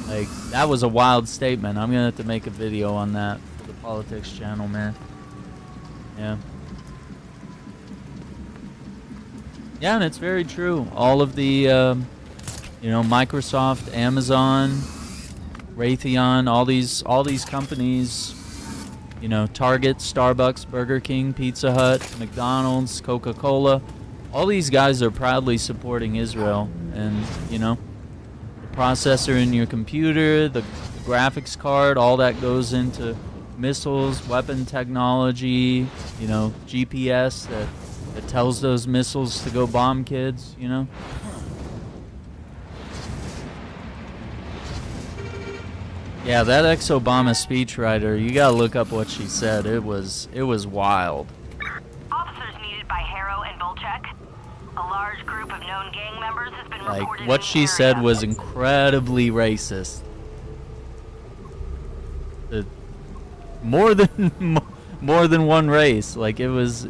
Like, that was a wild statement. I'm gonna have to make a video on that for the politics channel, man. Yeah. Yeah, and it's very true. All of the, you know, Microsoft, Amazon, Raytheon, all these companies, you know, Target, Starbucks, Burger King, Pizza Hut, McDonald's, Coca-Cola, all these guys are proudly supporting Israel. And, you know, processor in your computer, the graphics card, all that goes into missiles, weapon technology, you know, GPS that tells those missiles to go bomb kids, you know. Yeah, that ex-Obama speechwriter, you gotta look up what she said. It was wild. Officers needed by Harrow and Bolchek. A large group of known gang members has been Like, reported what in she the said area. was incredibly racist. more than more than one race. Like it was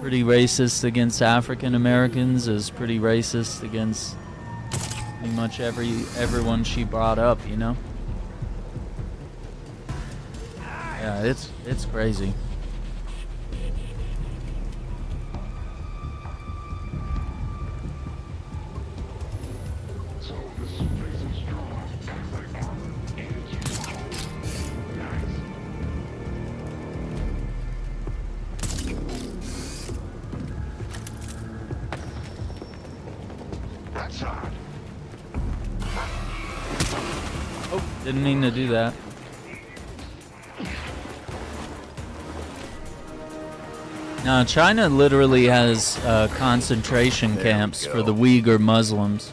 pretty racist against African Americans. It was pretty racist against pretty much everyone she brought up, you know? Yeah, it's crazy. Oh, didn't mean to do that. Now, China literally has concentration camps for the Uyghur Muslims.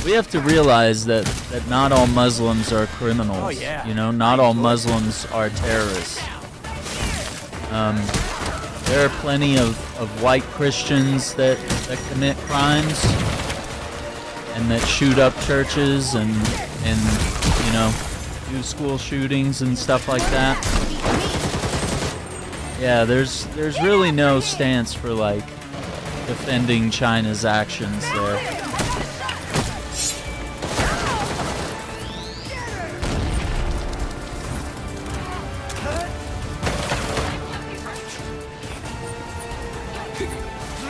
We have to realize that not all Muslims are criminals. Oh, yeah. You know, not all Muslims are terrorists. There are plenty of white Christians that commit crimes and that shoot up churches and you know, do school shootings and stuff like that. Yeah, there's really no stance for like defending China's actions there.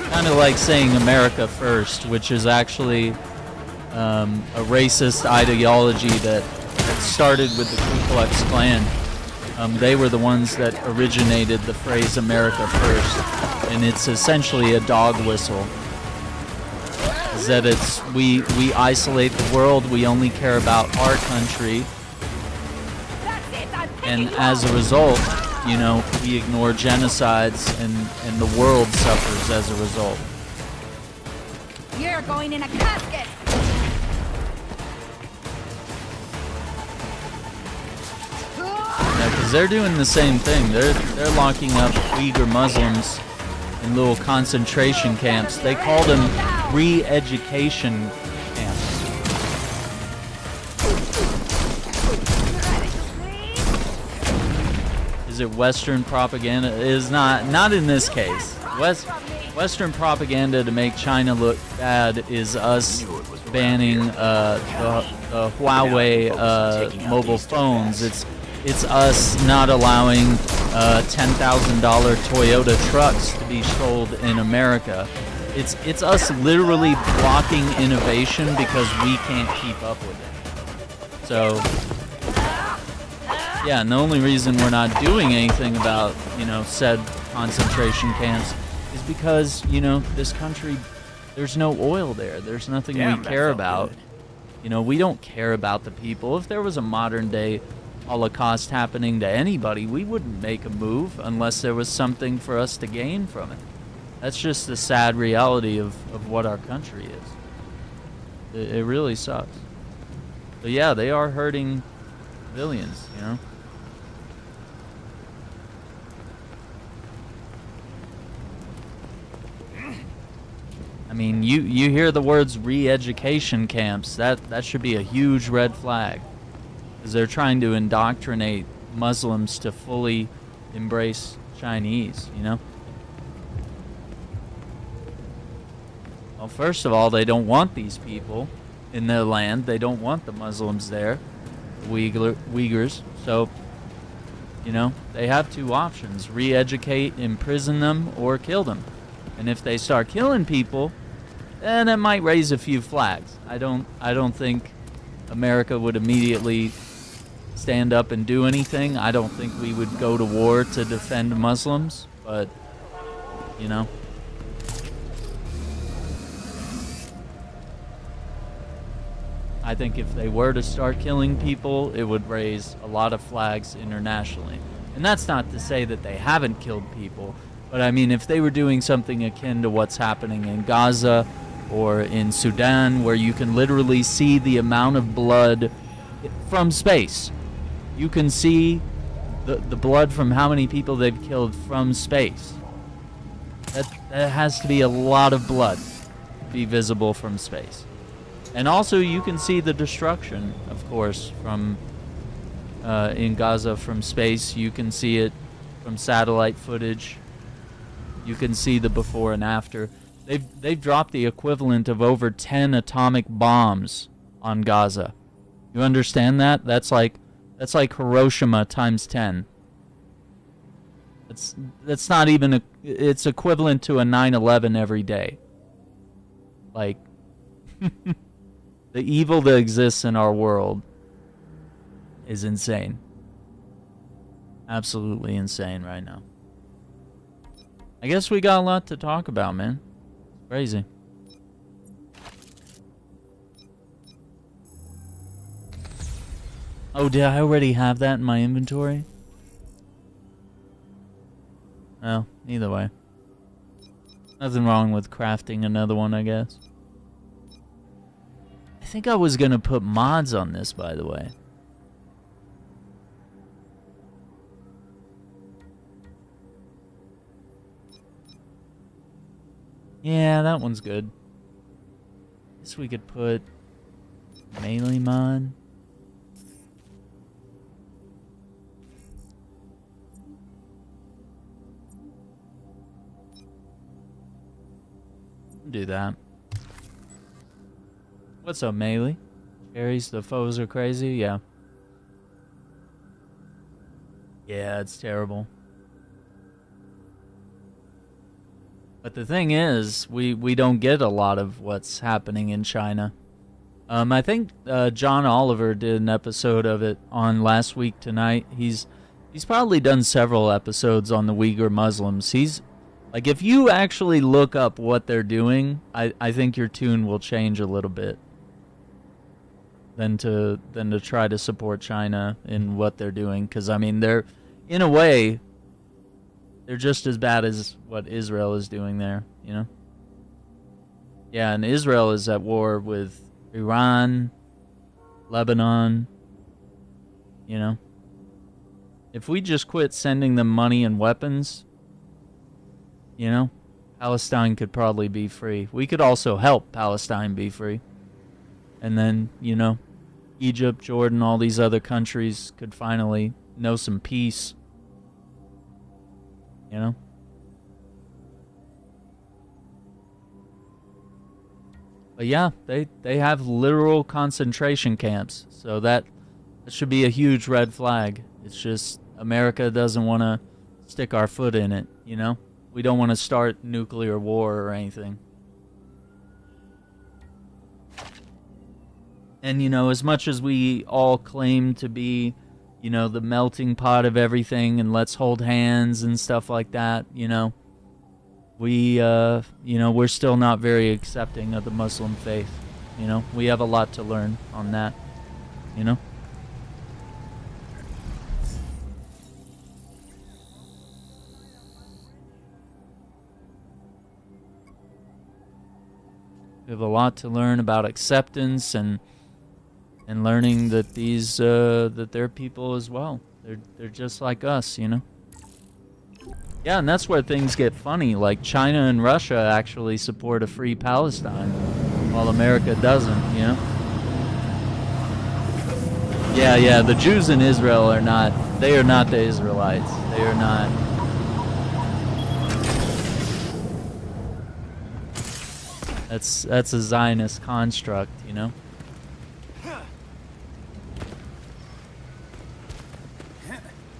Kind of like saying America first, which is actually a racist ideology that started with the Ku Klux Klan. They were the ones that originated the phrase America first, and it's essentially a dog whistle. Is that it's we isolate the world, we only care about our country, and as a result, you know, we ignore genocides and the world suffers as a result. You're going in a casket! Yeah, because they're doing the same thing. They're locking up Uyghur Muslims in little concentration camps. They call them re-education camps. Is it Western propaganda? It is not in this case. Western propaganda to make China look bad is us banning the Huawei mobile phones. It's us not allowing $10,000 Toyota trucks to be sold in America. It's us literally blocking innovation because we can't keep up with it. So, yeah, and the only reason we're not doing anything about, you know, said concentration camps is because, you know, this country, there's no oil there. There's nothing we care about. Good. You know, we don't care about the people. If there was a modern day Holocaust happening to anybody, we wouldn't make a move unless there was something for us to gain from it. That's just the sad reality of what our country is. It really sucks. But yeah, they are hurting civilians, you know? I mean, you hear the words re-education camps, that should be a huge red flag. Because they're trying to indoctrinate Muslims to fully embrace Chinese, you know? Well, first of all, they don't want these people in their land. They don't want the Muslims there, the Uyghurs. So, you know, they have two options: re-educate, imprison them, or kill them. And if they start killing people, then it might raise a few flags. I don't think America would immediately stand up and do anything. I don't think we would go to war to defend Muslims, but, you know. I think if they were to start killing people, it would raise a lot of flags internationally. And that's not to say that they haven't killed people, but I mean, if they were doing something akin to what's happening in Gaza or in Sudan, where you can literally see the amount of blood from space. You can see the blood from how many people they've killed from space. That has to be a lot of blood to be visible from space. And also you can see the destruction, of course, from in Gaza from space. You can see it from satellite footage. You can see the before and after. They've dropped the equivalent of over 10 atomic bombs on Gaza. You understand that? That's like Hiroshima times 10. That's not even it's equivalent to a 9/11 every day. Like the evil that exists in our world is insane. Absolutely insane right now. I guess we got a lot to talk about, man. Crazy. Oh, did I already have that in my inventory? Well, either way. Nothing wrong with crafting another one, I guess. I think I was gonna put mods on this, by the way. Yeah, that one's good. Guess we could put melee mod. Do that. What's up, melee? Cherries, the foes are crazy? Yeah. Yeah, it's terrible. But the thing is, we don't get a lot of what's happening in China. I think John Oliver did an episode of it on Last Week Tonight. He's probably done several episodes on the Uyghur Muslims. He's like, if you actually look up what they're doing, I think your tune will change a little bit. Than to try to support China in what they're doing, because I mean they're, in a way, they're just as bad as what Israel is doing there, you know? Yeah, and Israel is at war with Iran, Lebanon, you know? If we just quit sending them money and weapons, you know, Palestine could probably be free. We could also help Palestine be free. And then, you know, Egypt, Jordan, all these other countries could finally know some peace. You know? But yeah, they have literal concentration camps. So that should be a huge red flag. It's just America doesn't want to stick our foot in it, you know? We don't want to start nuclear war or anything. And, you know, as much as we all claim to be, you know, the melting pot of everything and let's hold hands and stuff like that, you know, we, you know, we're still not very accepting of the Muslim faith. You know, we have a lot to learn on that, you know? We have a lot to learn about acceptance and learning that these that they're people as well. They're just like us, you know. Yeah, and that's where things get funny. Like China and Russia actually support a free Palestine, while America doesn't, you know. Yeah, the Jews in Israel are not. They are not the Israelites. They are not. That's a Zionist construct, you know.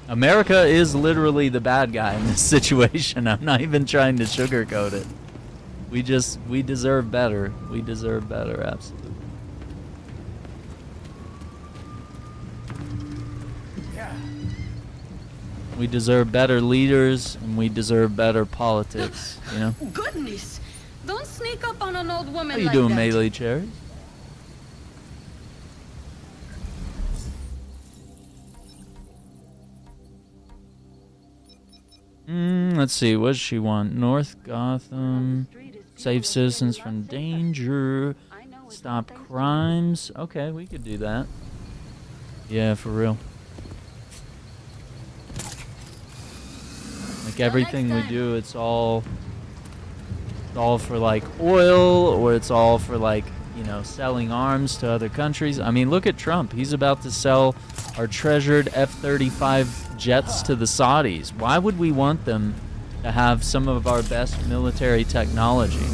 America is literally the bad guy in this situation. I'm not even trying to sugarcoat it. We deserve better. We deserve better, absolutely. We deserve better leaders, and we deserve better politics, you know? Goodness! Don't sneak up on an old woman How you like doing, that. Melee Cherries? Let's see, what does she want? North Gotham, save citizens from danger, stop crimes. Okay, we could do that. Yeah, for real. Like everything we do, it's all for like oil, or it's all for like, you know, selling arms to other countries. I mean, look at Trump. He's about to sell our treasured F-35 jets to the Saudis? Why would we want them to have some of our best military technology?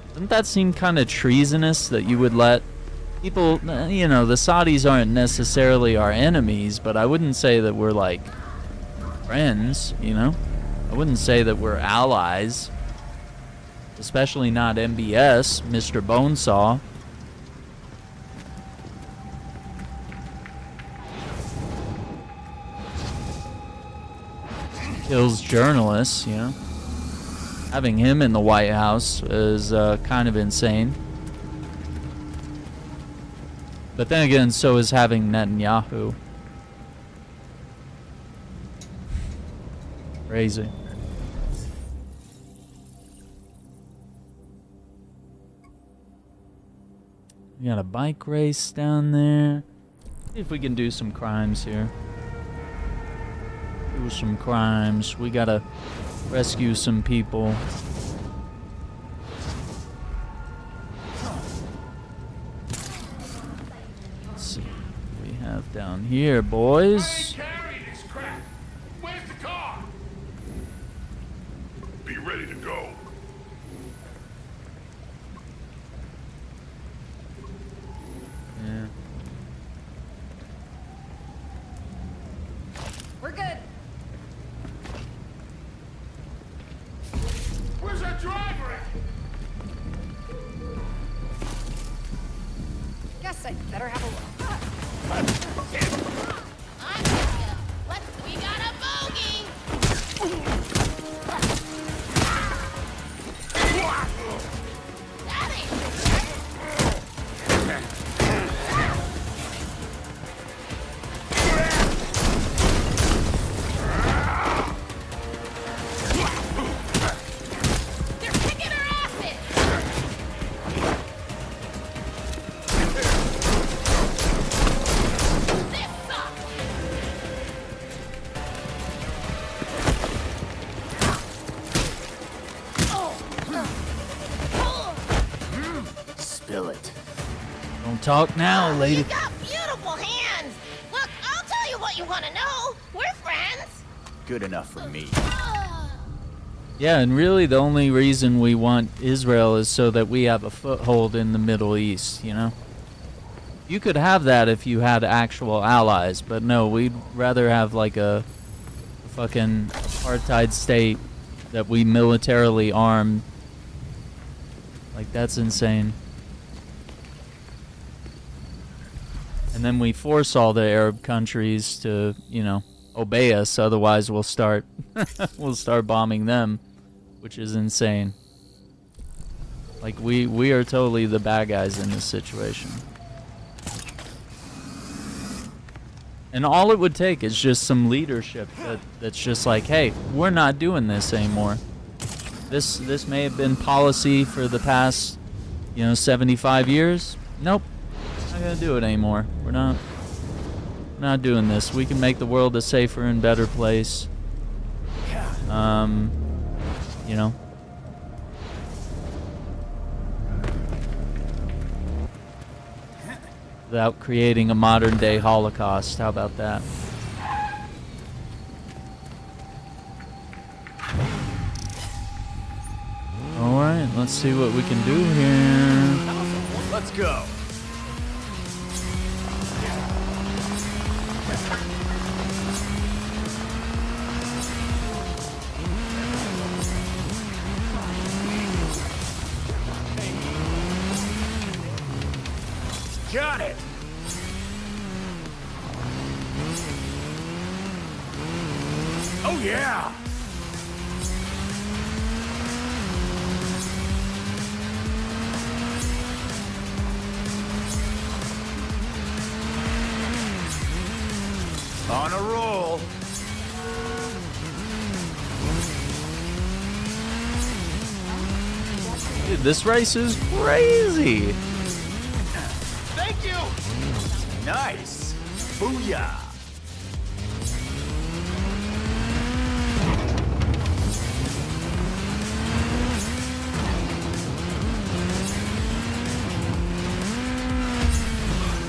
Doesn't that seem kind of treasonous that you would let people, you know, the Saudis aren't necessarily our enemies, but I wouldn't say that we're like friends, you know? I wouldn't say that we're allies, especially not MBS, Mr. Bonesaw. Kills journalists, you know. Having him in the White House is kind of insane. But then again, so is having Netanyahu. Crazy. We got a bike race down there. See if we can do some crimes here. Do some crimes. We gotta rescue some people. Let's see what we have down here, boys. Where's the car? Be ready to go. Yeah. We're good. Where's that driver at? Guess I'd better have a look. I'm with ya. We got a bogey! That ain't they're kicking our asses! This sucks! Spill it. Don't talk now, lady. You got beautiful hands! Look, I'll tell you what you want to know. We're friends. Good enough for me. Yeah, and really the only reason we want Israel is so that we have a foothold in the Middle East, you know? You could have that if you had actual allies, but no, we'd rather have like a fucking apartheid state that we militarily arm. Like, that's insane. And then we force all the Arab countries to, you know, obey us, otherwise we'll start bombing them, which is insane. Like, we are totally the bad guys in this situation. And all it would take is just some leadership that's just like, hey, we're not doing this anymore. This may have been policy for the past, 75 years. Nope, not gonna do it anymore. We're not doing this. We can make the world a safer and better place. Without creating a modern day Holocaust. How about that? Alright, let's see what we can do here. Let's go. Got it. Oh yeah. On a roll. Dude, this race is crazy. Thank you. Nice. Booyah.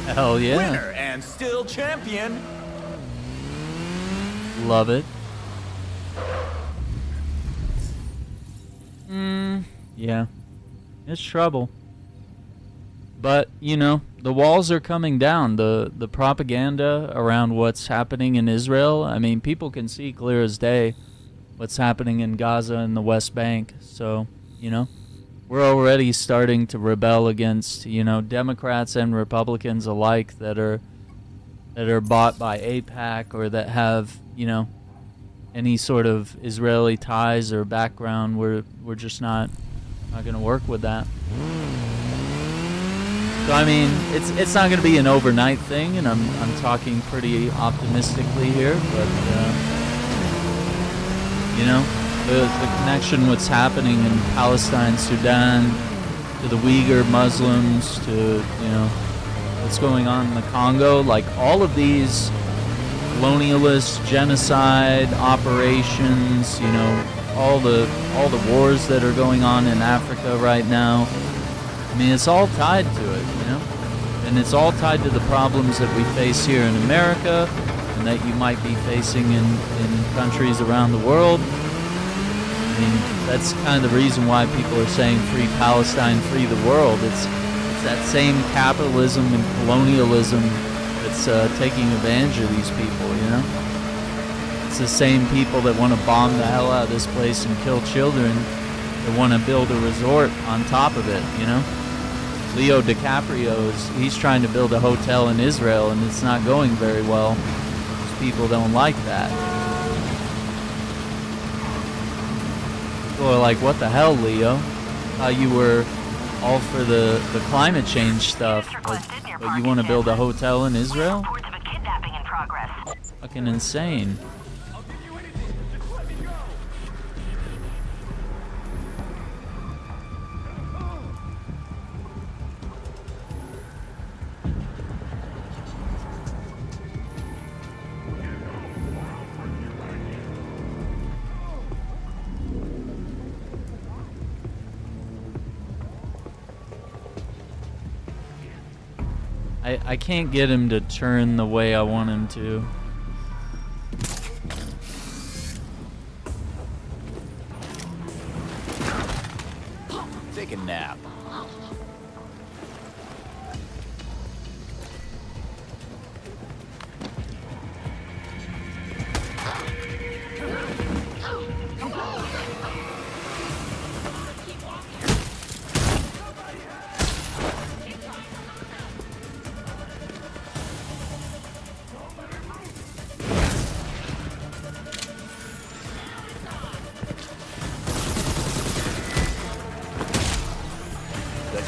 Hell yeah. Winner and still champion, Love it. Yeah. It's trouble. But, you know, the walls are coming down. The propaganda around what's happening in Israel, I mean, people can see clear as day what's happening in Gaza and the West Bank. So, you know, we're already starting to rebel against, you know, Democrats and Republicans alike that are bought by AIPAC or that have, you know, any sort of Israeli ties or background. We're just not going to work with that. So I mean, it's not going to be an overnight thing, and I'm talking pretty optimistically here, but you know, the connection what's happening in Palestine, Sudan, to the Uyghur Muslims, to, you know, what's going on in the Congo, like all of these colonialist genocide operations, you know, all the wars that are going on in Africa right now. I mean, it's all tied to it, you know? And it's all tied to the problems that we face here in America and that you might be facing in countries around the world. I mean, that's kind of the reason why people are saying free Palestine, free the world. It's that same capitalism and colonialism that's taking advantage of these people, you know? It's the same people that want to bomb the hell out of this place and kill children that want to build a resort on top of it, you know? Leo DiCaprio, he's trying to build a hotel in Israel, and it's not going very well because people don't like that. People are like, what the hell, Leo? You were all for the climate change stuff, but you want to build a hotel in Israel? Fucking insane. I can't get him to turn the way I want him to. Take a nap.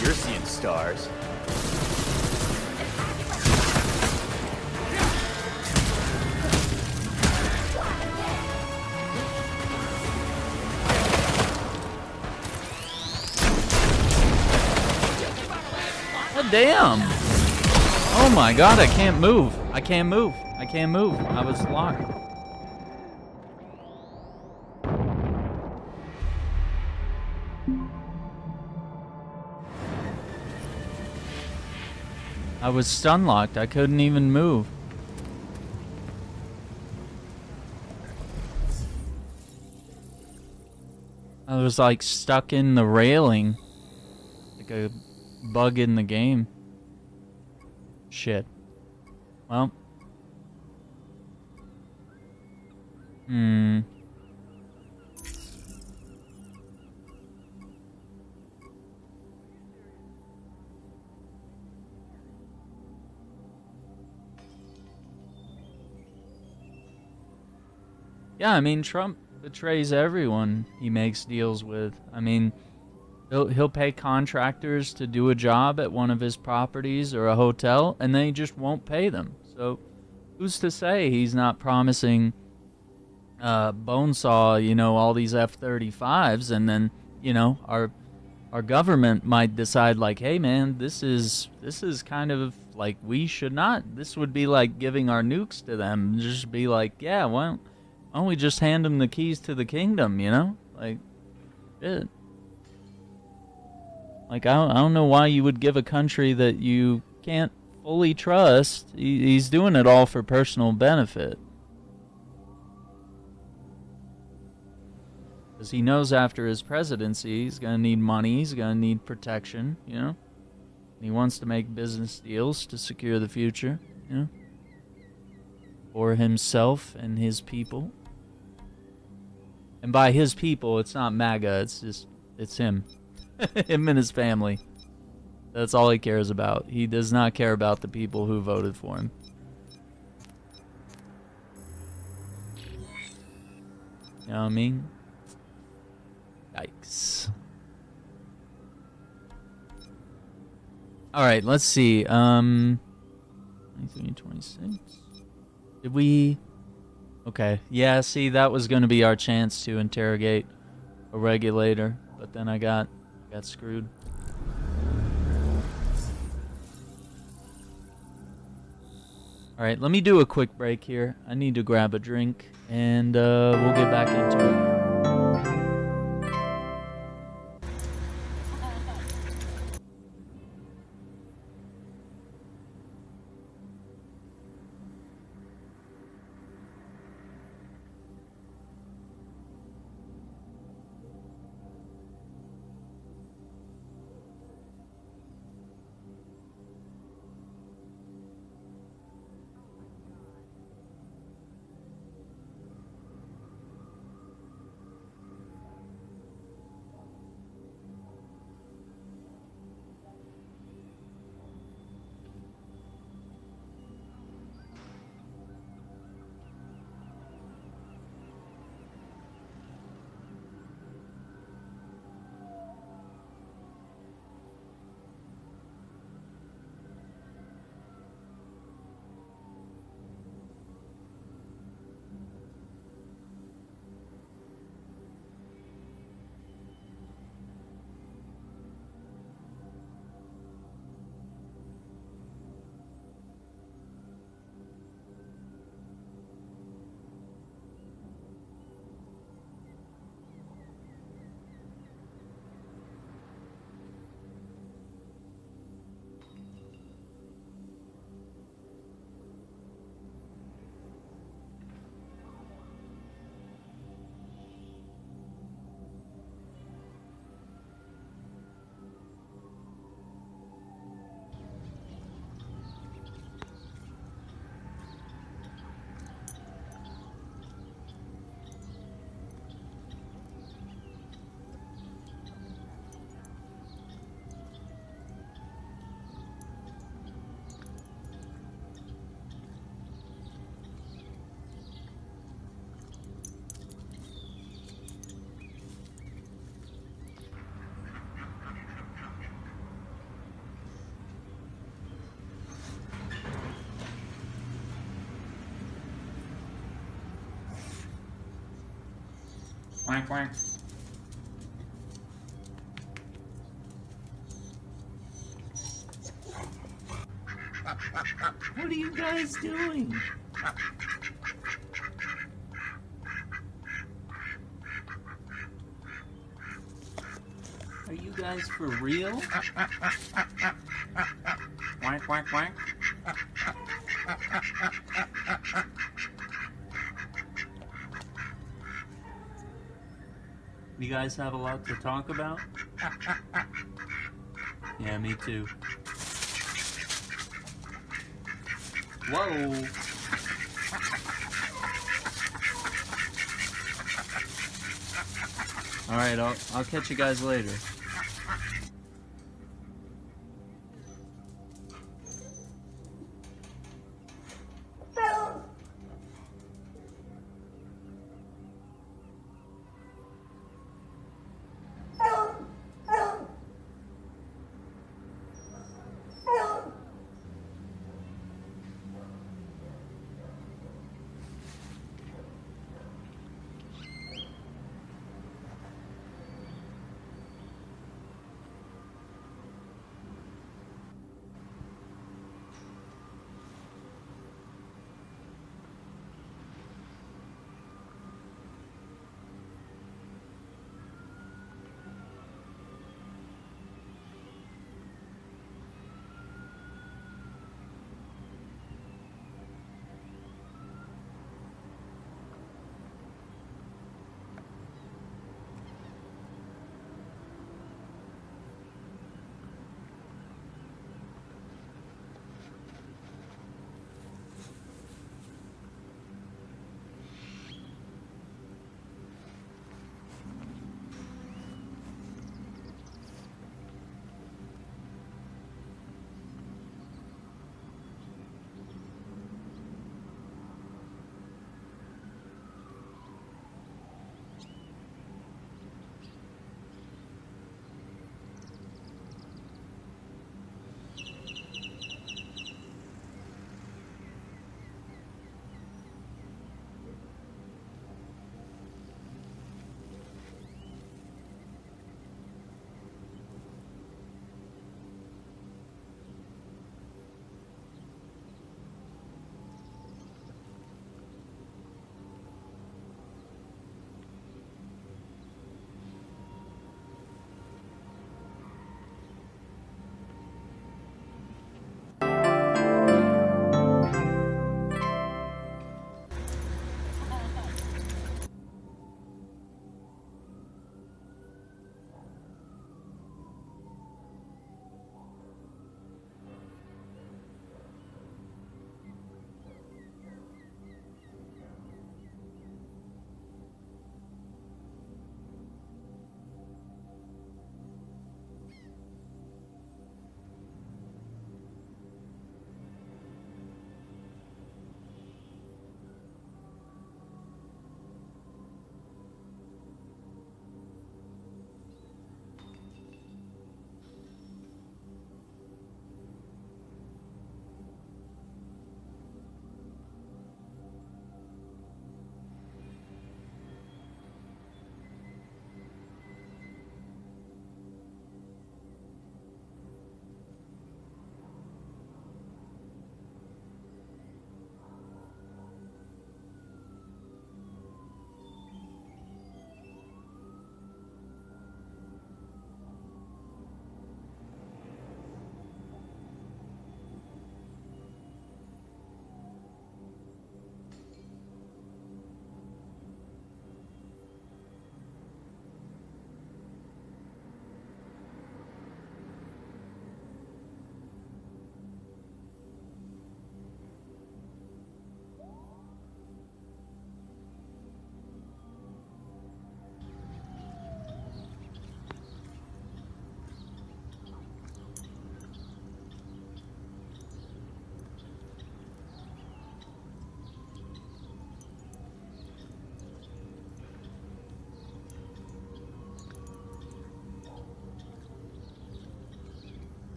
You're seeing stars. God damn! Oh my god, I can't move. I can't move. I can't move. I was locked. I was stun locked. I couldn't even move. I was like stuck in the railing. Like a bug in the game. Shit. Well. Yeah, I mean, Trump betrays everyone he makes deals with. I mean, he'll pay contractors to do a job at one of his properties or a hotel, and then he just won't pay them. So who's to say he's not promising Bonesaw, you know, all these F-35s, and then, you know, our government might decide like, hey man, this is kind of like, we should not. This would be like giving our nukes to them. Just be like, yeah, well, why don't we just hand them the keys to the kingdom, you know? Like, shit. Like, I don't know why you would give a country that you can't fully trust. He's doing it all for personal benefit. Because he knows after his presidency, he's going to need money, he's going to need protection, you know? And he wants to make business deals to secure the future, you know? For himself and his people. And by his people, it's not MAGA, it's him. Him and his family. That's all he cares about. He does not care about the people who voted for him. You know what I mean? Yikes. Alright, let's see. 23 and 26. Did we... Okay. Yeah, see, that was going to be our chance to interrogate a regulator. But then I got screwed. Alright, let me do a quick break here. I need to grab a drink. And we'll get back into it. Quack, quack. What are you guys doing? Are you guys for real? Quack, quack, quack. You guys have a lot to talk about? Yeah, me too. Whoa! Alright, I'll catch you guys later.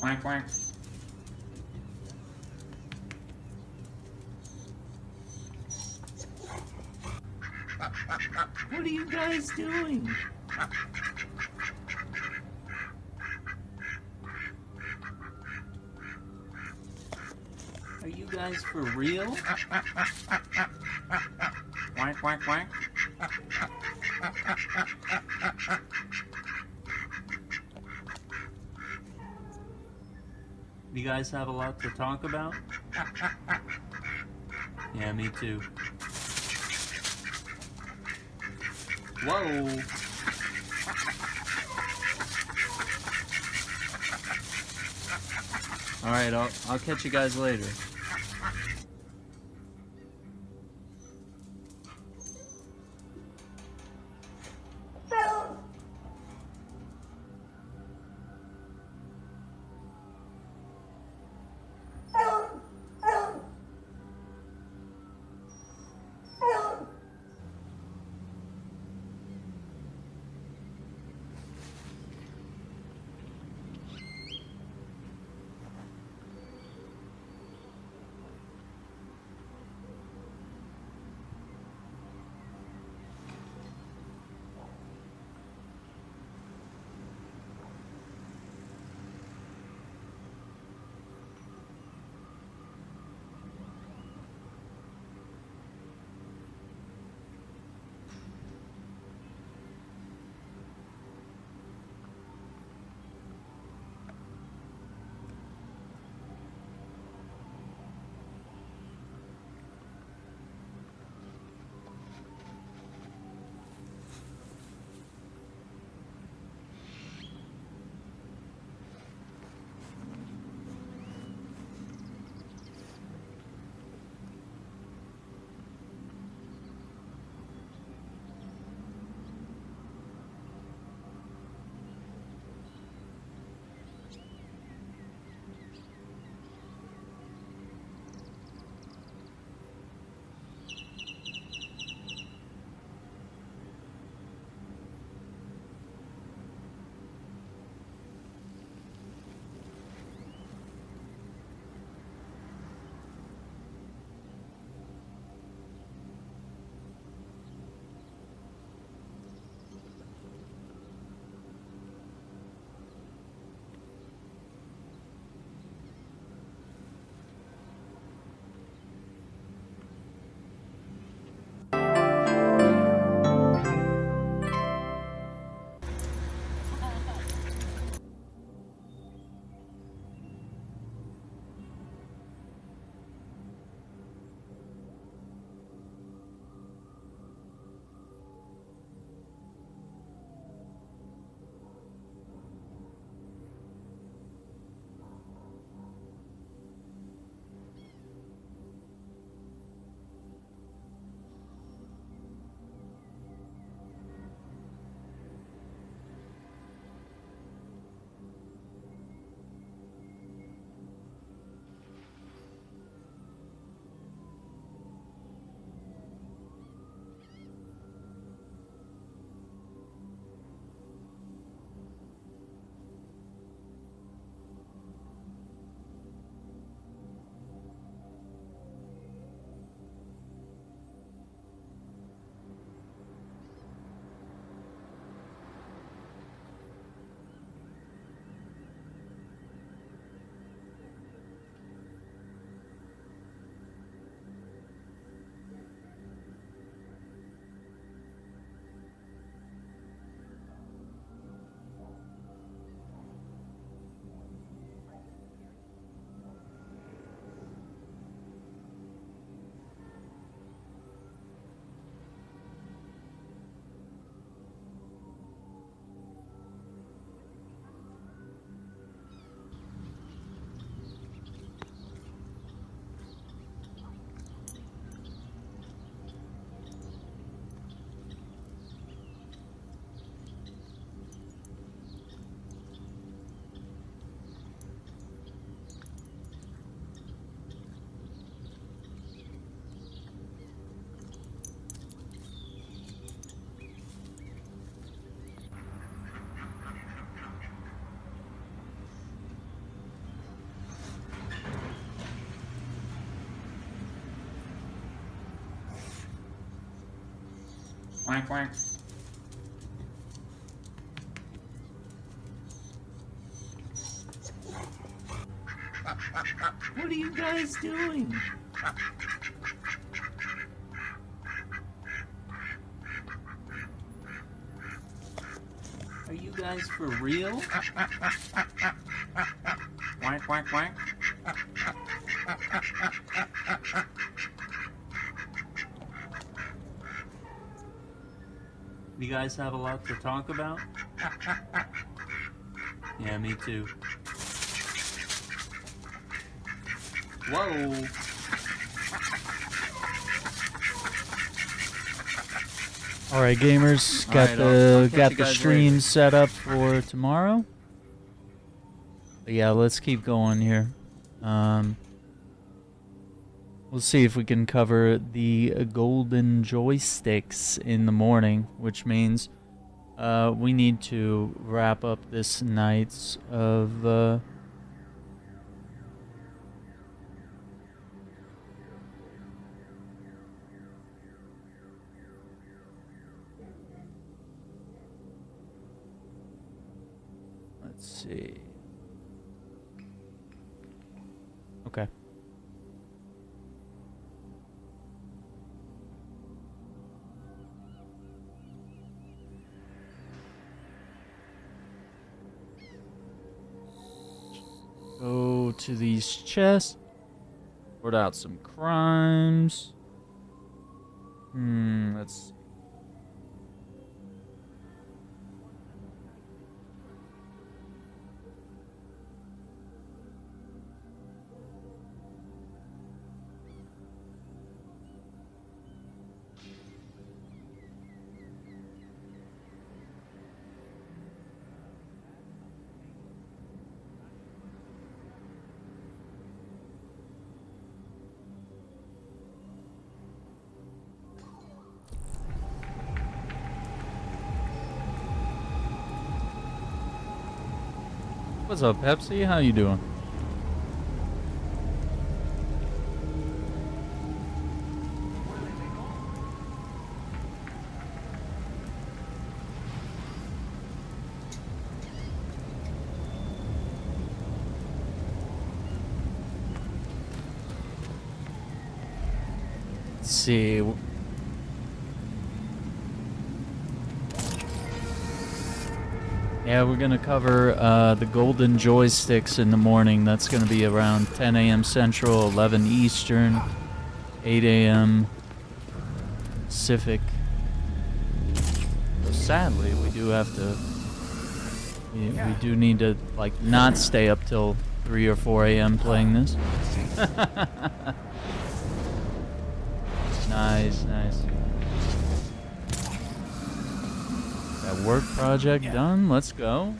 Quack, quack. What are you guys doing? Are you guys for real? Quack, quack, quack. You guys have a lot to talk about? Yeah, me too. Whoa! Alright, I'll catch you guys later. Quack, quack. What are you guys doing? Are you guys for real? Quack, quack, quack. You guys have a lot to talk about? Yeah, me too. Whoa! Alright, gamers, got the stream set up for tomorrow. But yeah, let's keep going here. We'll see if we can cover the golden joysticks in the morning, which means we need to wrap up this night's of let's see. Okay. Go to these chests. Sort out some crimes. Let's see. What's up, Pepsi? How you doing? Let's see. Yeah, we're gonna cover the golden joysticks in the morning. That's gonna be around 10 a.m. Central, 11 Eastern, 8 a.m. Pacific. So sadly, we do have to. We do need to like not stay up till 3 or 4 a.m. playing this. Nice, nice. That work project done. Let's go.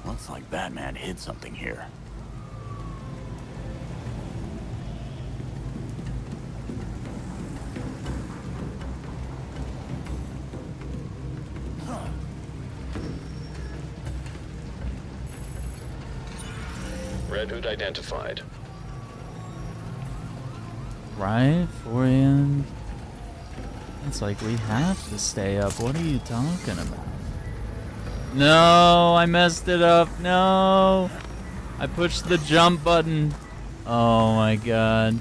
Looks like Batman hid something here. Red Hood identified. Right, 4 a.m. It's like we have to stay up. What are you talking about? No, I messed it up. No, I pushed the jump button. Oh my god.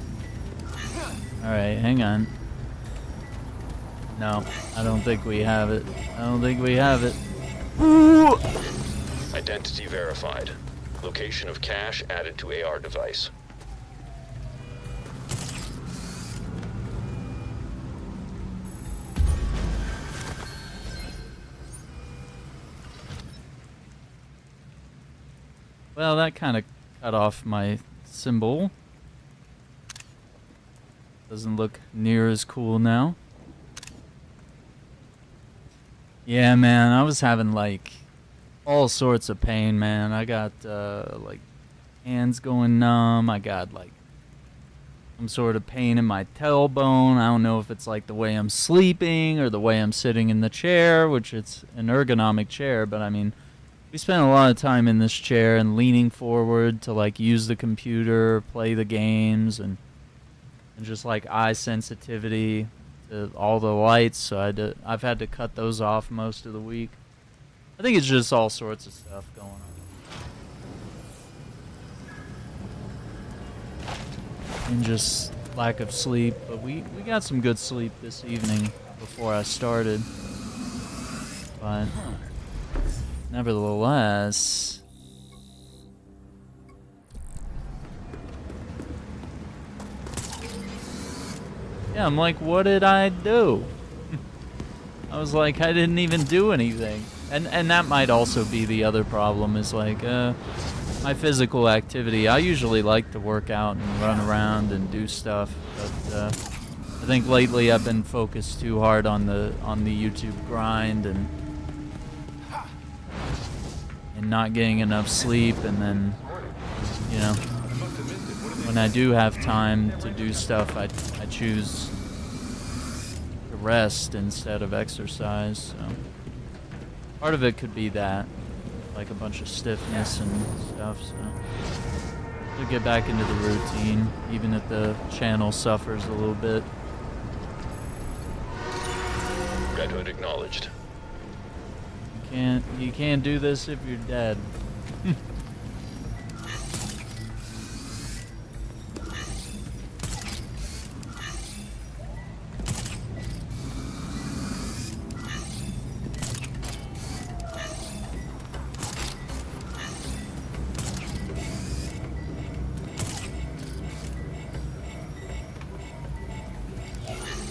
All right, hang on. No, I don't think we have it. I don't think we have it. Ooh. Identity verified. Location of cache added to AR device. Well, that kind of cut off my symbol. Doesn't look near as cool now. Yeah, man, I was having like all sorts of pain, man. I got like hands going numb. I got like some sort of pain in my tailbone. I don't know if it's like the way I'm sleeping or the way I'm sitting in the chair, which it's an ergonomic chair, but I mean, we spent a lot of time in this chair and leaning forward to like use the computer, play the games, and and just like eye sensitivity to all the lights, so I've had to cut those off most of the week. I think it's just all sorts of stuff going on. And just lack of sleep, but we got some good sleep this evening before I started. But nevertheless, yeah, I'm like, what did I do? I was like, I didn't even do anything. And that might also be the other problem, is like, my physical activity. I usually like to work out and run around and do stuff, but I think lately I've been focused too hard on the YouTube grind and not getting enough sleep, and then, you know, when I do have time to do stuff, I choose to rest instead of exercise. So part of it could be that, like a bunch of stiffness and stuff, so to get back into the routine, even if the channel suffers a little bit. Redhood acknowledged. You can't do this if you're dead.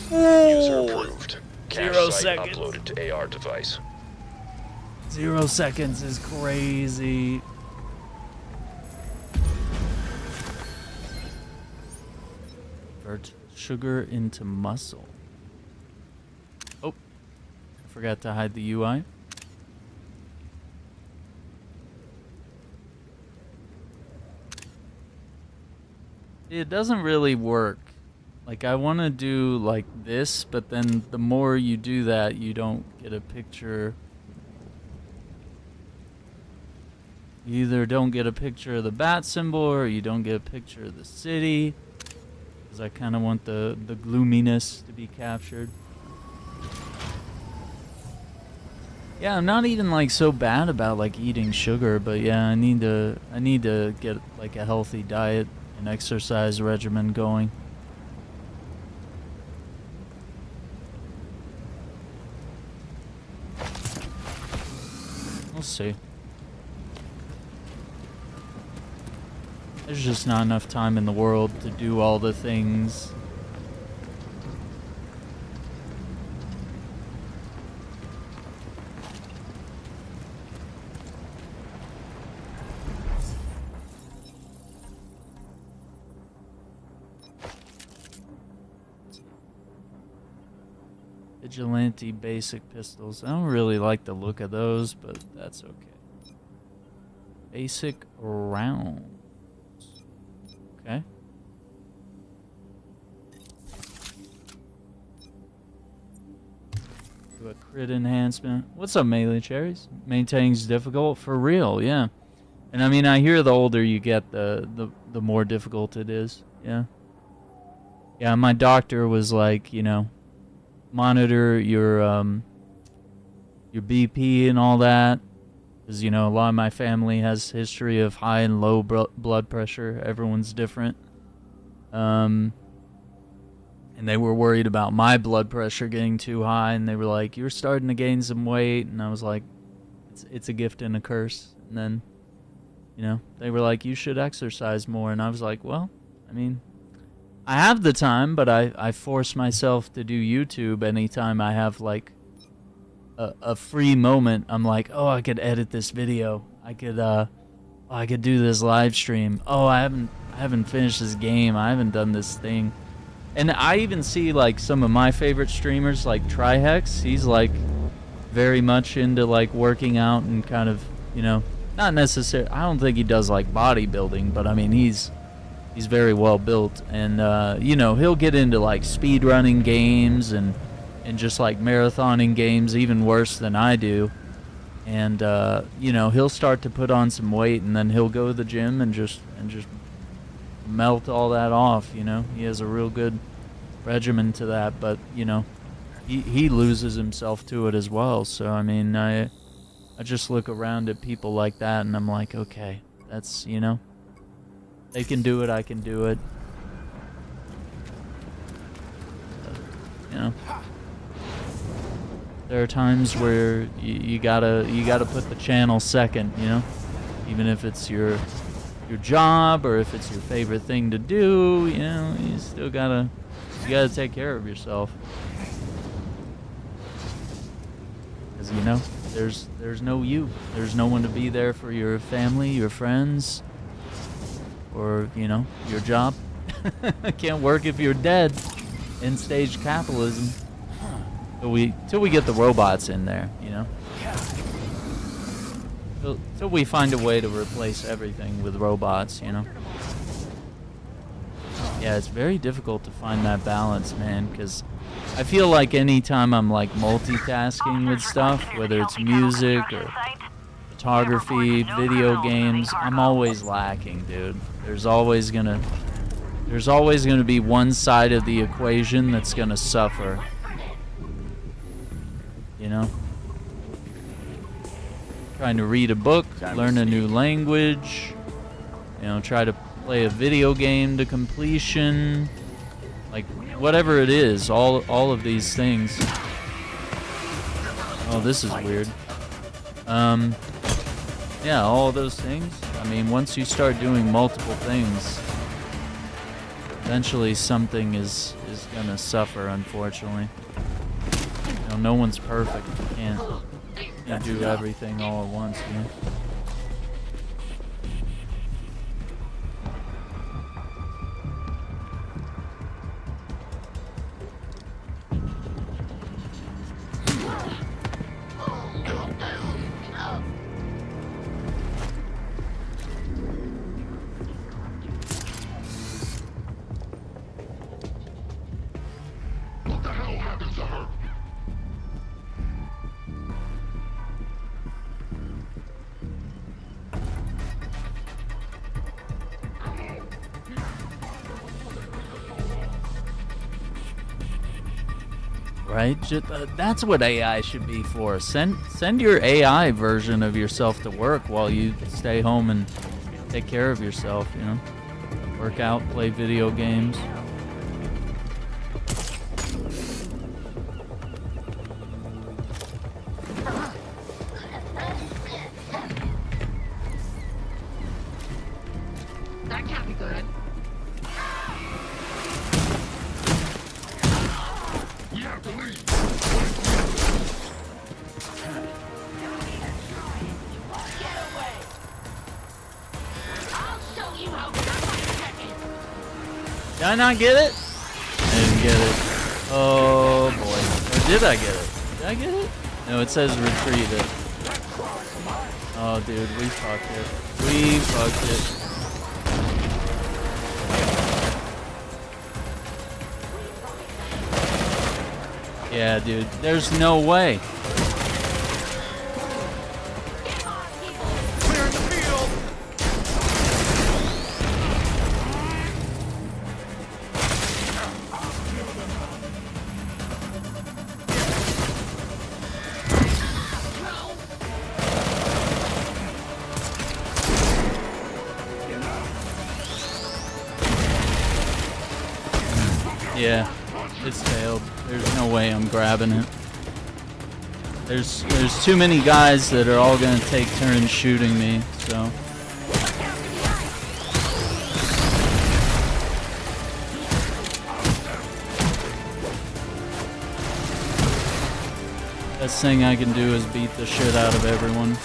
User approved. Cache 0 site seconds. uploaded to AR device. 0 seconds is crazy. Convert sugar into muscle. Oh, I forgot to hide the UI. It doesn't really work. Like, I want to do like this, but then the more you do that, you don't get a picture. You either don't get a picture of the bat symbol, or you don't get a picture of the city. Because I kind of want the gloominess to be captured. Yeah, I'm not even like so bad about like eating sugar, but yeah, I need to get like a healthy diet and exercise regimen going. We'll see. There's just not enough time in the world to do all the things. Vigilante basic pistols. I don't really like the look of those, but that's okay. Basic rounds. Okay. Do a crit enhancement. What's up, Melee Cherries? Maintaining's difficult? For real, yeah. And I mean, I hear the older you get, the more difficult it is. Yeah. Yeah, my doctor was like, you know, monitor your BP and all that, because, you know, a lot of my family has history of high and low blood pressure. Everyone's different. And they were worried about my blood pressure getting too high, and they were like, you're starting to gain some weight. And I was like, it's a gift and a curse. And then, you know, they were like, you should exercise more. And I was like, well, I mean, I have the time, but I force myself to do YouTube anytime I have like a free moment. I'm like, oh, I could edit this video. I could do this live stream. Oh, I haven't finished this game. I haven't done this thing. And I even see like some of my favorite streamers, like Trihex. He's like very much into like working out and kind of, you know, not necessarily. I don't think he does like bodybuilding, but I mean he's very well built, and you know, he'll get into like speed running games and just like marathoning games, even worse than I do. And you know, he'll start to put on some weight, and then he'll go to the gym and just melt all that off, you know? He has a real good regimen to that, but, you know, he loses himself to it as well. So, I mean, I just look around at people like that and I'm like, okay, that's, you know, they can do it, I can do it. You know, there are times where you gotta put the channel second, you know, even if it's your job or if it's your favorite thing to do, you know, you still gotta take care of yourself. Because, you know, there's no you. There's no one to be there for your family, your friends, or, you know, your job. Can't work if you're dead. End stage capitalism. Till we get the robots in there, you know. Till we find a way to replace everything with robots, you know. Yeah, it's very difficult to find that balance, man, because I feel like anytime I'm like multitasking with stuff, whether it's music or photography, video games, I'm always lacking, dude. There's always gonna be one side of the equation that's gonna suffer. You know? Trying to read a book, learn a new language, you know, try to play a video game to completion, like whatever it is, all of these things. Oh, this is weird. Yeah, all of those things. I mean, once you start doing multiple things, eventually something is gonna suffer, unfortunately. You know, no one's perfect. You can't do everything all at once, you know? What the hell happened to her? Right? That's what AI should be for. Send your AI version of yourself to work while you stay home and take care of yourself, you know? Work out, play video games. That can't be good. We have to leave. I'll show you how good Did I not get it? I didn't get it. Oh boy. Or did I get it? Did I get it? No, it says retrieve it. Oh dude, we fucked it. We fucked it. Yeah, dude, there's no way. Clearing the field! Yeah, it's failed. There's no way I'm grabbing it. There's too many guys that are all gonna take turns shooting me, so. Best thing I can do is beat the shit out of everyone.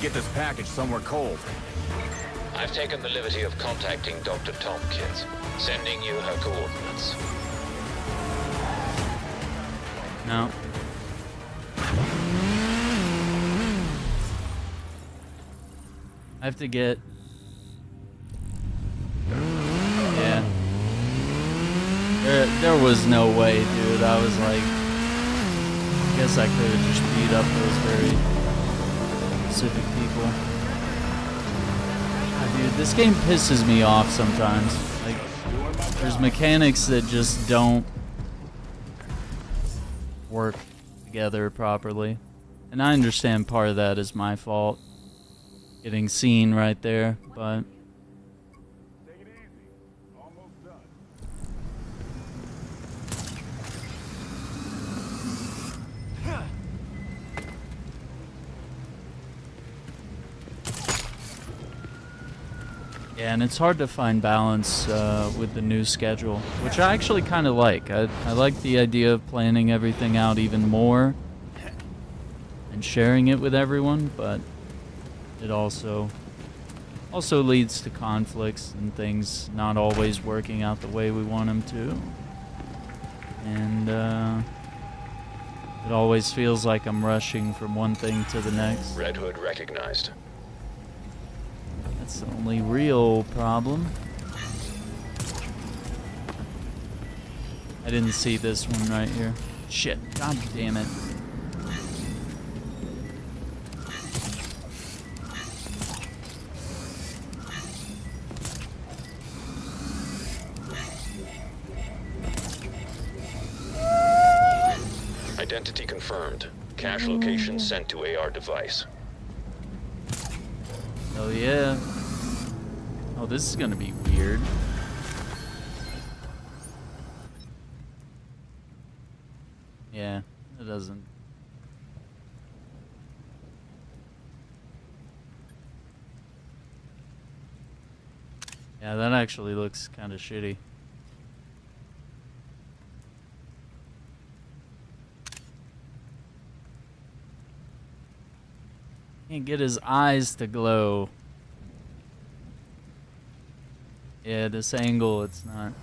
Get this package somewhere cold. I've taken the liberty of contacting Dr. Tompkins, sending you her coordinates. No. I have to get... Yeah. There was no way, dude. I was like... guess I could have just beat up those very specific people. Ah, dude, this game pisses me off sometimes. Like, there's mechanics that just don't work together properly. And I understand part of that is my fault. Getting seen right there, but... Yeah, and it's hard to find balance with the new schedule, which I actually kind of like. I like the idea of planning everything out even more and sharing it with everyone, but it also leads to conflicts and things not always working out the way we want them to. And it always feels like I'm rushing from one thing to the next. Red Hood recognized. That's the only real problem. I didn't see this one right here. Shit, god damn it. Identity confirmed. Cache location sent to AR device. Oh yeah. Oh, this is gonna be weird. Yeah, it doesn't. Yeah, that actually looks kind of shitty. Can't get his eyes to glow. Yeah, this angle, it's not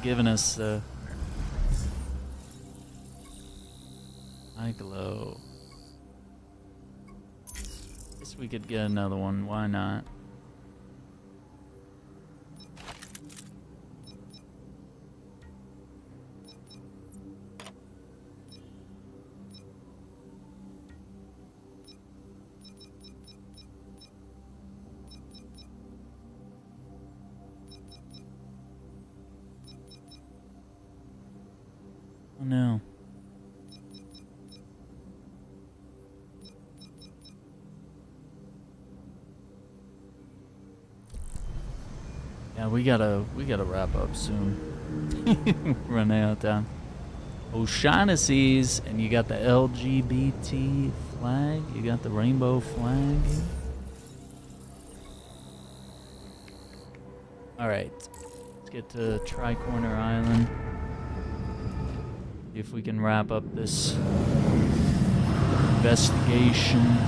giving us the eye glow. Guess we could get another one, why not? Oh no. Yeah, we gotta wrap up soon. Running out of time. O'Shaughnessy's, and you got the LGBT flag. You got the rainbow flag. All right, let's get to Tri-Corner Island. See if we can wrap up this investigation.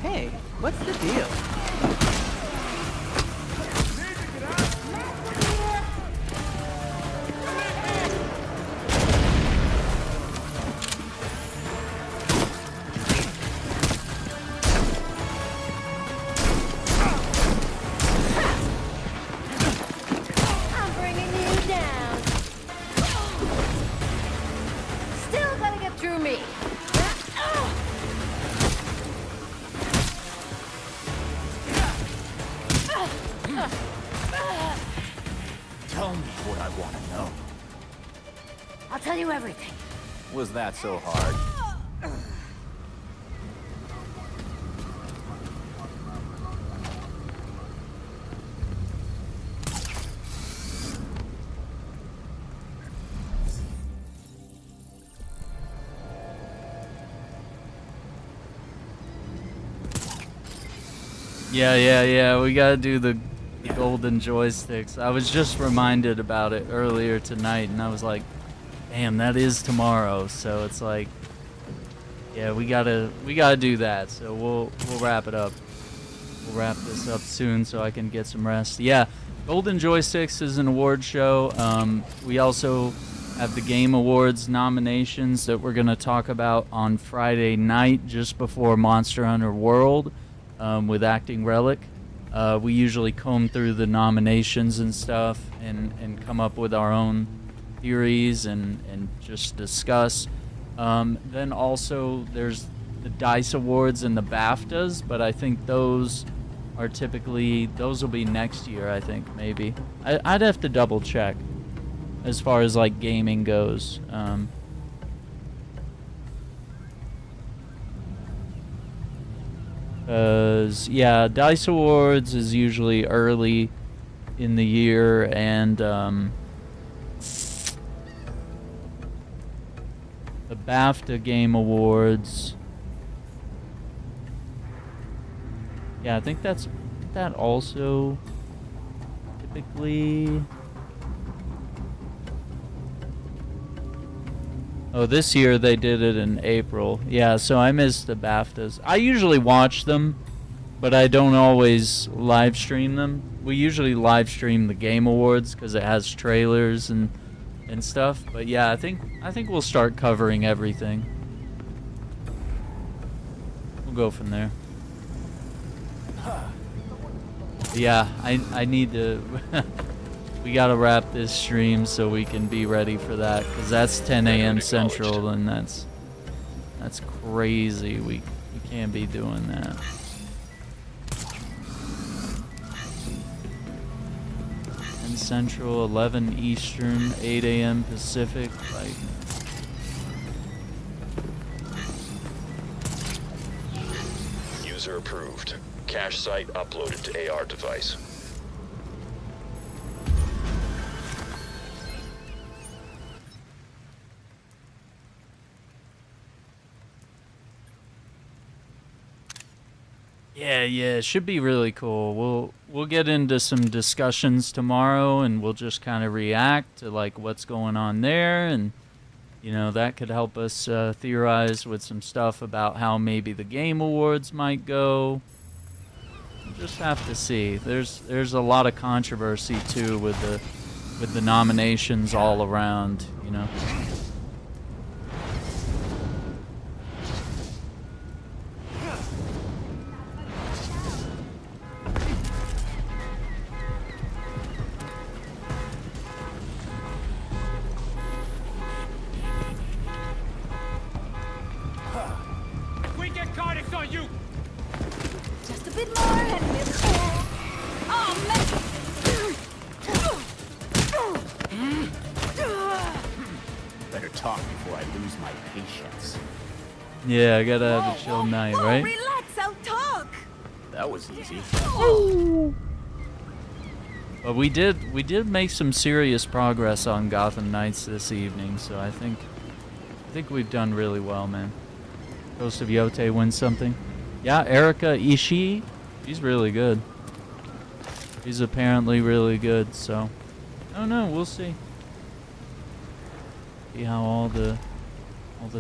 Hey, what's the deal? I'm bringing you down. Still gotta get through me. Tell me what I want to know. I'll tell you everything. Was that so hard? Yeah, we gotta do the golden joysticks. I was just reminded about it earlier tonight, and I was like, damn, that is tomorrow. So it's like, yeah, we gotta do that. So we'll wrap it up we'll wrap this up soon so I can get some rest. Yeah, Golden Joysticks is an award show. We also have the Game Awards nominations that we're going to talk about on Friday night just before Monster Hunter World with Acting Relic. We usually comb through the nominations and stuff and come up with our own theories and just discuss. Then also there's the DICE Awards and the BAFTAs, but I think those are typically, those will be next year, I think, maybe. I'd have to double check as far as like gaming goes. Yeah, DICE Awards is usually early in the year, and the BAFTA Game Awards, yeah, I think that also typically. Oh, this year they did it in April. Yeah, so I missed the BAFTAs. I usually watch them, but I don't always live stream them. We usually live stream the Game Awards because it has trailers and stuff. But yeah, I think we'll start covering everything. We'll go from there. Yeah, I need to. We gotta wrap this stream so we can be ready for that, because that's 10 a.m. Central, and that's crazy. We can't be doing that. And Central, 11 Eastern, 8 a.m. Pacific, like. User approved. Cache site uploaded to AR device. Yeah, it should be really cool. We'll get into some discussions tomorrow, and we'll just kind of react to like what's going on there, and you know, that could help us theorize with some stuff about how maybe the Game Awards might go. We'll just have to see. There's a lot of controversy too with the nominations all around, you know. Yeah, I gotta have a chill night, right? Relax, I'll talk. That was easy. But we did make some serious progress on Gotham Knights this evening, so I think we've done really well, man. Ghost of Yote wins something. Yeah, Erika Ishii, she's really good. She's apparently really good, so I don't know, we'll see. See how all the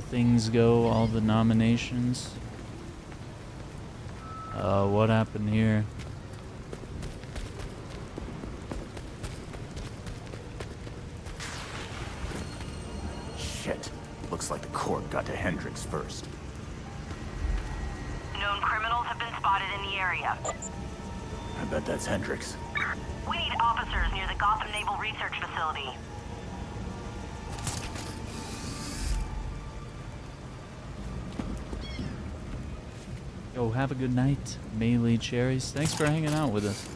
things go, all the nominations. What happened here? Shit. Looks like the court got to Hendricks first. Known criminals have been spotted in the area. I bet that's Hendricks. We need officers near the Gotham Naval Research Facility. Yo, have a good night, Melee Cherries. Thanks for hanging out with us.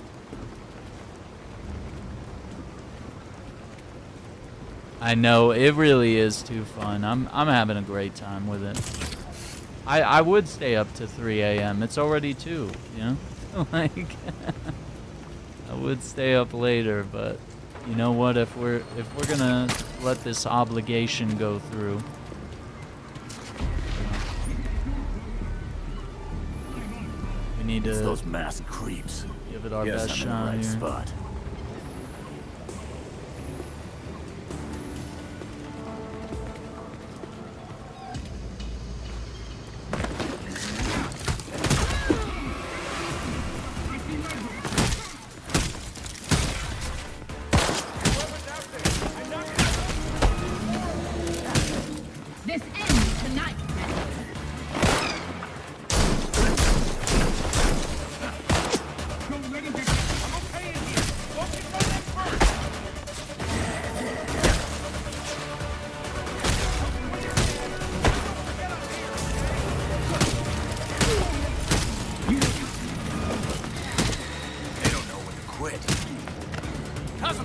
I know, it really is too fun. I'm having a great time with it. I would stay up to 3 a.m. It's already 2, you know? Like, I would stay up later, but you know what? If we're gonna let this obligation go through, we need It's to those masked creeps. give it our Yes, best I'm in the shot right here. spot.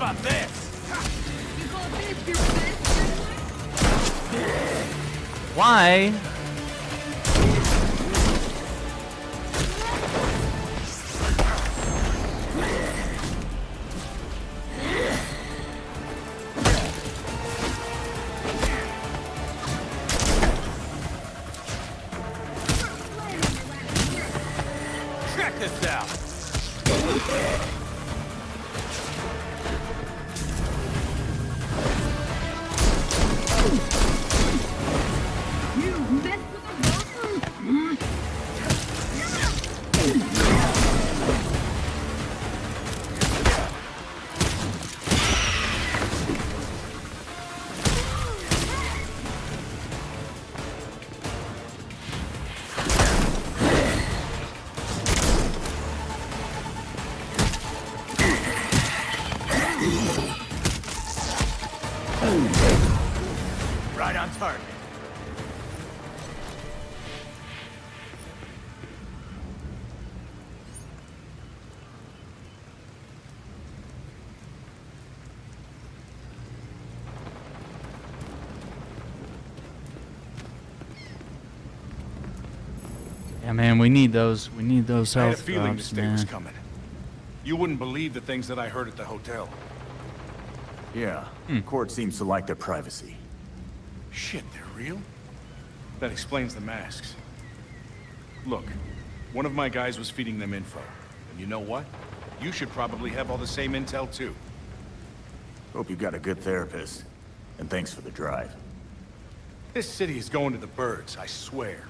about this? Why? Check this out. Right on target. Yeah, man, we need those. We need those I had a health feeling drops, this day was man. coming. You wouldn't believe the things that I heard at the hotel. Yeah, court seems to like their privacy. Shit, they're real? That explains the masks. Look, one of my guys was feeding them info. And you know what? You should probably have all the same intel too. Hope you got a good therapist. And thanks for the drive. This city is going to the birds, I swear.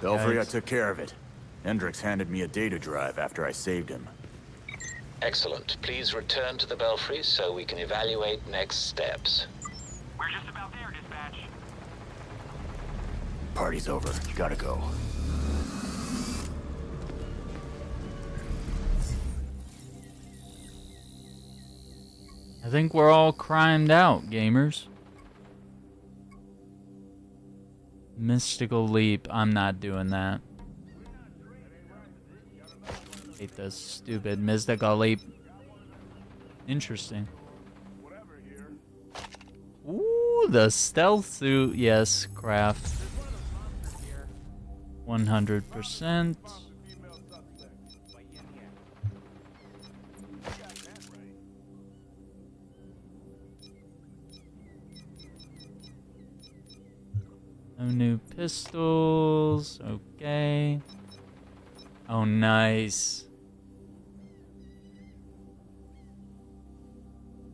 Belfry, I took care of it. Hendricks handed me a data drive after I saved him. Excellent. Please return to the Belfry so we can evaluate next steps. We're just about there, dispatch. Party's over. Gotta go. I think we're all crimed out, gamers. Mystical leap. I'm not doing that. Hate this stupid mystical leap. Interesting. Ooh, the stealth suit. Yes, craft. 100%. No new pistols. Okay. Oh, nice.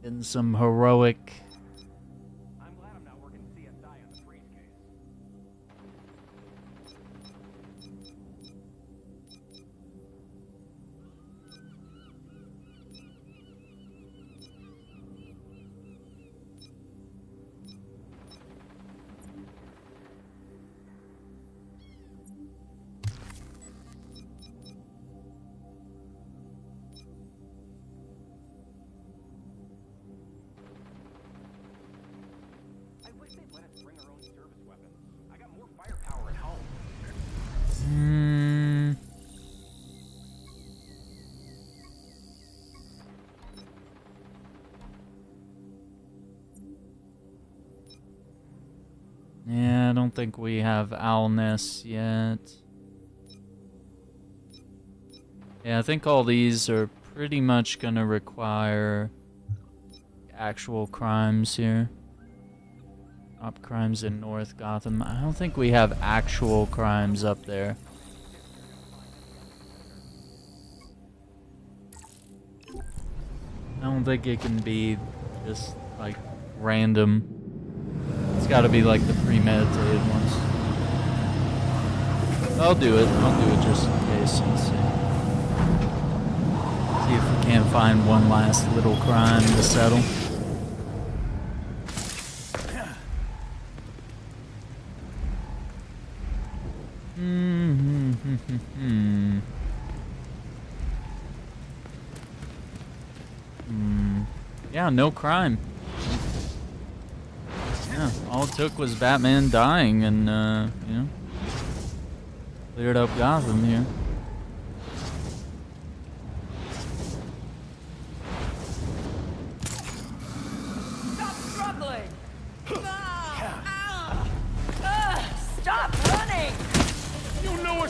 Getting some heroic. I'm glad I'm not working CSI on the freeze case. Yeah, I don't think we have owlness yet. Yeah, I think all these are pretty much gonna require actual crimes here. Top crimes in North Gotham. I don't think we have actual crimes up there. I don't think it can be just like random. It's got to be like the premeditated ones. I'll do it. I'll do it just in case. Let's see. See if we can't find one last little crime to settle. Yeah, no crime. Yeah, all it took was Batman dying and, you know, cleared up Gotham here.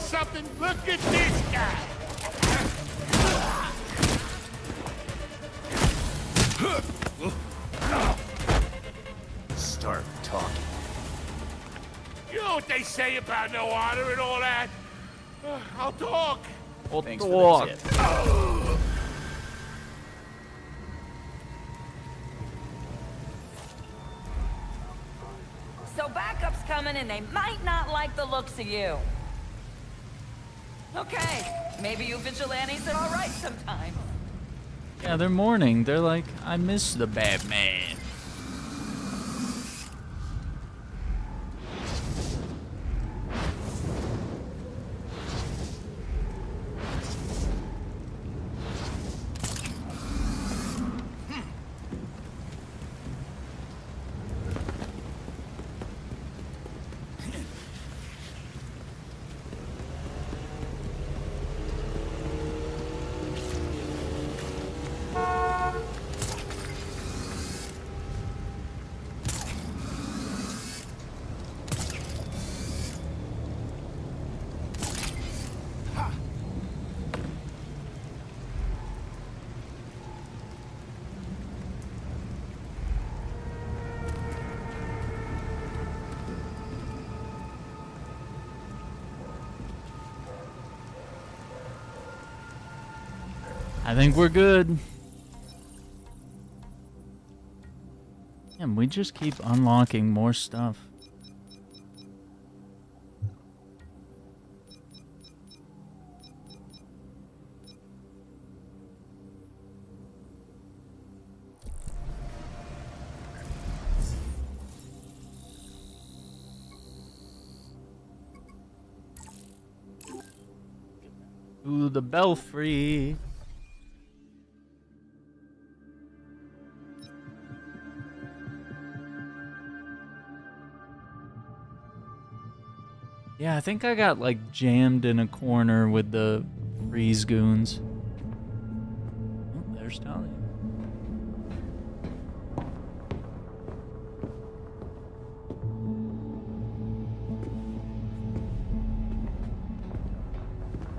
something? Look at this guy! Start talking. You know what they say about no honor and all that? I'll talk. Thanks for the tip. So backup's coming and they might not like the looks of you. Okay, maybe you vigilantes are all right sometimes. Yeah, they're mourning. They're like, I miss the Batman. I think we're good. And we just keep unlocking more stuff. To the belfry. Yeah, I think I got like jammed in a corner with the freeze goons. Oh, there's Talia.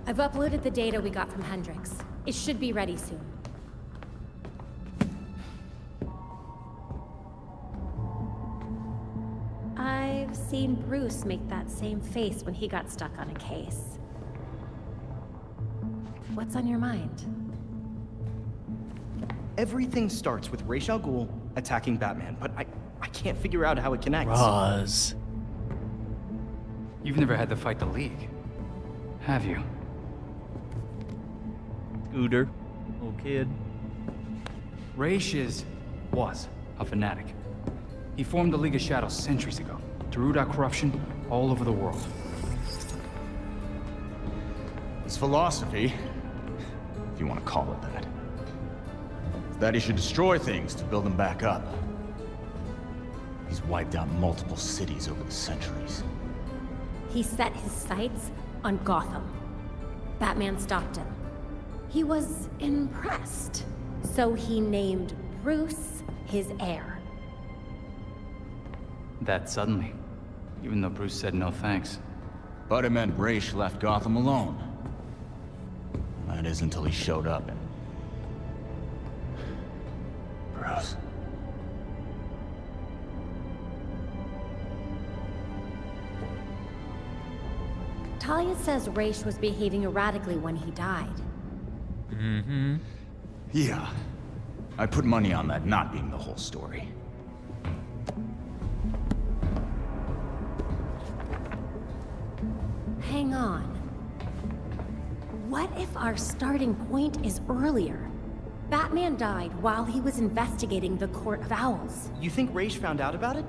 I've uploaded the data we got from Hendrix. It should be ready soon. I've seen Bruce make that same face when he got stuck on a case. What's on your mind? Everything starts with Ra's al Ghul attacking Batman, but I can't figure out how it connects. Roz. You've never had to fight the League, have you? Scooter. Little kid. Ra's was a fanatic. He formed the League of Shadows centuries ago to root out corruption all over the world. His philosophy, if you want to call it that, is that he should destroy things to build them back up. He's wiped out multiple cities over the centuries. He set his sights on Gotham. Batman stopped him. He was impressed, so he named Bruce his heir. That suddenly, even though Bruce said no thanks. But it meant Ra's left Gotham alone. That is until he showed up and... Bruce. Talia says Ra's was behaving erratically when he died. Mm-hmm. Yeah. I put money on that not being the whole story. Hang on. What if our starting point is earlier? Batman died while he was investigating the Court of Owls. You think Ra's found out about it?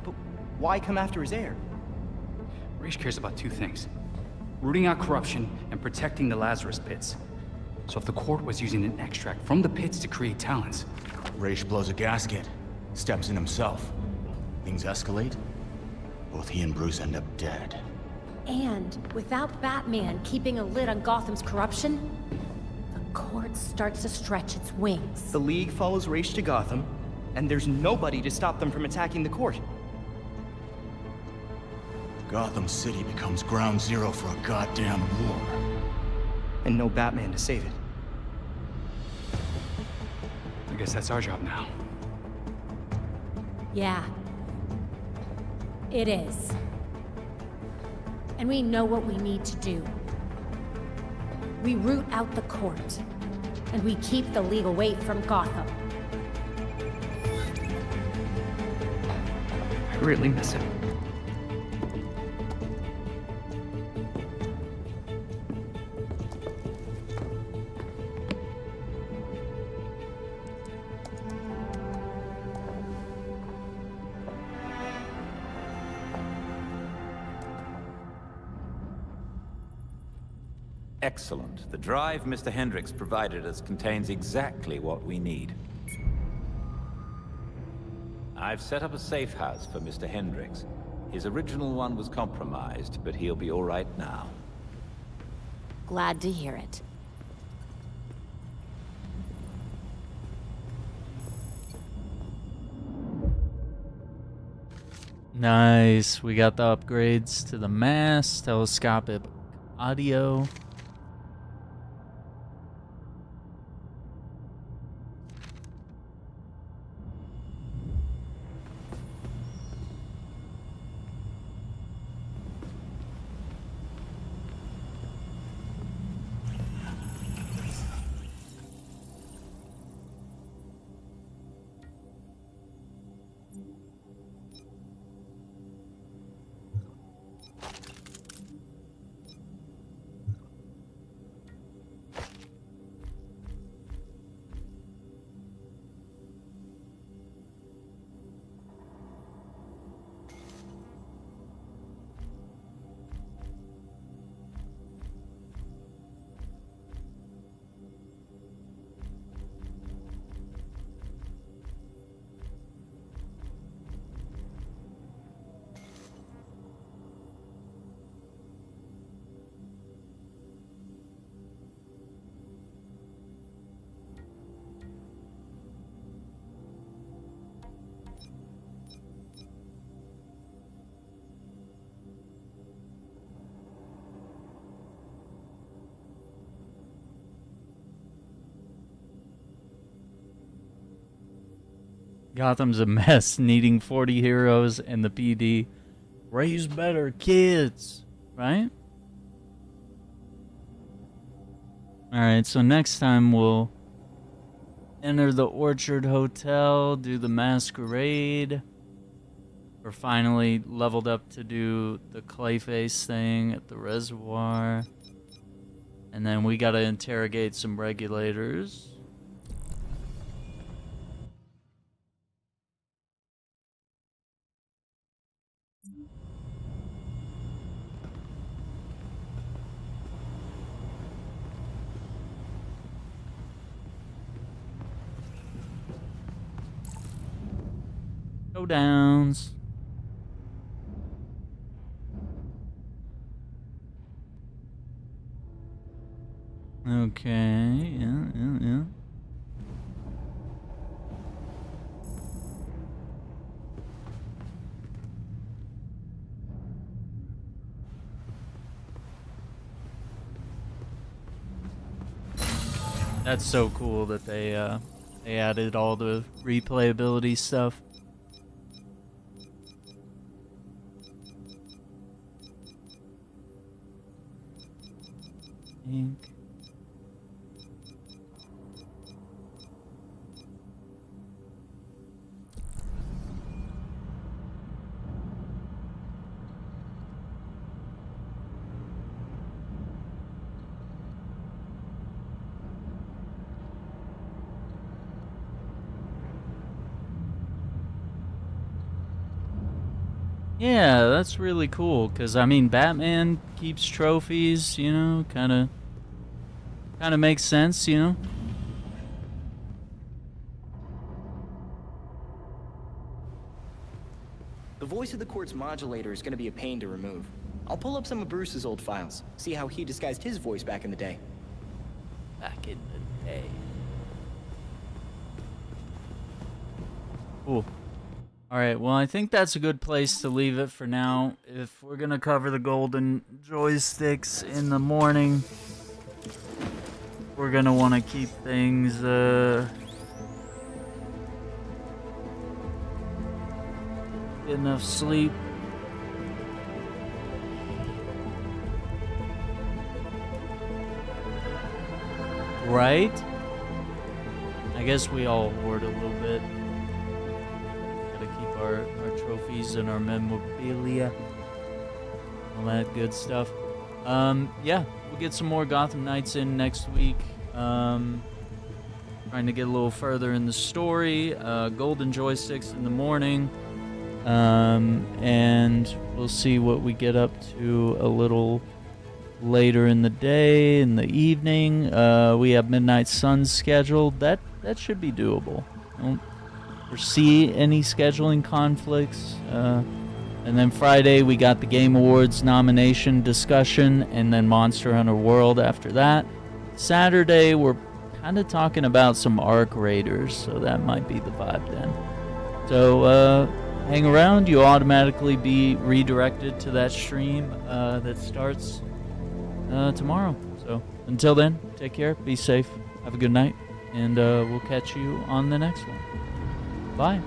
But why come after his heir? Ra's cares about two things: rooting out corruption and protecting the Lazarus Pits. So if the court was using an extract from the pits to create talents... Ra's blows a gasket, steps in himself. Things escalate. Both he and Bruce end up dead. And without Batman keeping a lid on Gotham's corruption, the court starts to stretch its wings. The League follows Ra's to Gotham, and there's nobody to stop them from attacking the court. Gotham City becomes ground zero for a goddamn war. And no Batman to save it. I guess that's our job now. Yeah. It is. And we know what we need to do. We root out the court. And we keep the legal weight from Gotham. I really miss him. Excellent. The drive Mr. Hendricks provided us contains exactly what we need. I've set up a safe house for Mr. Hendricks. His original one was compromised, but he'll be all right now. Glad to hear it. Nice. We got the upgrades to the mast, telescopic audio. Gotham's a mess, needing 40 heroes and the PD. Raise better kids, right? Alright, so next time we'll enter the Orchard Hotel, do the masquerade. We're finally leveled up to do the Clayface thing at the reservoir. And then we gotta interrogate some regulators. Showdowns. Okay, yeah. That's so cool that they added all the replayability stuff. Ink. Yeah, that's really cool, because, I mean, Batman keeps trophies, you know, kind of makes sense, you know? The voice of the court's modulator is going to be a pain to remove. I'll pull up some of Bruce's old files, see how he disguised his voice back in the day. Back in the day. Cool. Alright, well, I think that's a good place to leave it for now. If we're gonna cover the golden joysticks in the morning, we're gonna want to keep things, get enough sleep. Right? I guess we all hoard a little bit. Gotta keep our trophies and our memorabilia. All that good stuff. Yeah, we'll get some more Gotham Knights in next week. Trying to get a little further in the story. Golden joysticks in the morning. And we'll see what we get up to a little later in the day, in the evening. We have Midnight Suns scheduled. That should be doable. I don't foresee any scheduling conflicts. And then Friday we got the Game Awards nomination discussion, and then Monster Hunter World after that. Saturday we're kind of talking about some Arc Raiders, so that might be the vibe then. So hang around, you'll automatically be redirected to that stream that starts tomorrow. So until then, take care, be safe, have a good night, and we'll catch you on the next one. Bye.